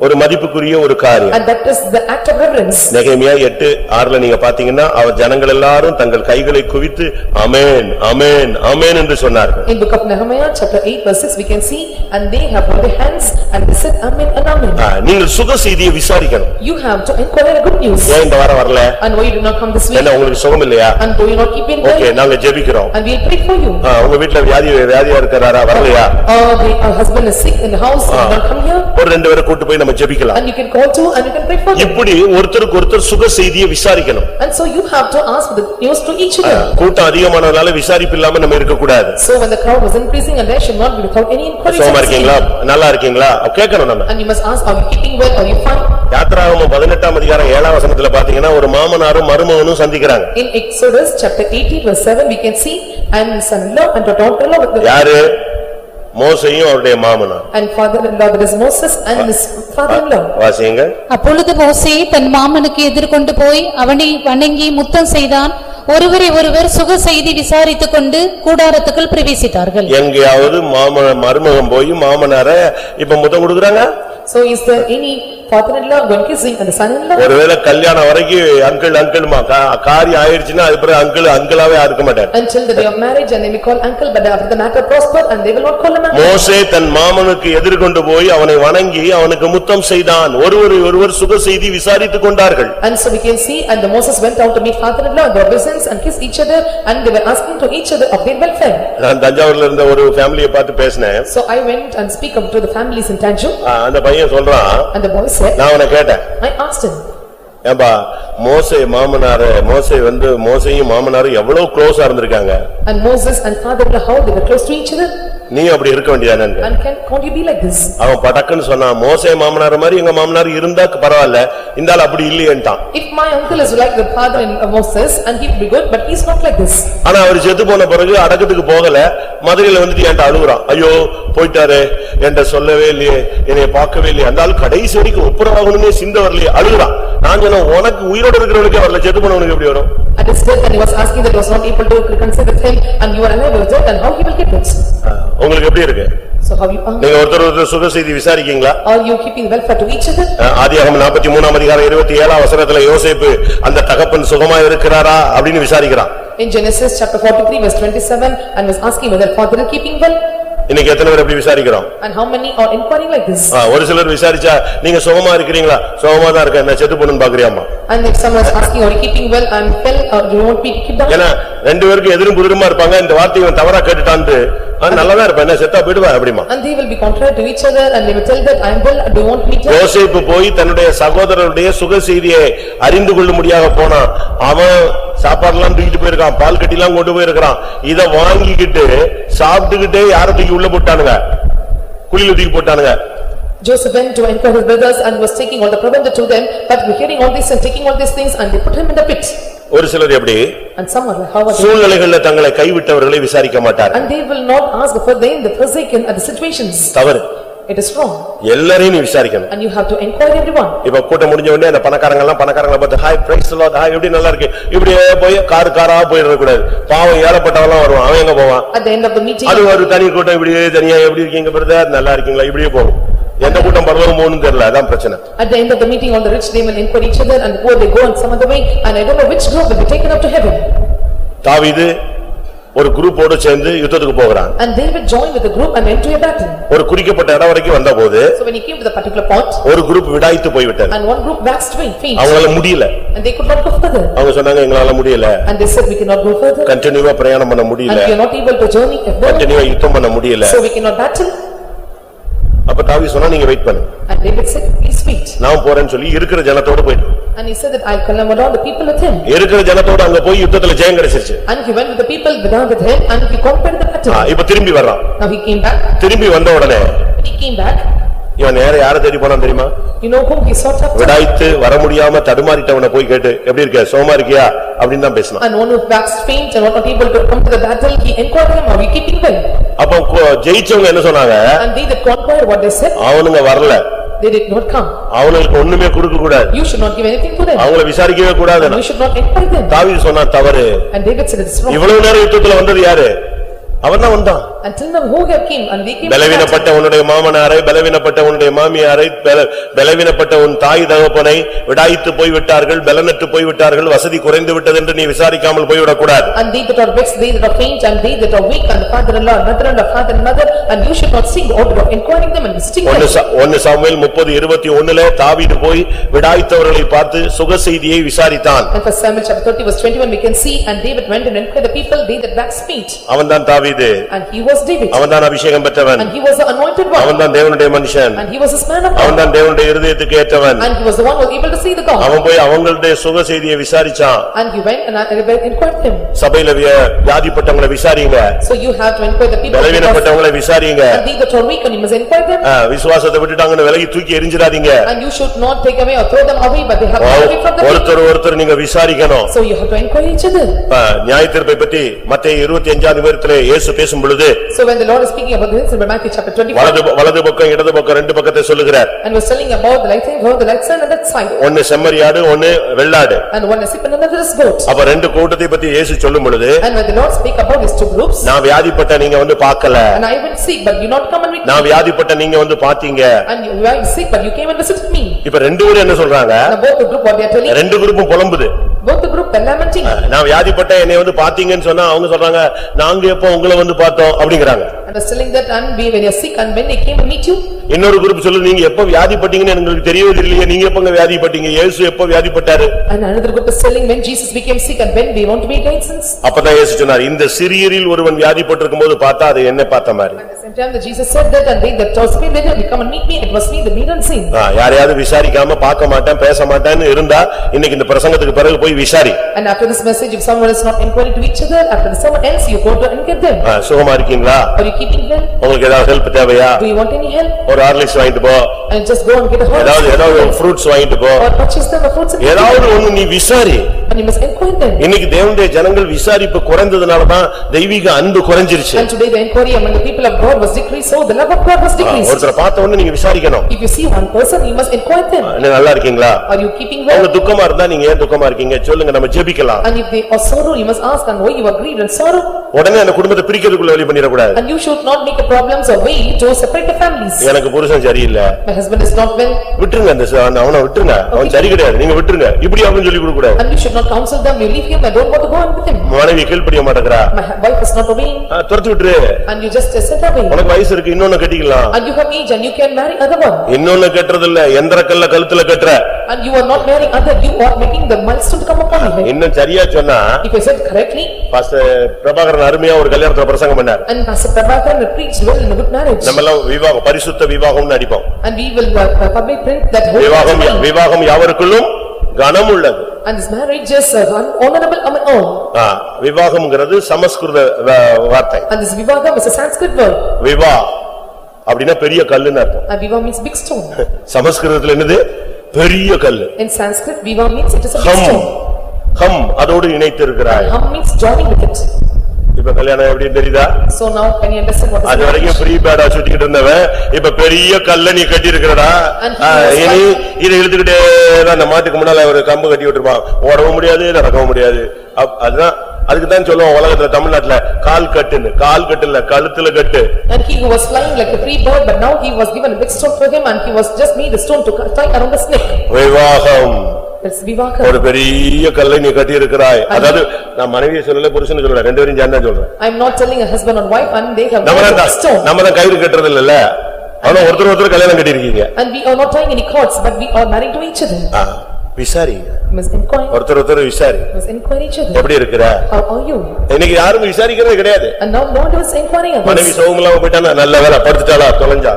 ஒரு மதிப்புக்குரிய ஒரு காரியம். And that is the act of reverence. நெகேமியா 8:6ல நீங்க பாத்தீங்கன்னா அவர் ஜனங்கள் எல்லாரும் தங்கள் கைகளை குவித்து ஆமென் ஆமென் ஆமென் என்று சொன்னார்கள். In book of Nehemiah chapter 8:6 we can see and they have held their hands and they said amen and amen. நீங்கள் சுக செய்தியை விசாரிக்கணும். You have to inquire good news. ஏன் இந்த வாரம் வரல? And why you do not come this week? என்ன உங்களுக்கு சுகம் இல்லையா? And do you not keep inquiring? Okay நாங்க ஜெபிக்கிறோம். And we will pray for you. உங்க வீட்ல வியாதியா இருக்காரா வரலையா? Our husband is sick in the house and not come here. ஒரு ரெண்டு பேரை கூட்டி போய் நம்ம ஜெபிக்கலாம். And you can call to and you can pray for them. இப்படி ஒருத்தருக்கு ஒருத்தர் சுக செய்தியை விசாரிக்கணும். And so you have to ask the news to each other. கூட்டம் அதிகமானதால விசாரிப்பு இல்லாம நம்ம இருக்க கூடாது. So when the crowd was increasing and there should not be without any inquiry. சுகமா இருக்கீங்களா? நல்லா இருக்கீங்களா? கேட்கணும் நம்ம. And you must ask are you keeping well, are you fine? யாத்ராகமம் 18ஆம் அதிகாரம் 7ஆம் வசனத்துல பாத்தீங்கன்னா ஒரு மாமனாரும் மருமகனும் சந்திக்கிறாங்க. In Exodus chapter 18:7 we can see and son-in-law and daughter-in-law with the யாரு? மோசேயும் அவருடைய மாமனார். And father-in-law that is Moses and his father-in-law. வாசிங்க. அப்பொழுது மோசே தன் மாமனுக்கு எதிர்கொண்டு போய் அவனை வணங்கி முத்தம் செய்தான். ஒருவரை ஒருவர் சுக செய்தி விசாரித்துக் கொண்டு கூடாரத்துக்குள் பிரவேசித்தார்கள். எங்கேயாவது மருமகன் போய் மாமனார இப்ப முத்தம் கொடுக்கறாங்க? So is there any father-in-law going kissing and the son-in-law? ஒருவேளை கல்யாணம் வரைக்கும் அங்கிள்மா காரியம் ஆயிருச்சுன்னா அதுக்கப்புறம் அங்கிளாவே இருக்க மாட்டார். Until the day of marriage and they may call uncle but after the matter prosper and they will not call him uncle. மோசே தன் மாமனுக்கு எதிர்கொண்டு போய் அவனை வணங்கி அவனுக்கு முத்தம் செய்தான். ஒருவர் சுக செய்தி விசாரித்துக் கொண்டார்கள். And so we can see and the Moses went out to meet father-in-law and their business and kissed each other and they were asking to each other of their welfare. நான் தஞ்சாவூர்ல இருந்த ஒரு ஃபேமிலியை பார்த்து பேசினேன். So I went and speak up to the families in Tanjore. அந்த பையன் சொல்றான். And the boy said, நான் அவனை கேட்டேன். I asked him. ஏம்பா மோசேயும் மாமனாரும் எவ்வளவு க்ளோஸா இருந்திருக்காங்க. And Moses and father-in-law how they were close to each other. நீ அப்படி இருக்க வேண்டியதானே? And can't you be like this? அவன் படக்குன்னு சொன்னான், மோசே மாமனார் மாதிரி எங்க மாமனார் இருந்தா பரவாயில்ல, இந்தால் அப்படி இல்லையேன்ட்டான். If my uncle is like the father in Moses and he will be good, but he is not like this. ஆனா அவர் செத்து போன பிறகு அடக்கத்துக்கு போகல, மதுரையில வந்துட்டு என்கிட்ட அழுகுறான், ஐயோ போயிட்டாரு, என்கிட்ட சொல்லவே இல்லையே, என்னைய பார்க்கவே இல்லையே, அந்த ஆள் கடைசி வரைக்கும் ஒப்புரவாகணுமே சிந்த வரலையே, அழுகுறான். நான் சொன்ன உனக்கு உயிரோடு இருக்கிறவனுக்கு வரல, செத்து போனவனுக்கு எப்படி வரும்? At his death and he was asking that he was not able to reconcile with him and you are alive with death and how he will get it? உங்களுக்கு எப்படி இருக்கு? So how you are? நீங்க ஒருத்தர் சுக செய்தி விசாரிக்கீங்களா? Are you keeping welfare to each other? ஆதியாகமம் 43 அதிகாரம் 27 வசனத்துல யோசேப்பு அந்த தகப்பன் சுகமா இருக்கிறாரா அப்படின்னு விசாரிக்கிறான். In Genesis chapter 43 verse 27 and was asking whether father is keeping well. இன்னைக்கு எத்தனை பேர் அப்படி விசாரிக்கிறோம்? And how many are inquiring like this? ஒரு சிலர் விசாரிச்சா நீங்க சுகமா இருக்கிறீங்களா? சுகமா தான் இருக்கேன், நான் செத்து போணும்னு பாக்குறியாமா? And if someone is asking are you keeping well and well or do you want me to keep down? ஏன்னா ரெண்டு பேருக்கு எதிரும் புதிருமா இருப்பாங்க, இந்த வார்த்தையை தவறா கேட்டுட்டான்ட்டு நல்லதா இருப்பேன், என்ன செத்தா போயிடுவா அப்படிமா? And they will be contrary to each other and they will tell that I am well, do you want me to? யோசேப்பு போய் தன்னுடைய சகோதரருடைய சுக செய்தியை அறிந்து கொள்ளும்படியாக போனான். அவன் சாப்பாடுலாம் தூக்கிட்டு போயிருக்கான், பால் கட்டிலாம் கொண்டு போயிருக்கான். இத வாங்கிக்கிட்டு சாப்பிட்டுக்கிட்டே யார தூக்கி உள்ள போட்டானுங்க, குழியில தூக்கி போட்டானுங்க. Joseph went to inquire his brothers and was taking all the provender to them, but hearing all this and taking all these things and they put him in the pit. ஒரு சிலர் எப்படி And some are how are they? சூழ்நிலைகள்ல தங்களை கைவிட்டவர்களை விசாரிக்க மாட்டார். And they will not ask for them the forsaken at the situations. தவறு. It is wrong. எல்லாரையும் நீ விசாரிக்கணும். And you have to inquire everyone. இப்ப கூட்டம் முடிஞ்ச உடனே அந்த பணக்காரங்க பார்த்து hi praise the Lord, hi எப்படி நல்லா இருக்கு, இப்படியே போய் காரா போயிட கூடாது. பாவம் ஏழப்பட்டவெல்லாம் வருவான், அவன் எங்க போவான்? At the end of the meeting. அது ஒரு தனி கூட்டம், இப்படியே தனியா எப்படி இருக்கீங்க பிரதர், நல்லா இருக்கீங்களா, இப்படியே போகும். எந்த கூட்டம் பரலோகம் போகணும்னு தெரியல, அதான் பிரச்சனை. At the end of the meeting all the rich they will inquire each other and the poor they go on some other way and I don't know which group will be taken up to heaven. தாவீது ஒரு குரூப்போட சேர்ந்து யுத்தத்துக்கு போகிறான். And they will join with the group and enter a battle. ஒரு குறிக்கப்பட்ட இடம் வரைக்கும் வந்தபோது So when he came to the particular point ஒரு குரூப் விடாய்த்து போய் விட்டது. and one group waxed faint அவங்களால முடியல. and they could not go further. அவங்க சொன்னாங்க எங்களால முடியல. And they said we cannot go further. கண்டினியூவா பிரயாணம் பண்ண முடியல. And we are not able to journey further. கண்டினியூவா யுத்தம் பண்ண முடியல. So we cannot battle. அப்ப தாவீது சொன்னா நீங்க வெயிட் பண்ணுங்க. And David said please wait. நான் போறேன்னு சொல்லி இருக்கிற ஜனத்தோட போயிட்டு. And he said that I'll call around the people with him. இருக்கிற ஜனத்தோட அங்க போய் யுத்தத்துல ஜெயம் கிடைச்சிருச்சு. And he went with the people with him and he conquered the battle. இப்ப திரும்பி வர்றான். Now he came back. திரும்பி வந்த உடனே When he came back இவன் நேரா யாரை தேடி போனான் தெரியுமா? you know whom he sought after? விடாய்த்து வர முடியாம தடுமாறிட்டவனை போய் கேட்டு எப்படி இருக்க, சுகமா இருக்கியா அப்படின்னு தான் பேசினான். And one who waxed faint and was not able to come to the battle he inquired him are you keeping well? அப்ப ஜெயிச்சவங்க என்ன சொன்னாங்க? And they that conquered what they said அவனுங்க வரல, they did not come. அவங்களுக்கு ஒண்ணுமே கொடுக்க கூடாது, You should not give anything to them. அவங்கள விசாரிக்கவே கூடாது. You should not inquire them. தாவீது சொன்னா தவறு. And David said it is wrong. இவ்வளவு நேரம் யுத்தத்துல வந்தது யாரு? அவன்தான் வந்தான். Until now who have came and they came. பலவீனப்பட்ட உன்னுடைய மாமனாரை, பலவீனப்பட்ட உன்னுடைய மாமியாரை, பலவீனப்பட்ட உன் தாய் தகப்பனை விடாய்த்து போய்விட்டார்கள், பலனற்று போய்விட்டார்கள், வசதி குறைந்து விட்டது என்று நீ விசாரிக்காமல் போய்விடக் கூடாது. And they that are vexed, they that are faint and they that are weak and the father-in-law, mother-in-law, father-in-mother and you should not seek the order of inquiring them and visiting them. 1 Samuel 30:21 தாவீது போய் விடாய்த்தவர்களை பார்த்து சுக செய்தியை விசாரித்தான். And for Samuel chapter 30 verse 21 we can see and David went and inquired the people, they that waxed faint. அவன்தான் தாவீது. And he was David. அவன்தான் அபிஷேகம் பெற்றவன். And he was the anointed one. அவன்தான் தேவனுடைய மனுஷன். And he was a man of God. அவன்தான் தேவனுடைய இருதயத்துக்கு ஏற்றவன். And he was the one who was able to see the God. அவன் போய் அவங்களுடைய சுக செய்தியை விசாரிச்சான். And he went and inquired them. சபையில வியாதிப்பட்டவங்களை விசாரிங்க. So you have to inquire the people. பலவீனப்பட்டவங்களை விசாரிங்க. And they that are weak and you must inquire them. விசுவாசத்தை விட்டுட்டாங்கன்னு விலகி தூக்கி எறிஞ்சிராதீங்க. And you should not take away or throw them away but they have to away from the people. ஒருத்தர் நீங்க விசாரிக்கணும். So you have to inquire each other. நியாயத்தீர்ப்பை பற்றி மத்தேயு 25 அதிகாரத்திலே இயேசு பேசும் பொழுது So when the Lord is speaking about this in Matthew chapter 24. வலது பக்கம் இடது பக்கம் ரெண்டு பக்கத்தை சொல்லுகிறார். And was telling about the light thing, the light side and that side. ஒன்னு செம்மறியாடு, ஒன்னு வெள்ளாடு. And one is sheep and another is goat. அப்ப ரெண்டு கூட்டத்தை பத்தி இயேசு சொல்லும் பொழுது And when the Lord speak about these two groups. நான் வியாதிப்பட்ட நீங்க வந்து பார்க்கல. And I went sick but you not come and meet me. நான் வியாதிப்பட்ட நீங்க வந்து பாத்தீங்க. And you were sick but you came and visited me. இப்ப ரெண்டு பேரும் என்ன சொல்றாங்க? Now both the group what they are telling. ரெண்டு குரூப்பும் புலம்புது. Both the group are lamenting. நான் வியாதிப்பட்ட என்னை வந்து பாத்தீங்கன்னு சொன்னா அவங்க சொல்றாங்க நாங்க எப்ப உங்களை வந்து பார்த்தோம் அப்படிங்கறாங்க. And was telling that and when you are sick and when they came and meet you. இன்னொரு குரூப் சொல்லுது நீங்க எப்ப வியாதிப்பட்டீங்கன்னு எனக்கு தெரியவே இல்லையே, நீங்க எப்பங்க வியாதிப்பட்டீங்க, இயேசு எப்ப வியாதிப்பட்டாரு? And another group is telling when Jesus became sick and when we want to be guidance. அப்பதான் இயேசு சொன்னார் இந்த சிறியரில் ஒருவன் வியாதிப்பட்டிருக்கும்போது பார்த்தா அது என்ன பார்த்த மாதிரி. same time that Jesus said that and they that are spend later will come and meet me, it was me that need unseen. யாரையாவது விசாரிக்காம பார்க்க மாட்டேன் பேச மாட்டேன்னு இருந்தா இன்னைக்கு இந்த பிரசங்கத்துக்கு பிறகு போய் விசாரி. And after this message, if someone is not inquiring to each other, after the someone else, you go to and get them. சுகமா இருக்கீங்களா? Are you keeping well? உங்களுக்கு ஏதாவது ஹெல்ப் தேவையா? Do you want any help? ஒரு Horlicks வாங்கிட்டு போ. And just go and get a horse. ஏதாவது fruits வாங்கிட்டு போ. Or purchase them the fruits. ஏதாவது ஒன்னு நீ விசாரி. And you must inquire them. இன்னைக்கு தேவனுடைய ஜனங்கள் விசாரிப்பு குறைந்ததனால தான் தெய்வீக அன்பு குறைஞ்சிருச்சு. And today the inquiry among the people of God was decreased, so the love of God was decreased. ஒருத்தர பார்த்த உடனே நீங்க விசாரிக்கணும். If you see one person, you must inquire them. நல்லா இருக்கீங்களா? Are you keeping well? அவங்க துக்கமா இருந்தா நீங்க ஏன் துக்கமா இருக்கீங்க சொல்லுங்க, நம்ம ஜெபிக்கலாம். And if they are sorrow, you must ask and why you are grieved and sorrow. உடனே அந்த குடும்பத்தை பிரிக்கிறதுக்குள்ள வழி பண்ணிர கூடாது. And you should not make a problems or way to separate the families. எனக்கு புருஷன் சரியில்லை. My husband is not well. விட்டுருங்க அவனை விட்டுருங்க. அவன் சரி கிடையாது. நீங்க விட்டுருங்க. இப்படி அப்படின்னு சொல்லி கொடுக்க கூடாது. And you should not counsel them. You leave him. I don't want to go on with him. மனைவி கீழ்ப்படிய மாட்டேங்கறா. My wife is not obeying. துரத்தி விட்டுரு. And you just set away. உனக்கு வயசு இருக்கு, இன்னொன்னு கட்டிக்கலாம். And you have age and you can marry other one. இன்னொன்னு கட்டறது இல்ல, எந்திரக்கல்ல கழுத்துல கட்டற. And you are not marrying other, you are making the milestone to come upon you. இன்னும் சரியா சொன்னா, if you said correctly, pastor Prabhakaran அருமையா ஒரு கல்யாணத்துல பிரசங்கம் பண்ணார். And Pastor Prabhakaran preached well in a good marriage. நம்மெல்லாம் விவாகம் பரிசுத்த விவாகம்னு அடிப்போம். And we will public print that whole விவாகம் யாவருக்குள்ளும் கனம் உள்ளது. And this marriage is honorable among all. விவாகம்ங்கிறது சமஸ்கிருத வார்த்தை. And this vivagam is a Sanskrit word. விவா அப்படினா பெரிய கல்லுன்னு அர்த்தம். And viva means big stone. சமஸ்கிருதத்துல என்னது? பெரிய கல்லு. In Sanskrit viva means it is a big stone. ஹம் அதோடு இணைத்து இருக்கிறாய். Hum means joining with it. இப்ப கல்யாணம் எப்படி தெரியுதா? So now can you understand what is அது வரைக்கும் ஃப்ரீ பேடா சுத்திட்டு இருந்தவன் இப்ப பெரிய கல்ல நீ கட்டி இருக்கறடா. இனி இத இழுத்துக்கிட்டே அந்த மாட்டுக்கு முன்னால ஒரு கம்பு கட்டி விட்டுருப்பான். ஓடவும் முடியாது, நடக்கவும் முடியாது. அதுதான் அதுக்கு தான் சொல்லுவோம் உலகத்துல தமிழ்நாட்டுல கால் கட்டுன்னு. கால் கட்டு இல்ல, கழுத்துல கட்டு. And he who was flying like a free bird, but now he was given a big stone for him and he was just made a stone to tie around his neck. விவாகம் It's vivagam. ஒரு பெரிய கல்லை நீ கட்டி இருக்கிறாய். அதாவது நான் மனைவியை சொல்லல, புருஷனை சொல்லல, ரெண்டு பேரும் சேர்ந்தா சொல்றேன். I am not telling a husband or wife and they have a stone. நம்ம தான் கயிறு கட்டறது இல்லல்ல. ஆனா ஒருத்தர் கல்யாணம் கட்டி இருக்கீங்க. And we are not tying any cords, but we are married to each other. விசாரி. Must inquire. ஒருத்தர் விசாரி. Must inquire each other. எப்படி இருக்கற? How are you? இன்னைக்கு யாரும் விசாரிக்கிறதே கிடையாது. And now no one is inquiring about. மனைவி சோகமா போய்ட்டானா நல்ல வேளை படுத்துட்டாளா தொலைஞ்சா.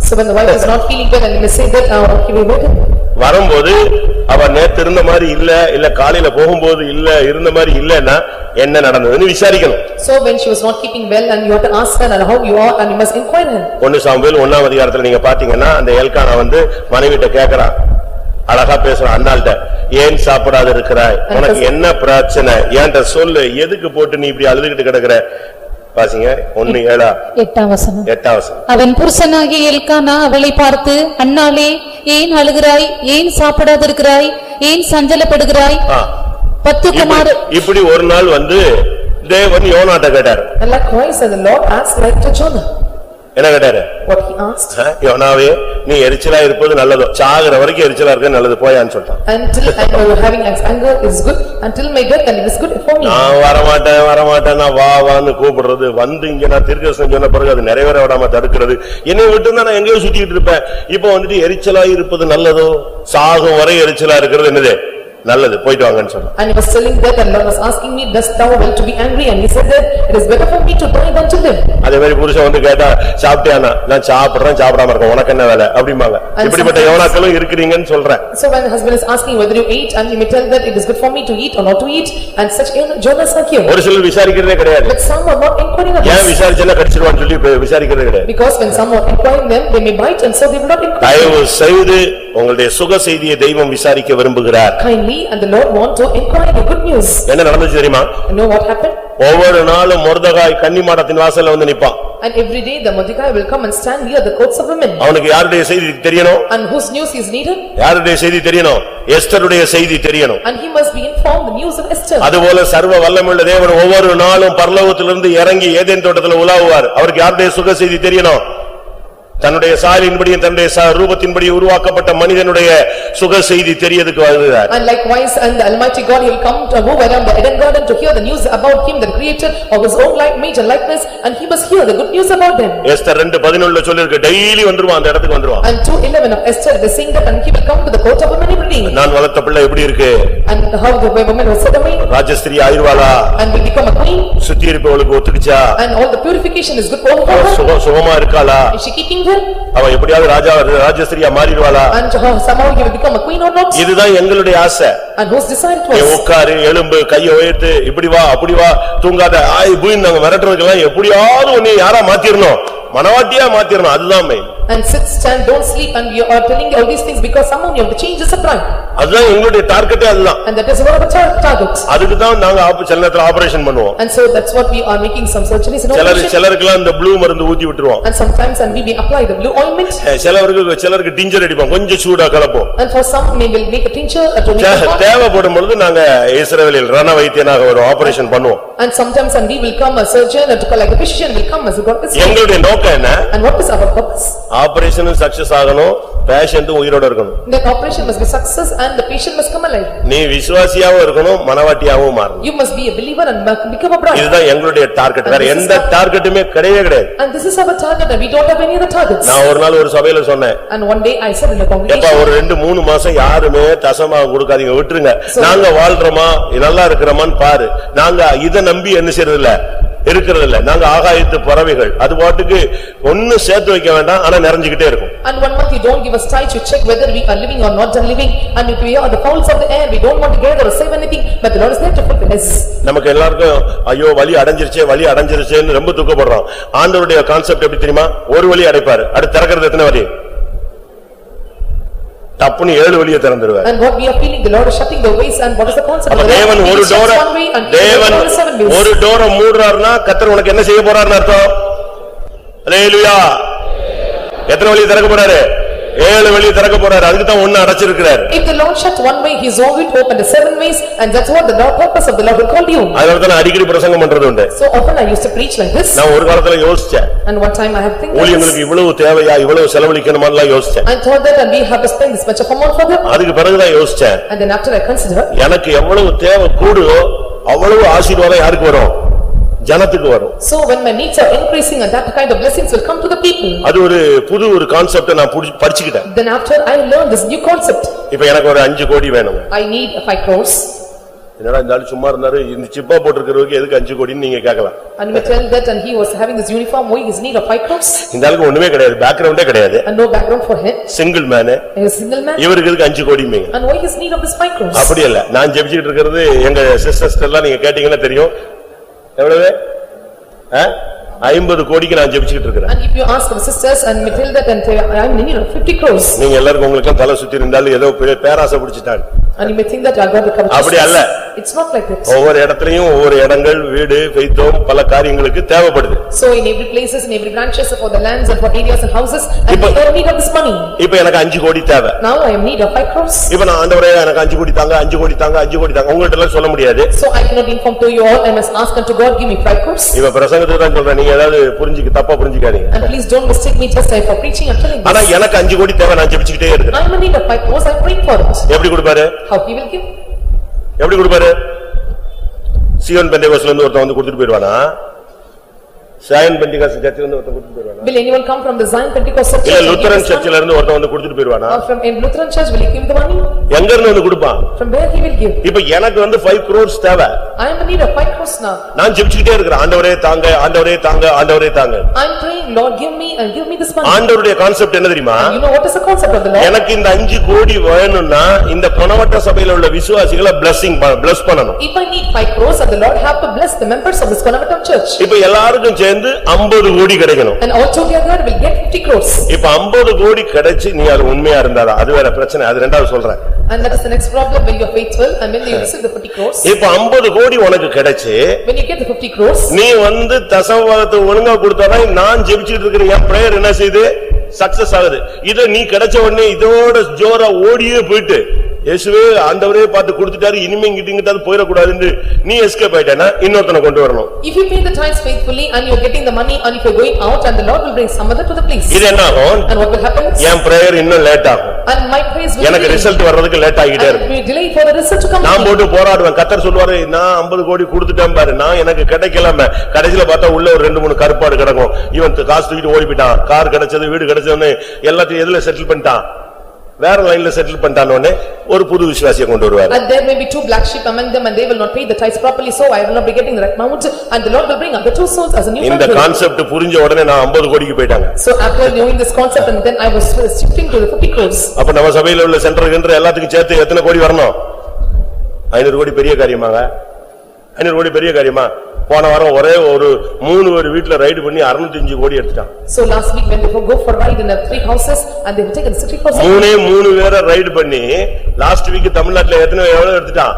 So when the wife is not feeling well and they say that he will wait. வரும்போது அவ நேத்து இருந்த மாதிரி இல்ல காலையில போகும்போது இருந்த மாதிரி இல்லன்னா என்ன நடந்ததுன்னு விசாரிக்கணும். So when she was not keeping well and you have to ask her and how you are and you must inquire her. 1 Samuel 1ஆம் அதிகாரத்துல நீங்க பாத்தீங்கன்னா அந்த எல்கானா மனைவிட்ட கேக்குறான், அழகா பேசுறான் அண்ணாள்ட்ட, ஏன் சாப்பிடாத இருக்கிறாய், உனக்கு என்ன பிரச்சனை, ஏன்ட்ட சொல்லு, எதுக்கு போட்டு நீ இப்படி அழுதுகிட்டு கிடக்குற? வாசிங்க 1:7 8ஆம் வசனம். 8ஆம் வசனம். அவன் புருஷனாகிய எல்கானா அவளை பார்த்து, அன்னாளே ஏன் அழுகிறாய், ஏன் சாப்பிடாதிருக்கிறாய், ஏன் சஞ்சலப்படுகிறாய்? 10 குமார இப்படி ஒரு நாள் தேவன் யோனாட்ட கேட்டார். And likewise the Lord asked like to Jonah. என்ன கேட்டாரு? What he asked? யோனாவே நீ எரிச்சலா இருப்பது நல்லதோ, சாகுற வரைக்கும் எரிச்சலா இருக்க நல்லது போயான்னு சொல்றான். Until I am having anger is good, until my death and it is good for me. நான் வரமாட்டேன் நான் வான்னு கூப்பிடுறது இங்க நான் தீர்க்கதரிசனம் சொன்ன பிறகு அது நிறைவேற விடாம தடுக்கிறது, என்னை விட்டு நான் எங்கேயோ சுத்திட்டு இருப்பேன். இப்போ எரிச்சலா இருப்பது நல்லதோ, சாகும் வரை எரிச்சலா இருக்கிறது என்னது நல்லது, போயிட்டு வாங்கன்னு சொன்னான். And he was telling that and Lord was asking me, dost thou will to be angry? And he said that it is better for me to die than to live. அதே மாதிரி புருஷன் கேட்டா சாப்பிட்டியானா, நான் சாப்பிடாம இருக்கேன், உனக்கு என்ன வேலை அப்படிம்பாங்க. இப்படிப்பட்ட யோனாக்களும் இருக்கிறீங்கன்னு சொல்றேன். So when the husband is asking whether you eat and you may tell that it is good for me to eat or not to eat, and such Jonas are here. ஒரு சிலர் விசாரிக்கிறதே கிடையாது. But some are not inquiring about. ஏன் விசாரிச்சா கடிச்சிடுவான்னு சொல்லி விசாரிக்கிறதே கிடையாது. Because when some are inquiring them, they may bite and so they will not inquire. தயவு செய்து உங்களுடைய சுக செய்தியை தெய்வம் விசாரிக்க விரும்புகிறார். Kindly and the Lord want to inquire the good news. என்ன நடந்துச்சு தெரியுமா? You know what happened? ஒவ்வொரு நாளும் மொர்தெகாய் கன்னிமாடத்தின் வாசல்ல நிப்பான். And every day the Mordecai will come and stand near the courts of women. அவனுக்கு யாருடைய செய்தி தெரியணும்? And whose news is needed? யாருடைய செய்தி தெரியணும்? எஸ்தருடைய செய்தி தெரியணும். And he must be informed the news of Esther. அதுபோல சர்வ வல்லமையுள்ள தேவன் ஒவ்வொரு நாளும் பரலோகத்திலிருந்து இறங்கி ஏதேன் தோட்டத்துல உலாவுவார். அவருக்கு யாருடைய சுக செய்தி தெரியணும்? தன்னுடைய சாயலின்படியும் தன்னுடைய ரூபத்தின்படி உருவாக்கப்பட்ட மனிதனுடைய சுக செய்தி தெரியதுக்கு வருகிறார். And likewise, and the Almighty God, he will come to move around the Eden garden to hear the news about him, the creator of his own image and likeness, and he must hear the good news about them. Esther 2:11 சொல்லிருக்கு, daily வந்துருவான், அந்த இடத்துக்கு வந்துருவான். And 2:11 of Esther, they sing that, and he will come to the court of women every day. நான் வளர்த்த பிள்ளை எப்படி இருக்கு? And how the woman was set away. ராஜஸ்திரி ஆயிருவாளா? And will become a queen. சுத்தியிருப்பவளுக்கு ஒத்துக்கிச்சா? And all the purification is good for her. சுகமா இருக்காளா? Is she keeping well? அவ எப்படியாவது ராஜஸ்திரியா மாறிடுவாளா? And somehow he will become a queen or not? இதுதான் எங்களுடைய ஆசை. And whose desire it was? உட்காரு, எழும்பு, கையை உயர்த்து, இப்படி வா அப்படி வா, தூங்காத, ஆய் பூய் நாங்க மிரட்டுறதுக்கெல்லாம் எப்படியாவது உன்னை யாரா மாத்திரணும், மனவாட்டியா மாத்திரணும், அதுதான் main. And sit, stand, don't sleep, and we are telling all these things because someone you have to change the surprise. அதுதான் எங்களுடைய டார்கெட்டே அதுதான். And that is one of the targets. அதுக்கு தான் நாங்க சில நேரத்துல ஆபரேஷன் பண்ணுவோம். And so that's what we are making some surgeries in operation. சிலருக்குலாம் இந்த ப்ளூ மருந்து ஊத்தி விட்டுருவோம். And sometimes and we may apply the blue ointment. சிலருக்கு டிஞ்சர் அடிப்போம், கொஞ்சம் சூடா கலப்போம். And for some we will make a tincture to make it hot. தேவைப்படும் பொழுது நாங்க இஸ்ரவேலில் ரண வைத்தியனாக ஒரு ஆபரேஷன் பண்ணுவோம். And sometimes and we will come a surgeon and like a physician will come as a god. எங்களுடைய நோக்கம் என்ன? And what is our purpose? Operation success ஆகணும், பேஷண்ட் உயிரோட இருக்கணும். The operation must be success and the patient must come alive. நீ விசுவாசியாவும் இருக்கணும், மனவாட்டியாவும் மாறணும். You must be a believer and become a bride. இதுதான் எங்களுடைய டார்கெட். வேற எந்த டார்கெட்டுமே கிடையாது. And this is our target and we don't have any other targets. நான் ஒரு நாள் ஒரு சபையில சொன்னேன். And one day I said in the congregation. எப்ப ஒரு 2-3 மாசம் யாருமே தசமாக கொடுக்காதீங்க, விட்டுருங்க. நாங்க வாழ்றோமா நல்லா இருக்கறோமான்னு பாரு. நாங்க இத நம்பி என்ன செய்யறது இல்ல, இருக்கிறது இல்ல. நாங்க ஆகாயத்து பறவைகள், அது பாட்டுக்கு ஒண்ணு சேர்த்து வைக்க வேண்டாம், ஆனா நிறைஞ்சிக்கிட்டே இருக்கும். And 1 month you don't give us time to check whether we are living or not living, and if we are the fowls of the air, we don't want to gather or save anything, but the Lord is there to fulfill us. நமக்கு எல்லாருக்கும் ஐயோ வலி அடைஞ்சிருச்சேன்னு ரொம்ப துக்கப்படுறோம். ஆண்டவருடைய concept எப்படி தெரியுமா? ஒரு வழி அடைப்பாரு, அடுத்து திறக்கிறது எத்தனை வழி? தப்புன்னு 7 வழியை திறந்துருவார். And what we are feeling, the Lord is shutting the ways, and what is the concept? தேவன் ஒரு டோரை மூடுறாருன்னா கர்த்தர் உனக்கு என்ன செய்ய போறாருன்னு அர்த்தம்? அல்லேலூயா. எத்தனை வழி திறக்க போறாரு? 7 வழி திறக்க போறாரு. அதுக்கு தான் ஒன்னு அடைச்சிருக்கிறார். If the Lord shut one way, he is always open the 7 ways, and that's what the purpose of the Lord will call you. அதனால தான் அடிக்கடி பிரசங்கம் பண்றது உண்டு. So often I used to preach like this. நான் ஒரு காலத்துல யோசிச்சேன். And one time I have think ஊழியங்களுக்கு இவ்வளவு தேவையா, இவ்வளவு செலவழிக்கணுமான்னுலாம் யோசிச்சேன். I thought that and we have to spend this much of amount for them. அதுக்கு பிறகு தான் யோசிச்சேன். And then after I consider, எனக்கு எவ்வளவு தேவை கூடுதோ அவ்வளவு ஆசீர்வாதம் யாருக்கு வரும்? ஜனத்துக்கு வரும். So when my needs are increasing and that kind of blessings will come to the people. அது ஒரு புது ஒரு கான்செப்ட் நான் படிச்சிட்டேன். Then after I learned this new concept. இப்போ எனக்கு ஒரு 5 கோடி வேணும். I need 5 crores. என்னடா இந்த ஆளு சும்மா இருந்தாரு, இந்த சிப்பா போட்டுக்கிறவருக்கு எதுக்கு 5 கோடின்னு நீங்க கேட்கலாம். And we tell that and he was having this uniform, why his need of 5 crores? இந்த ஆளுக்கு ஒண்ணுமே கிடையாது, பேக்ரவுண்டே கிடையாது. And no background for him. Single man. He is single man. இவருக்கு எதுக்கு 5 கோடிமே? And why his need of this 5 crores? அப்படி இல்ல, நான் ஜெபிச்சிட்டு இருக்கிறது எங்க சிஸ்டர்ஸ் எல்லாம் நீங்க கேட்டீங்கன்னா தெரியும். எவ்வளவு? 50 கோடிக்கு நான் ஜெபிச்சிட்டு இருக்கேன். And if you ask the sisters and we tell that and I am in need of 50 crores. நீங்க எல்லாரும் உங்களுக்கு தலை சுத்தி இருந்தாலும் ஏதோ பேராசை பிடிச்சிட்டாங்க. And you may think that I got the covetous. அப்படி அல்ல. It's not like that. ஒவ்வொரு இடத்துலயும் ஒவ்வொரு இடங்கள், வீடு, ஃபெய்த்தோம் பல காரியங்களுக்கு தேவைப்படுது. So in every places, in every branches for the lands and for areas and houses, and we are in need of this money. இப்போ எனக்கு 5 கோடி தேவை. Now I am need of 5 crores. இப்போ நான் ஆண்டவரே எனக்கு 5 கோடி தாங்க, 5 கோடி தாங்க, 5 கோடி தாங்க உங்கள்ட்ட எல்லாம் சொல்ல முடியாது. So I cannot inform to you all, I must ask unto God, give me 5 crores. இவ பிரசங்கத்துக்கு தான் சொல்றேன், நீங்க ஏதாவது தப்பா புரிஞ்சிக்காதீங்க. And please don't mistake me just for preaching and telling this. ஆனா எனக்கு 5 கோடி தேவை, நான் ஜெபிச்சிட்டே இருக்கேன். I am in need of 5 crores, I pray for it. எப்படி கொடுப்பாரு? How he will give? எப்படி கொடுப்பாரு? சியோன் பெந்தேகோஸ்ல இருந்து ஒருத்தன் வந்து கொடுத்துட்டு போயிடுவானா? சாயன் பெண்டிகாஸ் சர்ச்சில இருந்து ஒருத்தன் கொடுத்துட்டு போயிடுவானா? Will anyone come from the Zion Pentecostal church? இல்ல லூத்தரன் சர்ச்சில இருந்து ஒருத்தன் வந்து கொடுத்துட்டு போயிடுவானா? Or from a Lutheran church will he give the money? எங்க இருந்து வந்து கொடுப்பான்? From where he will give? இப்போ எனக்கு வந்து 5 crores தேவை. I am in need of 5 crores now. நான் ஜெபிச்சிட்டே இருக்கேன், ஆண்டவரே தாங்க, ஆண்டவரே தாங்க, ஆண்டவரே தாங்க. I am praying, Lord give me and give me this money. ஆண்டவருடைய கான்செப்ட் என்ன தெரியுமா? You know what is the concept of the Lord? எனக்கு இந்த 5 கோடி வேணும்னா இந்த பணவட்ட சபையில உள்ள விசுவாசிகளை bless பண்ணனும். If I need 5 crores and the Lord have to bless the members of this Conavatam church. இப்போ எல்லாருக்கும் சேர்ந்து 50 கோடி கிடைக்கணும். And all together will get 50 crores. இப்போ 50 கோடி கிடைச்சு நீ அது உண்மையா இருந்தா அது வேற பிரச்சனை, அது ரெண்டாவது சொல்றேன். And that is the next problem when you are faithful and when you receive the 50 crores. இப்போ 50 கோடி உனக்கு கிடைச்சு when you get the 50 crores நீ வந்து தசமபாகத்தை ஒழுங்கா கொடுத்தாதான் நான் ஜெபிச்சிட்டு இருக்கிற என் பிரேயர் என்ன செய்யுது? சக்சஸ் ஆகுது. இத நீ கிடைச்ச உடனே இதோட ஜோரா ஓடியே போயிட்டு இயேசுவே ஆண்டவரே பார்த்து கொடுத்துட்டாரு, இனிமே இங்கிட்ட போயிடக்கூடாதுன்னு நீ எஸ்கேப் ஆயிட்டானா இன்னொருத்தனை கொண்டு வரணும். If you pay the tithes faithfully and you are getting the money and if you are going out and the Lord will bring some other to the place. இது என்ன ஆகும்? And what will happen? N prayer இன்னும் late ஆகும். And my praise will எனக்கு result வர்றதுக்கு late ஆகிட்டே and இருக்கும். it will delay for the result to come. நான் போட்டு போராடுவேன். கர்த்தர் சொல்வாரு, நான் 50 கோடி கொடுத்துட்டேன் பாரு, நான் எனக்கு கிடைக்கலாம. கடைசில பார்த்தா உள்ள ஒரு 2-3 கருப்பாடு கிடக்கும். இவன் காசு தூக்கிட்டு ஓடி போயிட்டான். கார் கிடைச்சது, வீடு கிடைச்சதுன்னு எல்லாத்தையும் எதுல செட்டில் பண்ணிட்டான்? வேற லைன்ல செட்டில் பண்ணிட்டானே ஒரு புது விசுவாசியை கொண்டு வருவார். And there may be 2 black sheep among them and they will not pay the tithes properly, so I will not be getting the right amount and the Lord will bring other 2 souls as a new இந்த family. Concept புரிஞ்ச உடனே நான் 50 கோடிக்கு போயிட்டாங்க. So after knowing this concept and then I was shifting to the 50 crores. அப்ப நம்ம சபையில உள்ள சென்டர் எல்லாத்துக்கும் சேர்த்து எத்தனை கோடி வரணும்? 500 கோடி பெரிய காரியமாங்க? 500 கோடி பெரிய காரியமா? போன வாரம் ஒரே ஒரு 3 பேர் வீட்ல ரைடு பண்ணி 605 கோடி எடுத்துட்டான். So last week when they go for ride in 3 houses and they have taken 60%. 3 பேரை ரைடு பண்ணி லாஸ்ட் வீக் தமிழ்நாட்டுல எவ்வளவு எடுத்துட்டான்?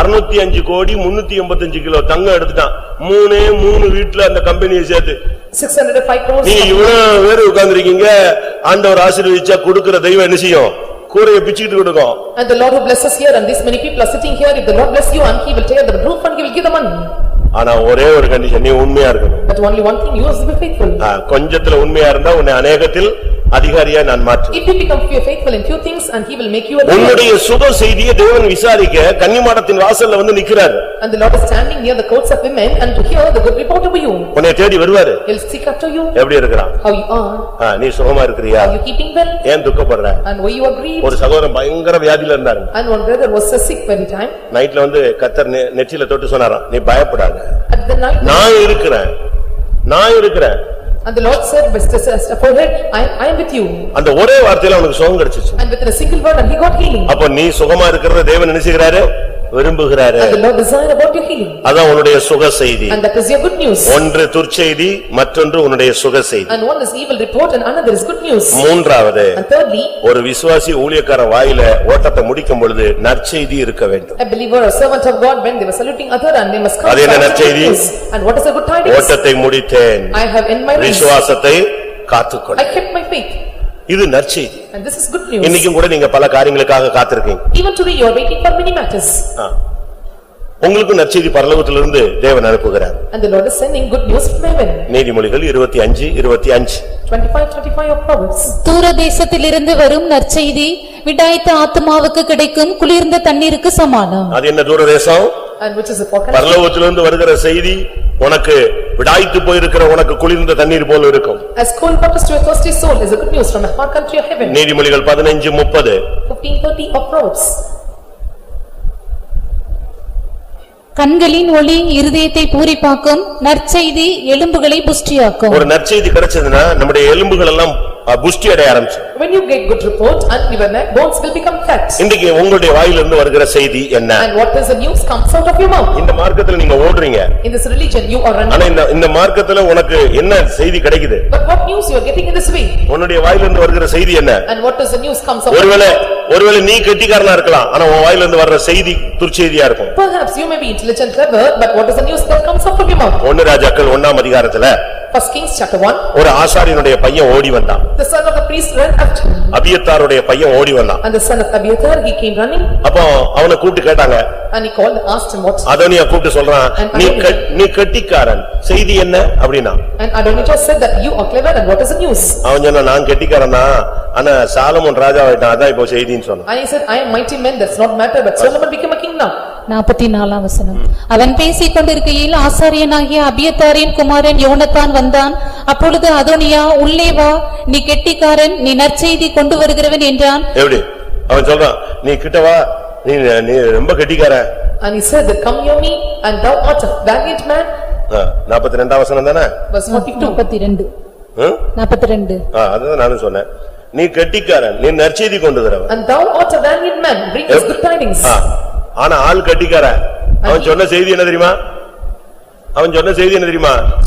605 கோடி 385 கிலோ தங்கம் எடுத்துட்டான். 3 வீட்ல அந்த கம்பெனியை சேர்த்து 605 crores. நீங்க இவ்வளவு பேர் உட்கார்ந்திருக்கீங்க. ஆண்டவர் ஆசீர்வதிச்சா கொடுக்கிற தெய்வம் என்ன செய்யும்? கூரையை பிச்சிட்டு கொடுக்கும். And the Lord who blesses here and these many people are sitting here, if the Lord bless you and he will tear the roof and he will give the money. ஆனா ஒரே ஒரு கண்டிஷன், நீ உண்மையா இருக்கணும். But only one thing, you must be faithful. கொஞ்சத்துல உண்மையா இருந்தா உன்னை அநேகத்தில் அதிகாரியா நான் மாற்றுவேன். If you become faithful in few things and he will make you a உன்னுடைய சுக செய்தியை தேவன் விசாரிக்க கன்னிமாடத்தின் வாசல்ல வந்து நிக்கிறார். And the Lord is standing near the courts of women and to hear the good report over you. உன்னை தேடி வருவாரு. He'll seek after you. எப்படி இருக்கறான்? How you are? நீ சுகமா இருக்கறியா? Are you keeping well? ஏன் துக்கப்படுற? And why you are grieved? ஒரு சகோதரன் பயங்கர வியாதியில இருந்தாரு. And one brother was sick very time. நைட்ல வந்து கர்த்தர் நெற்றியில தொட்டு சொன்னாராம், நீ பயப்படாத. At the night நான் இருக்கிறேன். And the Lord said, Mr. Forehead, I am with you. அந்த ஒரே வார்த்தையில அவனுக்கு சுகம் கிடைச்சிச்சு. And within a single word and he got healing. அப்ப நீ சுகமா இருக்கிறத தேவன் நினைச்சுகிறாரு, விரும்புகிறாரு. And the Lord desire about your healing. அதான் உன்னுடைய சுக செய்தி. And that is your good news. ஒன்று துர்ச்செய்தி, மற்றொன்று உன்னுடைய சுக செய்தி. And one is evil report and another is good news. மூன்றாவது, And thirdly, ஒரு விசுவாசி ஊழியக்கார வாயில ஓட்டத்தை முடிக்கும் பொழுது நற்செய்தி இருக்க வேண்டும். a believer or servant of God when they were saluting other and they must come. அது என்ன நற்செய்தி? And what is the good tidings? ஓட்டத்தை முடித்தேன், I have in my race. விசுவாசத்தை காத்துக்கொண்டேன். I kept my faith. இது நற்செய்தி. And this is good news. இன்னைக்கும் கூட நீங்க பல காரியங்களுக்காக காத்திருக்கீங்க. Even today you are waiting for many matters. உங்களுக்கு நற்செய்தி பரலோகத்திலிருந்து தேவன் அனுப்புகிறார். And the Lord is sending good news from heaven. நீதிமொழிகள் 25:25. 25 of Proverbs. தூர தேசத்திலிருந்து வரும் நற்செய்தி விடாய்த்த ஆத்துமாவுக்கு கிடைக்கும் குளிர்ந்த தண்ணீருக்கு சமானம். அது என்ன தூர தேசம்? And which is the forecast? பரலோகத்திலிருந்து வருகிற செய்தி உனக்கு விடாய்த்து போயிருக்கிற உனக்கு குளிர்ந்த தண்ணீர் போல இருக்கும். As cold waters to a thirsty soul is a good news from a far country of heaven. நீதிமொழிகள் 15:30. 15:30 of Proverbs. கண்களின் ஒளி இருதயத்தை பூரிப்பாக்கும், நற்செய்தி எலும்புகளை புஷ்டியாக்கும். ஒரு நற்செய்தி கிடைச்சதுன்னா நம்முடைய எலும்புகள் எல்லாம் புஷ்டி அடைய ஆரம்பிச்சு. When you get good report and your bones will become fat. இன்றைக்கு உங்களுடைய வாயிலிருந்து வருகிற செய்தி என்ன? And what is the news comes out of your mouth? இந்த மார்க்கத்துல நீங்க ஓடுறீங்க. In this religion you are running. ஆனா இந்த மார்க்கத்துல உனக்கு என்ன செய்தி கிடைக்குது? But what news you are getting in this way? உன்னுடைய வாயிலிருந்து வருகிற செய்தி என்ன? And what is the news comes out? ஒருவேளை நீ கெட்டிக்காரனா இருக்கலாம், ஆனா உன் வாயிலிருந்து வர்ற செய்தி துர்ச்செய்தியா இருக்கும். Perhaps you may be intelligent, clever, but what is the news that comes out of your mouth? 1 ராஜாக்கள் 1ஆம் அதிகாரத்துல First Kings chapter 1. ஒரு ஆசாரியனுடைய பையன் ஓடி வந்தான். The son of the priest ran after him. அபியத்தாருடைய பையன் ஓடி வந்தான். And the son of Abiathar he came running. அப்போ அவனை கூப்பிட்டு கேட்டாங்க. And he called and asked him what. அதோனியா கூப்பிட்டு சொல்றான், நீ கெட்டிக்காரன், செய்தி என்ன அப்படினா? And Adonijah said that you are clever and what is the news? அவன் சொன்னா நான் கெட்டிக்காரனா, ஆனா சாலமோன் ராஜாவாயிட்டான், அதான் இப்போ செய்தின்னு சொன்னான். And he said I am mighty man, that's not matter, but Solomon became a king now. 44ஆம் வசனம். அவன் பேசிக் கொண்டிருக்கையில் ஆசாரியனாகிய அபியத்தாரின் குமாரன் யோனத்தான் வந்தான். அப்பொழுது அதோனியா, உள்ளே வா, நீ கெட்டிக்காரன், நீ நற்செய்தி கொண்டு வருகிறவன் என்றான். எப்படி? அவன் சொல்றான், நீ கிட்ட வா, நீ ரொம்ப கெட்டிக்காரன். And he said that come near me and thou art a valiant man. 42ஆம் வசனம் தானே? Verse 42. 42. அதான் நானும் சொன்னேன். நீ கெட்டிக்காரன், நீ நற்செய்தி கொண்டு வரவன். And thou art a valiant man, bring us good tidings. ஆனா ஆள் கெட்டிக்காரன். அவன் சொன்ன செய்தி என்ன தெரியுமா?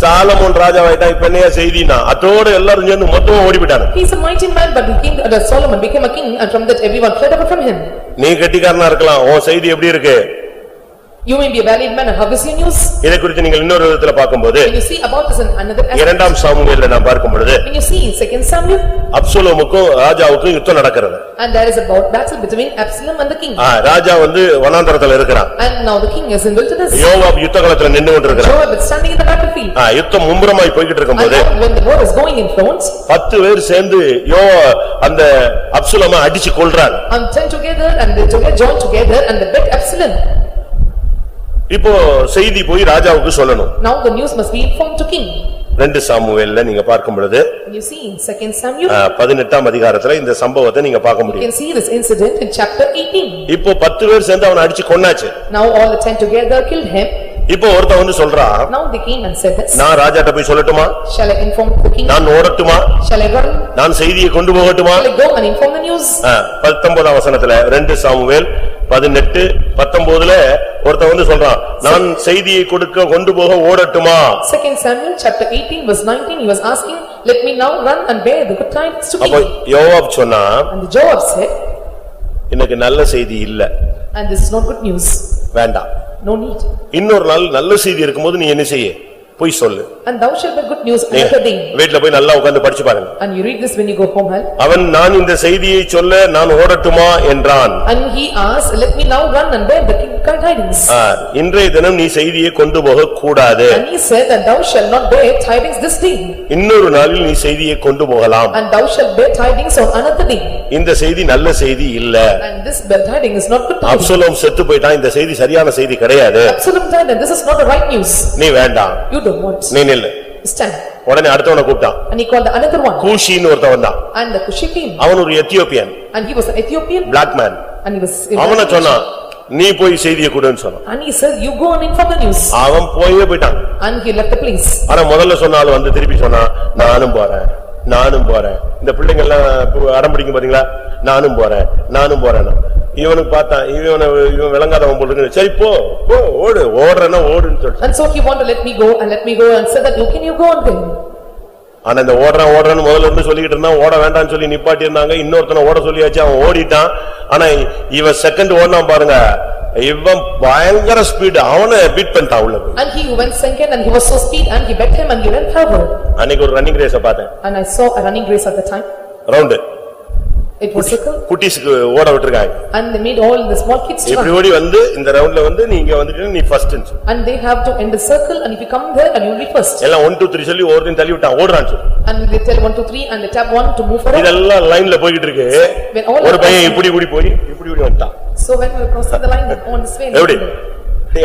சாலமோன் ராஜாவாயிட்டான், இப்ப என்ன செய்தினா அதோட எல்லாரும் சேர்ந்து மொத்தமா ஓடி போயிட்டாங்க. He is a mighty man, but the king Solomon became a king and from that everyone fled away from him. நீ கெட்டிக்காரனா இருக்கலாம், உன் செய்தி எப்படி இருக்கு? You may be a valiant man and how is your news? இதை குறித்து நீங்கள் இன்னொரு விதத்துல பார்க்கும்போது, When you see about this in another aspect. 2ஆம் சாமுவேல்ல நாம் பார்க்கும் பொழுது, When you see in 2 Samuel, அப்சலோமுக்கும் ராஜாவுக்கும் யுத்தம் நடக்கிறது. And there is a battle between Absalom and the king. ராஜா வந்து வனாந்தரத்துல இருக்கிறான். And now the king is in wilderness. யோவாப் யுத்தகளத்துல நின்னு கொண்டிருக்கிறான். Joab is standing in the battlefield. யுத்தம் மும்முரமாய் போயிட்டு இருக்கும்போது when the war is going in front 10 பேர் சேர்ந்து அந்த அப்சலோமை அடிச்சு கொல்றாங்க. And 10 together and they join together and they beat Absalom. இப்போ செய்தி போய் ராஜாவுக்கு சொல்லணும். Now the news must be informed to king. 2 சாமுவேல்ல நீங்க பார்க்கும் பொழுது You see in 2 Samuel 18ஆம் அதிகாரத்துல இந்த சம்பவத்தை நீங்க பார்க்க you முடியும். can see this incident in chapter 18. இப்போ 10 பேர் சேர்ந்து அவனை அடிச்சு கொன்னாச்சு. Now all the 10 together killed him. இப்போ ஒருத்தன் வந்து சொல்றான், Now they came and said this. நான் ராஜாட்ட போய் சொல்லட்டுமா? Shall I inform the king? நான் ஓடட்டுமா? Shall I run? நான் செய்தியை கொண்டு போகட்டுமா? Shall I go and inform the news? 19ஆம் வசனத்துல 2 சாமுவேல் 18:19ல ஒருத்தன் வந்து சொல்றான், நான் செய்தியை கொண்டு போக ஓடட்டுமா? 2 Samuel chapter 18 verse 19 he was asking, let me now run and bear the good tidings to அப்ப king. யோவாப் சொன்னா, And the Joab said, எனக்கு நல்ல செய்தி இல்ல. and this is not good news. வேண்டாம். No need. இன்னொரு நாள் நல்ல செய்தி இருக்கும்போது நீ என்ன செய்ய? போய் சொல்லு. And thou shalt bear good news another day. வீட்ல போய் நல்லா உட்கார்ந்து படிச்சு பாருங்க. And you read this when you go home. அவன் நான் இந்த செய்தியை சொல்ல நான் ஓடட்டுமா என்றான். And he asked, let me now run and bear the good tidings. இன்றைய தினம் நீ செய்தியை கொண்டு போக கூடாது. And he said, and thou shalt not bear tidings this day. இன்னொரு நாளில் நீ செய்தியை கொண்டு போகலாம். And thou shalt bear tidings on another day. இந்த செய்தி நல்ல செய்தி இல்ல. And this tiding is not good tidings. Absalom செத்து போய்ட்டான், இந்த செய்தி சரியான செய்தி கிடையாது. Absalom died and this is not the right news. நீ வேண்டாம். You don't want. நீ நில்லு. Stand. உடனே அடுத்தவனை கூப்பிட்டான். And he called the another one. கூஷின்னு ஒருத்தன் வந்தான். And the Cushi came. அவன் ஒரு Ethiopian. And he was an Ethiopian. Black man. And he was. அவன சொன்னான், நீ போய் செய்தியை கொடுன்னு சொன்னான். And he said, you go and inform the news. அவன் போயே போயிட்டான். And he left the place. ஆனா முதல்ல சொன்னாலும் வந்து திருப்பி சொன்னான், நானும் போறேன். இந்த பிள்ளைங்க எல்லாம் அடம் பிடிக்கும் பாத்தீங்களா, நானும் போறேன். இவனுக்கு பார்த்தான், இவன் விளங்காதவன் போட்டு, சரி போ ஓடுறேன்னா ஓடுன்னு சொல்லிட்டு. And so he wanted to let me go and said that, can you go on then? ஆனா இந்த ஓடுறான்னு முதல்ல இருந்து சொல்லிட்டு இருந்தான், ஓட வேண்டாம்னு சொல்லி நிப்பாட்டி இருந்தாங்க. இன்னொருத்தனை ஓட சொல்லியாச்சு, அவன் ஓடிட்டான். ஆனா இவன் செகண்ட் ஓடினான் பாருங்க, இவன் பயங்கர ஸ்பீட், அவனை பீட் பண்ணிட்டான் உள்ள. And he went second and he was so speed and he beat him and he ran forward. அன்னைக்கு ஒரு ரன்னிங் ரேஸ பார்த்தேன். And I saw a running race at the time. Round. It was circle. குட்டிஸ்க்கு ஓட விட்டுருக்காங்க. And they made all the small kids to run. இப்படி ஓடி வந்து இந்த ரவுண்ட்ல வந்து நீங்க வந்துட்டு நீ first. And they have to end the circle and if you come there and you will be first. எல்லாம் 1 2 3 சொல்லி ஒருத்தன் தள்ளி விட்டான், ஓடுறான்னு சொல்லி. And they tell 1 2 3 and they tap 1 to move forward. இதெல்லாம் லைன்ல போயிட்டு இருக்கு. ஒரு பையன் இப்படி போய் இப்படி வந்துட்டான். So when we cross the line on this way. எப்படி?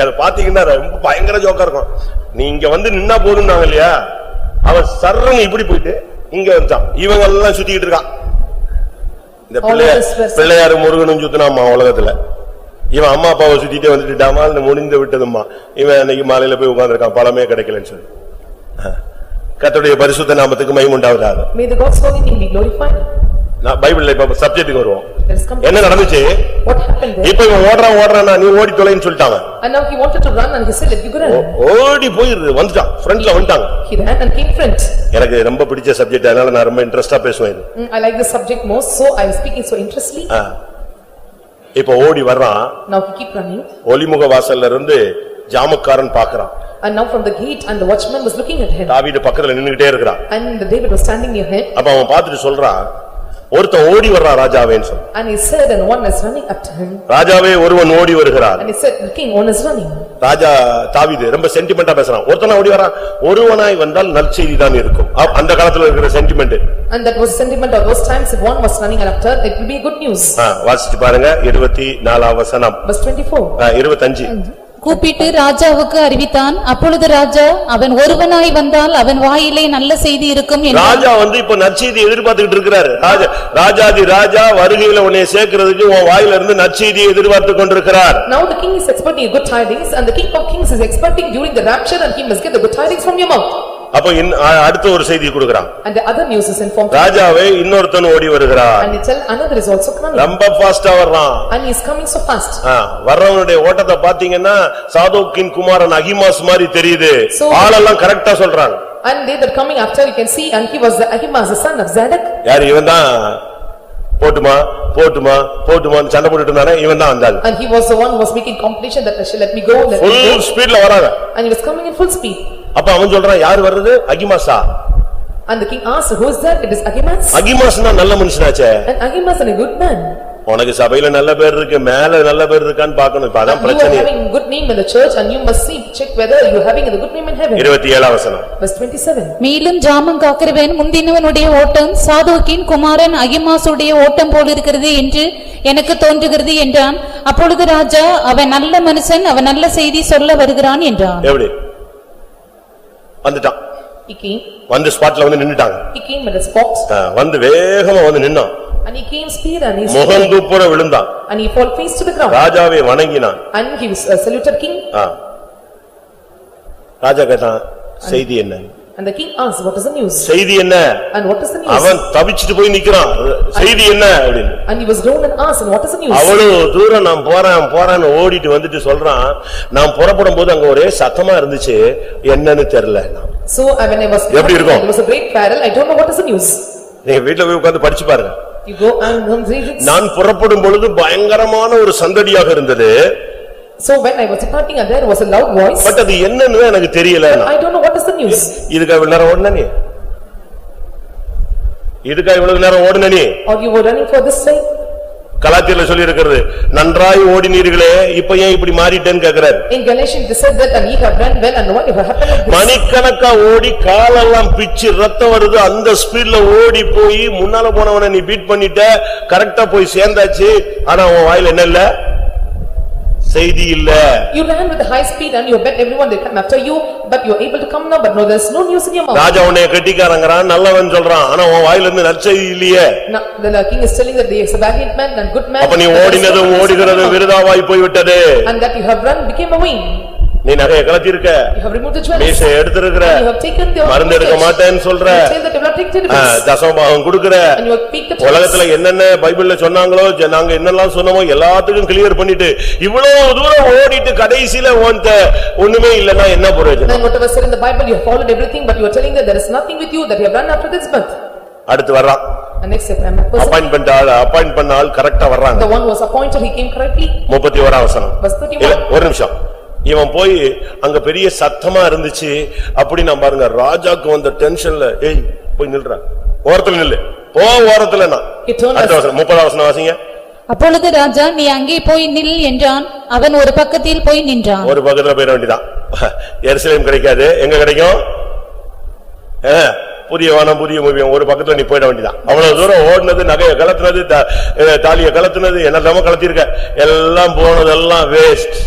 அத பாத்தீங்கன்னா ரொம்ப பயங்கர ஜோக்கா இருக்கும். நீ இங்க வந்து நின்னா போதும்னாங்க இல்லையா, அவன் சர்றன்னு இப்படி போயிட்டு இங்க வந்துட்டான். இவங்க எல்லாம் சுத்திட்டு இருக்கான். இந்த பிள்ளையாரு முருகனும் சுத்தினாமா உலகத்துல. இவன் அம்மா அப்பாவை சுத்திட்டே வந்துட்டாமா, முடிந்து விட்டதும்மா. இவன் அன்னைக்கு மாலையில போய் உட்கார்ந்திருக்கான், பழமே கிடைக்கலன்னு சொல்லி. கர்த்தருடைய பரிசுத்த நாமத்துக்கு மகிமை உண்டாவதாக. May the God's holy name be glorified. நான் பைபிள்ல இப்ப சப்ஜெக்ட்டுக்கு வருவோம். என்ன நடந்துச்சு? What happened there? இப்போ இவன் ஓடுறானா, நீ ஓடி தொலைன்னு சொல்லிட்டாங்க. And now he wanted to run and he said, let you go run. ஓடி போய் வந்துட்டான், ஃப்ரண்ட்ல வந்துட்டாங்க. He ran and came front. எனக்கு ரொம்ப பிடிச்ச சப்ஜெக்ட், அதனால நான் ரொம்ப இன்ட்ரெஸ்டா பேசுவேன் இது. I like this subject most, so I am speaking so interestedly. இப்போ ஓடி வர்றான். Now he keep running. ஒலிமுக வாசல்ல இருந்து ஜாமக்காரன் பார்க்கறான். And now from the gate and the watchman was looking at him. தாவீது பக்கத்துல நின்னுட்டே இருக்கான். And David was standing near him. அப்ப அவன் பார்த்துட்டு சொல்றான், ஒருத்தன் ஓடி வர்றான் ராஜாவேன்னு சொன்னான். And he said, and one is running up to him. ராஜாவே ஒருவன் ஓடி வருகிறான். And he said, the king, one is running. ராஜா தாவீது ரொம்ப சென்டிமெண்டா பேசுறான். ஒருத்தன் ஓடி வரான், ஒருவனாய் வந்தால் நற்செய்தி தான் இருக்கும். அந்த காலத்துல இருக்கிற sentiment. And that was sentiment of those times, if one was running after, it will be good news. வாசிச்சு பாருங்க 24 வசனம். Verse 24. 25. கூப்பிட்டு ராஜாவுக்கு அறிவித்தான். அப்பொழுது ராஜா, அவன் ஒருவனாய் வந்தால் அவன் வாயிலே நல்ல செய்தி இருக்கும் என்று. ராஜா வந்து இப்ப நற்செய்தி எதிர்பார்த்துட்டு இருக்கிறாரு. ராஜாதி ராஜா வருகையில உன்னை சேர்க்கிறதுக்கு உன் வாயில இருந்து நற்செய்தியை எதிர்பார்த்து கொண்டிருக்கிறார். Now the king is expecting good tidings and the king of kings is expecting during the rapture and he must get the good tidings from your mouth. அப்ப அடுத்த ஒரு செய்தி கொடுக்கறான். And the other news is informed. ராஜாவே இன்னொருத்தன் ஓடி வருகிறார். And they tell another is also coming. ரொம்ப ஃபாஸ்டா வர்றான். And he is coming so fast. வர்றவனுடைய ஓட்டத்தை பாத்தீங்கன்னா சாதோக்கின் குமாரன் அகிமாஸ் மாதிரி தெரியுது. ஆளெல்லாம் கரெக்ட்டா சொல்றாங்க. And they that coming after you can see and he was the Ahimaaz the son of Zadok. யார் இவன் தான் போட்டுமா சண்டை போட்டுட்டு இருந்தானே, இவன் தான் வந்தாள். And he was the one who was making competition that let me go. full speedல வராங்க. And he was coming in full speed. அப்ப அவன் சொல்றான், யார் வர்றது? அகிமாஸா? And the king asked, who is that? It is Ahimaaz. அகிமாஸ்னா நல்ல மனுஷனாச்சே. And Ahimaaz is a good man. உனக்கு சபையில நல்ல பேர் இருக்கு, மேல நல்ல பேர் இருக்கான்னு பார்க்கணும். இப்ப அதான் You are பிரச்சனை. having good name in the church and you must see, check whether you are having a good name in heaven. 27 வசனம். Verse 27. மேலும் ஜாமம் காக்கிறவன் முந்தினவனுடைய ஓட்டம் சாதோக்கின் குமாரன் அகிமாசுடைய ஓட்டம் போலிருக்கிறது என்று எனக்கு தோன்றுகிறது என்றான். அப்பொழுது ராஜா, அவன் நல்ல மனுஷன், அவன் நல்ல செய்தி சொல்ல வருகிறான் என்றான். எப்படி வந்துட்டான்? He came. வந்து ஸ்பாட்ல வந்து நின்னுட்டாங்க. He came at the spot. வந்து வேகமா வந்து நின்னான். And he came speed and he முகந்துப்புற விழுந்தான். and he fall face to the ground. ராஜாவை வணங்கினான். And he saluted king. ராஜா கேட்டான், செய்தி என்ன? And the king asked, what is the news? செய்தி என்ன? And what is the news? அவன் தவிச்சிட்டு போய் நிக்கிறான். செய்தி என்ன அப்படினு. And he was down and asked, and what is the news? அவ்வளவு தூரம் நான் போறேன்னு ஓடிட்டு வந்துட்டு சொல்றான், நான் புறப்படும் போது அங்க ஒரே சத்தமா இருந்துச்சு, என்னன்னு தெரியல. So when I was எப்படி இருக்கும்? there was a great quarrel, I don't know what is the news. நீங்க வீட்ல போய் உட்கார்ந்து படிச்சு பாருங்க. You go and read it. நான் புறப்படும் பொழுது பயங்கரமான ஒரு சந்தடியாக இருந்தது. So when I was departing and there was a loud voice. But அது என்னன்னு எனக்கு தெரியல. I don't know what is the news. இதுக்கு இவ்வளவு நேரம் ஓடுன நீ? இதுக்கு இவ்வளவு நேரம் ஓடுன நீ? Or you were running for this side? கலாத்தியர்ல சொல்லி இருக்கிறது, நன்றாய் ஓடினீர்களே, இப்ப ஏன் இப்படி மாறிட்டேன்னு கேக்குறாரு. In Galatians they said that and ye have done well and what have happened like this. மணிக்கணக்கா ஓடி காலெல்லாம் பிச்சு ரத்தம் வருது, அந்த ஸ்பீட்ல ஓடி போய் முன்னால போனவனை நீ பீட் பண்ணிட்ட, கரெக்டா போய் சேர்ந்தாச்சு. ஆனா உன் வாயில என்ன இல்ல? செய்தி இல்ல. You ran with a high speed and you bet everyone they come after you, but you are able to come now, but no, there is no news in your mouth. ராஜா உன்னை கெட்டிக்காரங்கறான், நல்லவன் சொல்றான், ஆனா உன் வாயில இருந்து நற்செய்தி இல்லையே. Now the king is telling that they is a valiant man and good man. அப்ப நீ ஓடினதும் ஓடுகிறதும் விருதாவாய் போய்விட்டது. And that you have run became a vain. நீ நகையை கலத்திருக்க, You have removed the jewels. மீசை எடுத்திருக்கிற, You have taken the மருந்து எடுக்க மாட்டேன்னு சொல்ற, You say that you will not take the divorce. தசமபாகம் கொடுக்கிற. And you have picked the tithes. உலகத்துல என்னென்ன பைபிள்ல சொன்னாங்களோ, நாங்க என்னெல்லாம் சொன்னோமோ எல்லாத்துக்கும் கிளியர் பண்ணிட்டு இவ்வளவு தூரம் ஓடிட்டு கடைசில ஒண்ணுமே இல்லன்னா என்ன பிரயோஜனம்? Then whatever said in the Bible, you have followed everything, but you are telling that there is nothing with you, that you have run after this birth. அடுத்து வர்றான். And next step, person. Appoint பண்ண ஆள் கரெக்டா வர்றாங்க. The one was appointed, he came correctly. 31 வசனம். Verse 31. ஒரு நிமிஷம். இவன் போய் அங்க பெரிய சத்தமா இருந்துச்சு, அப்படி நான் பாருங்க, ராஜாக்கு வந்த டென்ஷன்ல, ஏய் போய் நில்றா, ஓரத்துல நில்லு, போ ஓரத்துல. நான் 30 வசனம் வாசிங்க. அப்பொழுது ராஜா, நீ அங்கே போய் நில் என்றான். அவன் ஒரு பக்கத்தில் போய் நின்றான். ஒரு பக்கத்துல போயிட வேண்டியதான். எருசலேம் கிடைக்காது, எங்க கிடைக்கும்? புதிய வானம் புதிய பூமியும், ஒரு பக்கத்துல நீ போயிட வேண்டியதான். அவ்வளவு தூரம் ஓடுனது, நகையை கலத்துனது, தாலியை கலத்துனது, என்னெல்லாமோ கலத்திருக்க, எல்லாம் போனதெல்லாம் waste.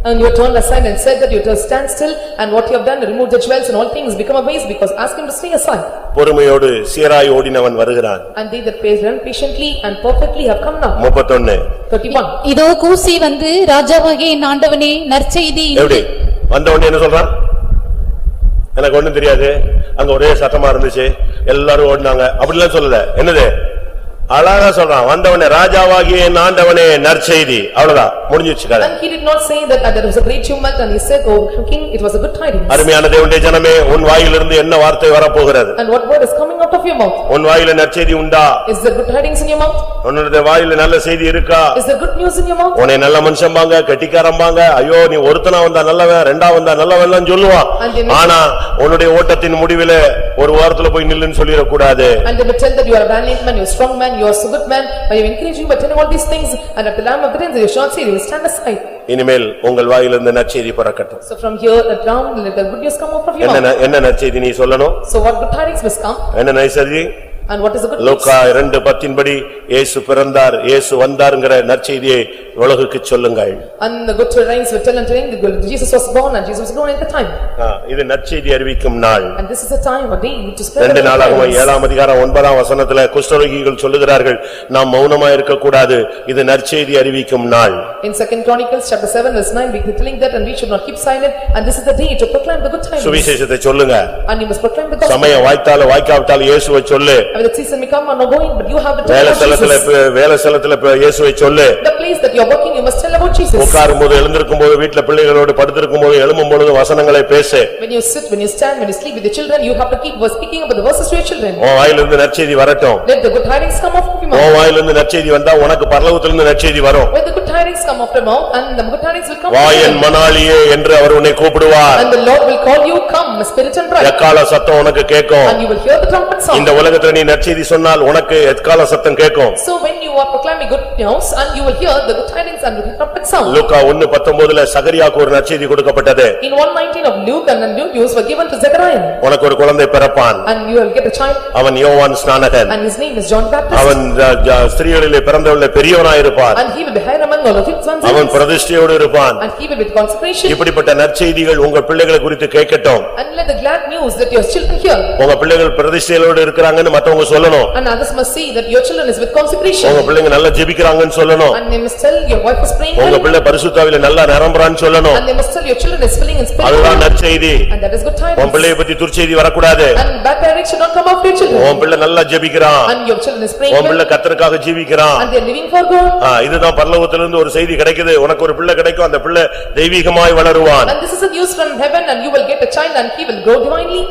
And you turned aside and said that you to stand still, and what you have done, remove the jewels and all things become a waste, because ask him to stay aside. பொறுமையோடு சீராய் ஓடினவன் வருகிறான். And they that run patiently and perfectly have come now. 31. இதோ கூசி வந்து, ராஜாவாகிய என் ஆண்டவனே, நற்செய்தி. எப்படி வந்த உடனே என்ன சொல்றான்? எனக்கு ஒண்ணும் தெரியாது, அங்க ஒரே சத்தமா இருந்துச்சு, எல்லாரும் ஓடினாங்க அப்படிலாம் சொல்லல. என்னது அழகா சொல்றான், வந்தவனே ராஜாவாகிய என் ஆண்டவனே நற்செய்தி, அவ்வளவுதான் முடிஞ்சிச்சு கதை. And he did not say that there was a great tumult and he said, oh king, it was a good tidings. அருமையான தேவனுடைய ஜனமே, உன் வாயிலிருந்து என்ன வார்த்தை வரப்போகிறது? And what word is coming out of your mouth? உன் வாயில நற்செய்தி உண்டா? Is there good tidings in your mouth? உன்னுடைய வாயில நல்ல செய்தி இருக்கா? Is there good news in your mouth? உன்னை நல்ல மனுஷம்பாங்க, கெட்டிக்காரம்பாங்க, ஐயோ நீ ஒருத்தனா வந்தா நல்லவன், ரெண்டா வந்தா நல்லவன் சொல்லுவான். ஆனா உன்னுடைய ஓட்டத்தின் முடிவிலே ஒரு வாரத்துல போய் நில்லுன்னு சொல்லிடக்கூடாது. And they will tell that you are a valiant man, you are a strong man, you are a good man, by encouraging by telling all these things, and at the lamb of the day, you shall say, you will stand aside. இனிமேல் உங்கள் வாயிலிருந்து நற்செய்தி பிறக்கட்டும். So from here down, let the good news come out of your mouth. என்ன நற்செய்தி நீ சொல்லணும்? So what good tidings must come? என்ன நற்செய்தி? And what is the good news? லூக்கா 2:10 படி இயேசு பிறந்தார், இயேசு வந்தார்ங்கற நற்செய்தியை உலகுக்கு சொல்லுங்கள். And the good tidings will tell and telling that Jesus was born and Jesus was born at the time. இது நற்செய்தி அறிவிக்கும் நாள். And this is the time or day to spread. 2 நாளாகமம் 7ஆம் அதிகாரம் 9ஆம் வசனத்திலே குஷ்டரோகிகள் சொல்லுகிறார்கள், நாம் மௌனமா இருக்க கூடாது, இது நற்செய்தி அறிவிக்கும் நாள். In 2 Chronicles chapter 7 verse 9 we are telling that and we should not keep silent, and this is the day to proclaim the good tidings. சுவிசேஷத்தை சொல்லுங்க. And you must proclaim the gospel. சமயம் வாய்த்தால வாய்க்காவிட்டால இயேசுவை சொல்லு. When the season may come or not going, but you have to tell வேலை about Jesus. ஸ்தலத்துல இயேசுவை சொல்லு. The place that you are working, you must tell about Jesus. உட்காரும்போது எழுந்திருக்கும்போது வீட்ல பிள்ளைகளோடு படுத்திருக்கும்போது எழும்பும்போது வசனங்களை பேசு. When you sit, when you stand, when you sleep with your children, you have to keep speaking about the verses to your children. உன் வாயிலிருந்து நற்செய்தி வரட்டும். Let the good tidings come off of your உன் mouth. வாயிலிருந்து நற்செய்தி வந்தா உனக்கு பரலோகத்திலிருந்து நற்செய்தி வரும். When the good tidings come off your mouth, and the good tidings will come from வாயன் heaven. மணாளியே என்று அவர் உன்னை கூப்பிடுவார். And the Lord will call you, come, spirit and bride. எக்காள சத்தம் உனக்கு கேட்கும். And you will hear the trumpet sound. இந்த உலகத்துல நீ நற்செய்தி சொன்னால் உனக்கு எக்காள சத்தம் கேட்கும். So when you are proclaiming good news, and you will hear the good tidings and the trumpet sound. லூக்கா 1:19 சகரியாவுக்கு ஒரு நற்செய்தி கொடுக்கப்பட்டது. In 1:19 of Luke, and the new news were given to Zechariah. உனக்கு ஒரு குழந்தை பிறப்பான். And you will get a child. அவன் யோவான் ஸ்நானகன். And his name is John Baptist. அவன் ஸ்திரீகளிலே பிறந்தவளே பெரியவனாய் இருப்பான். And he will be higher among all of his sons. அவன் பிரதிஷ்டையோடு இருப்பான். And he will be consecration. இப்படிப்பட்ட நற்செய்திகள் உங்கள் பிள்ளைகளை குறித்து கேட்கட்டும். And let the glad news that your children hear. உங்க பிள்ளைகள் பிரதிஷ்டையோடு இருக்கறாங்கன்னு மத்தவங்க சொல்லணும். And others must see that your children is with consecration. உங்க பிள்ளைங்க நல்லா ஜெபிக்கறாங்கன்னு சொல்லணும். And they must tell your wife is praying. உங்க பிள்ளை பரிசுத்த ஆவியில நல்லா நிரம்பறான்னு சொல்லணும். And they must tell your children is filling in spirit. அதுதான் நற்செய்தி. And that is good tidings. உன் பிள்ளையை பத்தி துர்ச்செய்தி வரக்கூடாது. And bad tidings should not come after your children. உன் பிள்ளை நல்லா ஜெபிக்கறான். And your children is praying. உன் பிள்ளை கர்த்தருக்காக ஜீவிக்கறான். And they are living for God. இதுதான் பரலோகத்திலிருந்து ஒரு செய்தி கிடைக்குது. உனக்கு ஒரு பிள்ளை கிடைக்கும். அந்த பிள்ளை தெய்வீகமாய் வளருவான். And this is a news from heaven, and you will get a child and he will grow divinely.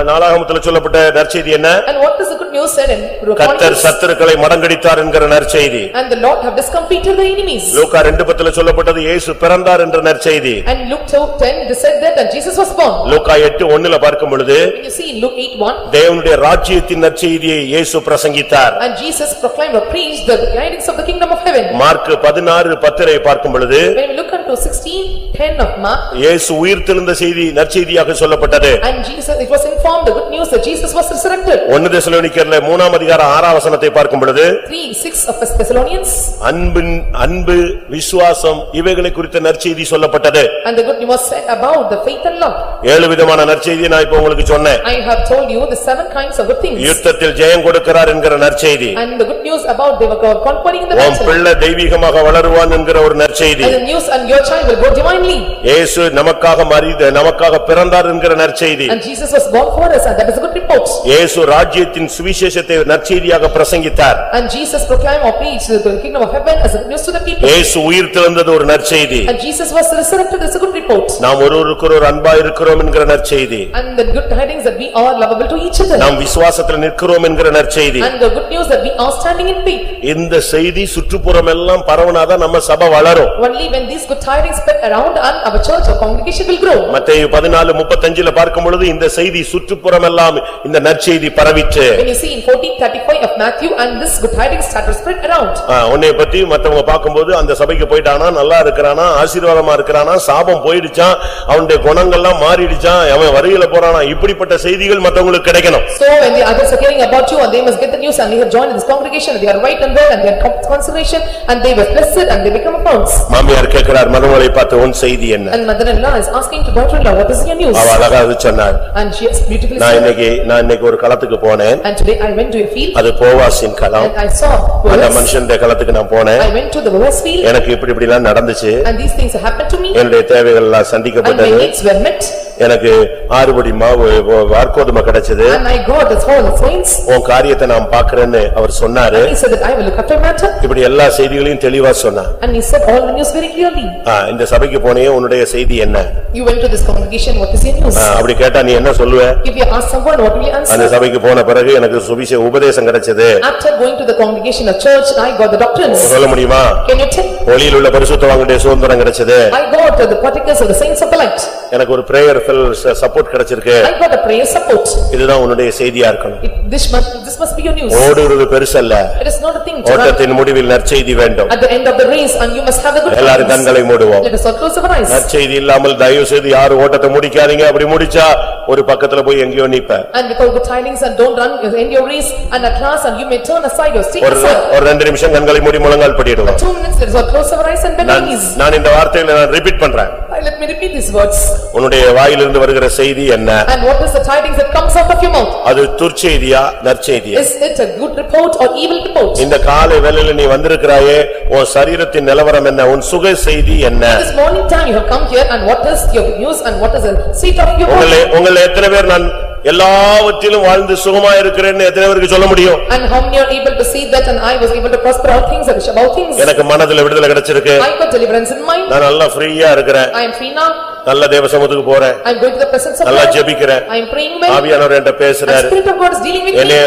நாளாகமத்தில் சொல்லப்பட்ட நற்செய்தி என்ன? And what is the good news said in கர்த்தர் சத்துருக்களை மடங்கடித்தார் என்கிற நற்செய்தி. And the Lord have discomfited the enemies. லூக்கா 2:10 சொல்லப்பட்டது இயேசு பிறந்தார் என்ற நற்செய்தி. And Luke 2:10 it is said that and Jesus was born. லூக்கா 8:1 பார்க்கும் பொழுது When you see in Luke 8:1 தேவனுடைய ராஜ்யத்தின் நற்செய்தியை இயேசு பிரசங்கித்தார். and Jesus proclaimed or preached the tidings of the kingdom of heaven. Mark 16:10 பார்க்கும் பொழுது When we look into 16:10 of Mark, இயேசு உயிர்த்தெழுந்த செய்தி நற்செய்தியாக சொல்லப்பட்டது. and Jesus, it was informed the good news that Jesus was resurrected. 1 தெசலோனிக்கேயர்ல 3 அதிகாரம் 6 வசனத்தை பார்க்கும் பொழுது 3:6 of Thessalonians, அன்பு விசுவாசம் இவைகளை குறித்த நற்செய்தி சொல்லப்பட்டது. and the good news was said about the faith and love. 7 விதமான நற்செய்தியை நான் இப்ப உங்களுக்கு சொன்னேன். I have told you the 7 kinds of good things. யுத்தத்தில் ஜெயம் கொடுக்கிறார் என்கிற நற்செய்தி. And the good news about they were conquering in the உன் battle. பிள்ளை தெய்வீகமாக வளருவான் என்கிற ஒரு நற்செய்தி. And the news and your child will grow divinely. இயேசு நமக்காக பிறந்தார் என்கிற நற்செய்தி. And Jesus was born for us, and that is a good report. இயேசு ராஜ்யத்தின் சுவிசேஷத்தை நற்செய்தியாக பிரசங்கித்தார். And Jesus proclaimed or preached the kingdom of heaven as a good news to the people. இயேசு உயிர்த்தெழுந்தது ஒரு நற்செய்தி. And Jesus was resurrected as a good report. நாம் ஒருவருக்கொருவர் அன்பா இருக்கிறோம் என்கிற நற்செய்தி. And the good tidings that we are lovable to each other. நாம் விசுவாசத்தில் நிற்கிறோம் என்கிற நற்செய்தி. And the good news that we are standing in faith. இந்த செய்தி சுற்றுப்புறம் எல்லாம் பரவனாதான் நம்ம சபை வளரும். Only when these good tidings spread around and our church or congregation will grow. மத்தேயு 14:35 பார்க்கும் பொழுது இந்த செய்தி சுற்றுப்புறம் எல்லாம் இந்த நற்செய்தி பரவிற்று. When you see in 14:35 of Matthew, and this good tidings started spread around. உன்னை பத்தி மத்தவங்க பார்க்கும்போது அந்த சபைக்கு போய்டானா நல்லா இருக்கறானா ஆசீர்வாதமா இருக்கறானா சாபம் போயிடுச்சான் அவனுடைய குணங்கள்லாம் மாறிடுச்சான் அவன் வரியில போறானா இப்படிப்பட்ட செய்திகள் மத்தவங்களுக்கு கிடைக்கணும். So when the others are hearing about you and they must get the news and they have joined in this congregation and they are right and well and they are consecration and they were blessed and they become accounts. மாமியார் கேக்குறார் மருமகளை பார்த்து உன் செய்தி என்ன? And mother-in-law is asking to daughter-in-law, what is your news? அவ அழகாக சொன்னாள். And she has beautifully நான் said. இன்னைக்கு ஒரு களத்துக்கு போனேன். And today I went to a field. அது போவாசின் களம். And I saw அந்த Boaz. மனுஷனுடைய களத்துக்கு நான் போனேன். I went to the Boaz field. எனக்கு இப்படி எல்லாம் நடந்துச்சு. And these things happened to me. என்னுடைய தேவைகள் எல்லாம் And சந்திக்கப்பட்டது. my needs were met. எனக்கு 6 படி மாவு வார்க்கோதுமை கிடைச்சது. And I got the whole saints. உன் காரியத்தை நான் பார்க்கறேன்னு அவர் சொன்னாரு. He said that I will look after matter. இப்படி எல்லா செய்திகளையும் தெளிவா சொன்னார். And he said all the news very clearly. இந்த சபைக்கு போனே உன்னுடைய செய்தி என்ன? You went to this congregation, what is your news? அப்படி கேட்டா நீ என்ன சொல்லுவ? If you ask someone, what will you answer? அந்த சபைக்கு போன பிறகு எனக்கு சுவிசேஷ உபதேசம் கிடைச்சது. After going to the congregation of church, I got the doctrines. சொல்ல முடியுமா? Can you tell? ஒளியில் உள்ள பரிசுத்தவான்களுடைய சுதந்திரம் கிடைச்சது. I got the particles of the saints of the light. எனக்கு ஒரு பிரேயர் சப்போர்ட் கிடைச்சிருக்கு. I got a prayer support. இதுதான் உன்னுடைய செய்தியா இருக்கணும். This must be your news. ஓடுறது பெருசல்ல. It is not a thing to run. ஓட்டத்தின் முடிவில் நற்செய்தி வேண்டும். At the end of the race and you must have a good எல்லாரும் கண்களை மூடுவோம். Let us all close our eyes. நற்செய்தி இல்லாமல் தயவு செய்து யாரும் ஓட்டத்தை முடிக்காதீங்க. அப்படி முடிச்சா ஒரு பக்கத்துல போய் எங்கேயோ நிப்ப. And without good tidings and don't run in your race and at last and you may turn aside or stay aside. ஒரு 2 நிமிஷம் கண்களை மூடி முழங்கால் படிடுவோம். 2 minutes, let us all close our eyes and bend our knees. நான் இந்த வார்த்தைகளை நான் repeat பண்றேன். Let me repeat these words. உன்னுடைய வாயிலிருந்து வருகிற செய்தி என்ன? And what is the tidings that comes out of your mouth? அது துர்ச்செய்தியா நற்செய்தியா? Is it a good report or evil report? இந்த காலை வேளையில நீ வந்திருக்கிறாயே உன் சரீரத்தின் நிலவரம் என்ன? உன் சுக செய்தி என்ன? This morning time you have come here and what is your news and what is the state of your body? உங்களை எத்தனை பேர் நான் எல்லாவற்றிலும் வாழ்ந்து சுகமா இருக்கிறேன்னு எத்தனை பேருக்கு சொல்ல முடியும்? And how many are able to see that and I was able to prosper all things and about things? எனக்கு மனதுல விடுதலை கிடைச்சிருக்கு. I got deliverance in mind. நான் நல்லா ஃப்ரீயா இருக்கிறேன். I am free now. நல்ல தேவ சமூகத்துக்கு போறேன். I am going to the presence of நல்லா God. ஜெபிக்கிறேன். I am praying well. ஆவியானவர் என்கிட்ட பேசுறாரு. The spirit of God is dealing with me. என்னை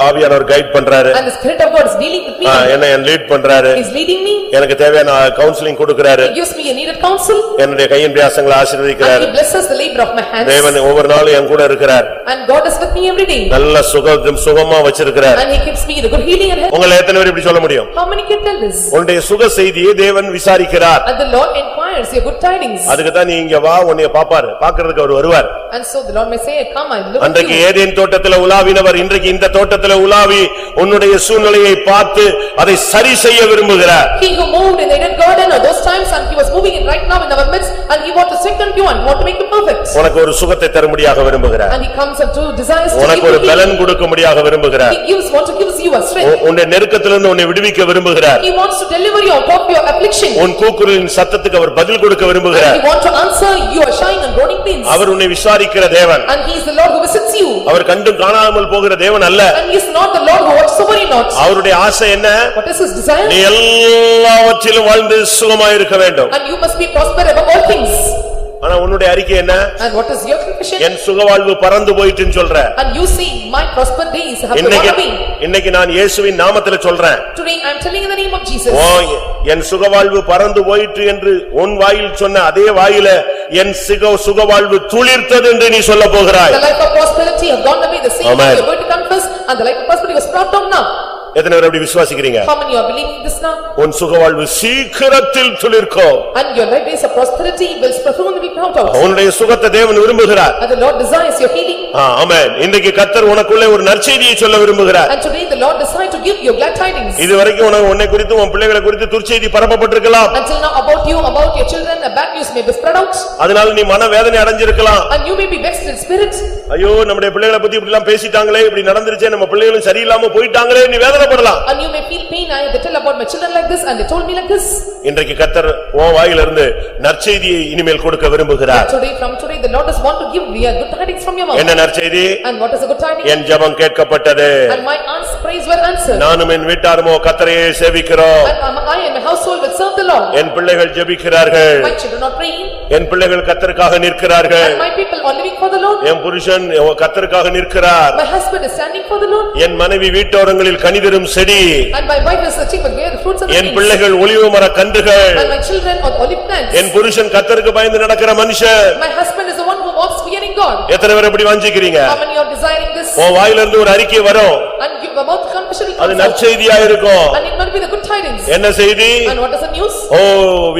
ஆவியானவர் கைட் பண்றாரு. And the spirit of God is dealing with me. என்னை லீட் பண்றாரு. He is leading me. எனக்கு தேவையான கவுன்சிலிங் கொடுக்கறாரு. He gives me a needed counsel. என்னுடைய கையின் பிரயாசங்களை ஆசீர்வதிக்கிறார். And he blesses the labor of my hands. தேவன் ஒவ்வொரு நாளும் என் கூட இருக்கிறார். And God is with me every day. நல்ல சுகமா வச்சிருக்கிறார். And he gives me the good healing and health. உங்களை எத்தனை பேர் இப்படி சொல்ல முடியும்? How many can tell this? உன்னுடைய சுக செய்தியை தேவன் விசாரிக்கிறார். And the Lord inquires your good tidings. அதுக்கு தான் நீ இங்க வா, உன்னை பாப்பாரு, பார்க்கிறதுக்கு அவர் வருவார். And so the Lord may say, come, I look at அன்றைக்கு you. ஏதேன் தோட்டத்திலே உலாவினவர் இன்றைக்கு இந்த தோட்டத்திலே உலாவி உன்னுடைய சூழ்நிலையை பார்த்து அதை சரி செய்ய விரும்புகிறார். He who moved in the Eden garden at those times and he was moving in right now in our midst and he want to strengthen you and want to make you perfect. உனக்கு ஒரு சுகத்தை தரும்படியாக விரும்புகிறார். And he comes and to desires to give உனக்கு ஒரு you பலன் கொடுக்கும்படியாக விரும்புகிறார். He want to gives you a strength. உன்னுடைய நெருக்கத்திலிருந்து உன்னை விடுவிக்க விரும்புகிறார். He wants to deliver you out of your affliction. உன் கூக்குரலின் சத்தத்துக்கு அவர் பதில் கொடுக்க விரும்புகிறார். And he want to answer your crying and groaning pains. அவர் உன்னை விசாரிக்கிற தேவன். And he is the Lord who visits you. அவர் கண்டும் காணாமல் போகிற தேவன் அல்ல. And he is not the Lord who watches over you not. அவருடைய ஆசை என்ன? What is his desire? நீ எல்லாவற்றிலும் வாழ்ந்து சுகமாய் இருக்க வேண்டும். And you must be prosper above all things. ஆனா உன்னுடைய அறிக்கை என்ன? And what is your confession? என் சுகவாழ்வு பறந்து போயிட்டுன்னு சொல்ற. And you see my prosper days have gone away. இன்னைக்கு நான் இயேசுவின் நாமத்திலே சொல்றேன். Today I am telling in the name of Jesus. என் சுகவாழ்வு பறந்து போயிட்டு என்று உன் வாயில் சொன்ன அதே வாயில என் சுகவாழ்வு துளிர்த்தது என்று நீ சொல்லப் போகிறாய். The life of prosperity have gone away, the same you are going to confess, and the life of prosperity was brought down now. எத்தனை பேர் அப்படி விசுவாசிக்கிறீங்க? How many are believing this now? உன் சுகவாழ்வு சீக்கிரத்தில் துளிர்க்கும். And your life days of prosperity will perform be brought out. உன்னுடைய சுகத்தை தேவன் விரும்புகிறார். And the Lord desires your healing. ஆமென். இன்றைக்கு கர்த்தர் உனக்குள்ளே ஒரு நற்செய்தியை சொல்ல விரும்புகிறார். And today the Lord desires to give you glad tidings. இதுவரைக்கும் உன்னை குறித்து உன் பிள்ளைகளை குறித்து துர்ச்செய்தி பரப்பப்பட்டிருக்கலாம். Until now about you, about your children, a bad news may be spread out. அதனால நீ மனவேதனை அடைஞ்சிருக்கலாம். And you may be vexed in spirit. ஐயோ நம்முடைய பிள்ளைகளை பத்தி இப்படி எல்லாம் பேசிட்டாங்களே, இப்படி நடந்துருச்சே, நம்ம பிள்ளைகளும் சரியில்லாம போயிட்டாங்களே, நீ வேதனைப்படலாம். And you may feel pain, I they tell about my children like this and they told me like this. இன்றைக்கு கர்த்தர் உன் வாயிலிருந்து நற்செய்தியை இனிமேல் கொடுக்க விரும்புகிறார். From today the Lord does want to give me a good tidings from your mouth. என்ன நற்செய்தி? And what is the good tidings? என் ஜெபம் கேட்கப்பட்டது. And my prayers were answered. நானும் என் வீட்டாருமோ கர்த்தரையே சேவிக்கிறோம். And I and my household will serve the Lord. என் பிள்ளைகள் ஜெபிக்கிறார்கள். My children are praying. என் பிள்ளைகள் கர்த்தருக்காக நிற்கிறார்கள். And my people are living for the Lord. என் புருஷன் கர்த்தருக்காக நிற்கிறார். My husband is standing for the Lord. என் மனைவி வீட்டோரங்களில் கனிதரும் செடி. And my wife is the chief and bear the fruits of the trees. என் பிள்ளைகள் ஒலிவ மர கன்றுகள். And my children are olive plants. என் புருஷன் கர்த்தருக்கு பயந்து நடக்கிற மனுஷன். My husband is the one who walks fearing God. எத்தனை பேர் இப்படி வாஞ்சிக்கிறீங்க? How many are desiring this? உன் வாயிலிருந்து ஒரு அறிக்கை வரும். And give about confession will அது come. நற்செய்தியா இருக்கும். And it will be the good tidings. என்ன செய்தி? And what is the news?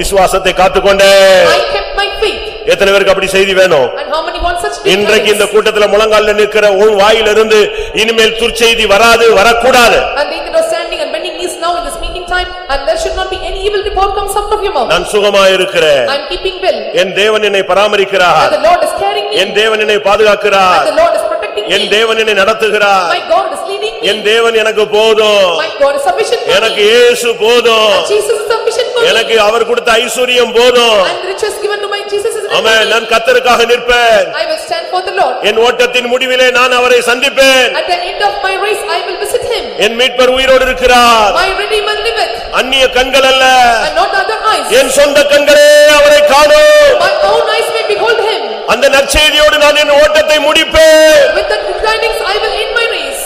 விசுவாசத்தை காத்துக்கொண்டே. I kept my faith. எத்தனை பேருக்கு அப்படி செய்தி வேணும்? And how many want such இன்றைக்கு இந்த கூட்டத்துல முழங்கால்ல நிற்கிற உன் வாயிலிருந்து இனிமேல் துர்ச்செய்தி வராது, வரக்கூடாது. And they that are standing and bending knees now in this meeting time and there should not be any evil report comes out of your mouth. நான் சுகமாக இருக்கிறேன். I am keeping well. என் தேவன் என்னை பராமரிக்கிறார். And the Lord is carrying me. என் தேவன் என்னை பாதுகாக்கிறார். And the Lord is protecting me. என் தேவன் என்னை நடத்துகிறார். My God is leading me. என் தேவன் எனக்கு போதும். My God is sufficient for me. எனக்கு இயேசு போதும். And Jesus is sufficient for me. எனக்கு அவர் கொடுத்த ஐஸ்வரியம் போதும். And the riches given to my Jesus is enough. ஆமென். நான் கர்த்தருக்காக நிற்பேன். I will stand for the Lord. என் ஓட்டத்தின் முடிவிலே நான் அவரை சந்திப்பேன். At the end of my race I will visit him. என் மீட்பர் உயிரோடு இருக்கிறார். My Redeemer liveth. அந்நிய கண்கள் அல்ல, And not other eyes. என் சொந்த கண்களே அவரை காணும். My own eyes may behold him. அந்த நற்செய்தியோடு நான் என் ஓட்டத்தை முடிப்பேன். With the good tidings I will end my race.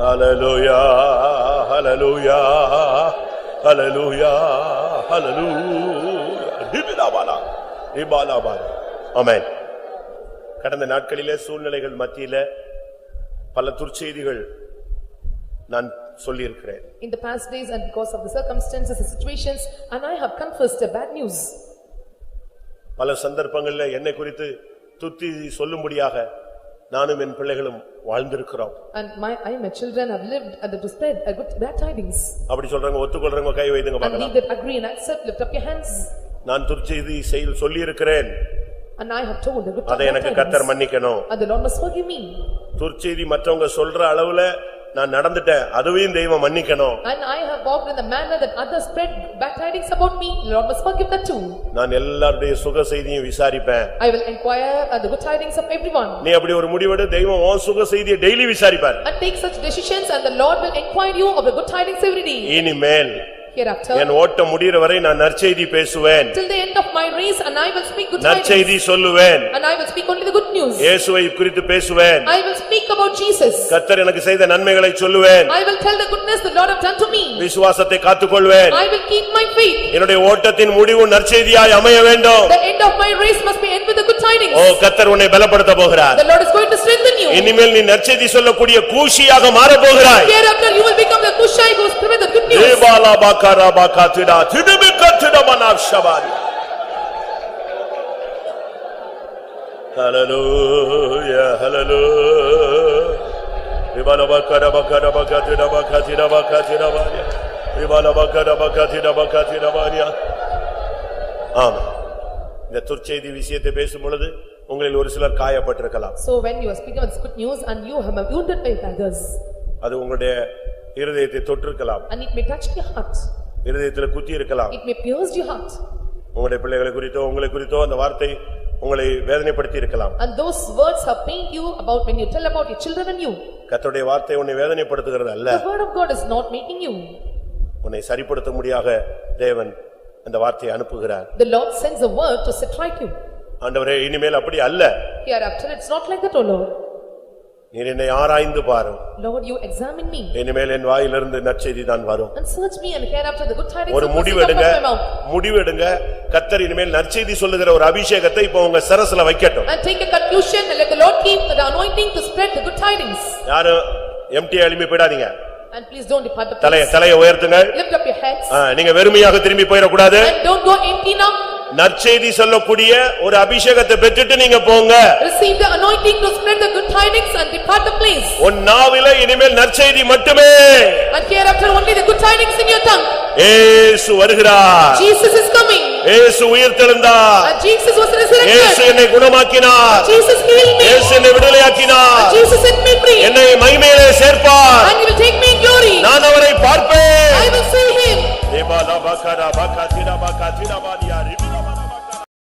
ஹல்லேலூயா, ஹல்லேலூயா, ஹல்லேலூயா, ஹல்லேலூயா. டிபிலாபாலா, டிபாலாபாலா. ஆமென். கடந்த நாட்களிலே சூழ்நிலைகள் மத்தியில பல துர்ச்செய்திகள் நான் சொல்லி இருக்கிறேன். In the past days and because of the circumstances and situations and I have confessed a bad news. பல சந்தர்ப்பங்களிலே என்னை குறித்து துத்தி சொல்லும்படியாக நானும் என் பிள்ளைகளும் வாழ்ந்திருக்கிறோம். And I and my children have lived and to spread a good bad tidings. அப்படி சொல்றவங்க ஒத்துக்கொள்றவங்க கை வைத்துங்க And பார்க்கலாம். they that agree and accept lift up your hands. நான் துர்ச்செய்தி சொல்லி இருக்கிறேன். And I have told the good அதை எனக்கு கர்த்தர் மன்னிக்கணும். And the Lord must forgive me. துர்ச்செய்தி மற்றவங்க சொல்ற அளவுல நான் நடந்துட்டேன் அதுவையும் தெய்வம் மன்னிக்கணும். And I have walked in the manner that others spread bad tidings about me. Lord must forgive that too. நான் எல்லாருடைய சுக செய்தியும் விசாரிப்பேன். I will inquire the good tidings of everyone. நீ அப்படி ஒரு முடிவெடு, தெய்வம் உன் சுக செய்தியை daily விசாரிப்பார். And take such decisions and the Lord will inquire you of the good tidings every day. இனிமேல் Hereafter, என் ஓட்டம் முடிகிற வரை நான் நற்செய்தி பேசுவேன். till the end of my race, and I will speak good tidings. நற்செய்தி சொல்லுவேன். And I will speak only the good news. இயேசுவை குறித்து பேசுவேன். I will speak about Jesus. கர்த்தர் எனக்கு செய்த நன்மைகளை சொல்லுவேன். I will tell the goodness the Lord have done to me. விசுவாசத்தை காத்துக்கொள்வேன். I will keep my faith. என்னுடைய ஓட்டத்தின் முடிவு நற்செய்தியாய் அமைய வேண்டும். The end of my race must be end with the good tidings. ஓ கர்த்தர் உன்னை பலப்படுத்த போகிறார். The Lord is going to strengthen you. இனிமேல் நீ நற்செய்தி சொல்லக்கூடிய கூஷியாக மாற போகிறாய். Hereafter you will become the Cushite who spread the good news. Devala பாகாரா பாகாதிடா திடுபிகதிடா மனாஷபாரி. Hallelujah hallelujah. Devala பாகாரா பாகாரா பாகாதிடா பாகாதிடா பாகாதிடா பாரியா. தேவாலா பாகாரா பாகாதிடா பாகாதிடா பாரியா. ஆமென். இந்த துர்ச்செய்தி விஷயத்தை பேசும் பொழுது உங்களில் ஒரு சிலர் காயப்பட்டிருக்கலாம். So when you are speaking of this good news and you have been wounded by others, அது உங்களுடைய இருதயத்தை தொட்டிருக்கலாம். and it may touch your heart, இருதயத்துல குத்தி இருக்கலாம். it may pierce your heart, உங்களுடைய பிள்ளைகளை குறித்தோ உங்களை குறித்தோ அந்த வார்த்தை உங்களை வேதனைப்படுத்தி இருக்கலாம். and those words have pained you about when you tell about your children and you. கர்த்தருடைய வார்த்தை உன்னை வேதனைப்படுத்துகிறது அல்ல. The word of God is not making you. உன்னை சரிப்படுத்த முடியாக தேவன் அந்த வார்த்தையை அனுப்புகிறார். The Lord sends a word to set right you. ஆண்டவரே இனிமேல் அப்படி அல்ல. Hereafter it's not like that, O Lord. நீர் என்னை ஆராய்ந்து பாரும். Lord, you examine me. இனிமேல் என் வாயிலிருந்து நற்செய்தி தான் வரும். And search me, and hereafter the good tidings ஒரு will proceed out முடிவெடுங்க. of my mouth. முடிவெடுங்க. கர்த்தர் இனிமேல் நற்செய்தி சொல்லுகிற ஒரு அபிஷேகத்தை இப்போ உங்க சரசுல வைக்கட்டும். And take a conclusion and let the Lord keep the anointing to spread the good tidings. யாரும் எம்டி எழும்பி போய்டாதீங்க. And please don't depart the place. தலையை உயர்த்துங்க. Lift up your heads. நீங்க வெறுமையாக திரும்பி போயிட கூடாது. And don't go empty now. நற்செய்தி சொல்லக்கூடிய ஒரு அபிஷேகத்தை பெற்றுட்டு நீங்க போங்க. Receive the anointing to spread the good tidings and depart the place. உன் நாவிலே இனிமேல் நற்செய்தி மட்டுமே. And hereafter only the good tidings in your tongue. இயேசு வருகிறார். Jesus is coming. இயேசு உயிர்த்தெழுந்தார். And Jesus was resurrected. இயேசு என்னை குணமாக்கினார். Jesus healed me. இயேசு என்னை விடுதலையாக்கினார். And Jesus set me free. என்னை மகிமையிலே சேர்ப்பார். And he will take me in glory. நான் அவரை பார்ப்பேன். I will see him. Devala பகரா பகதிரா பகதிரா Bathiya ரிபிலா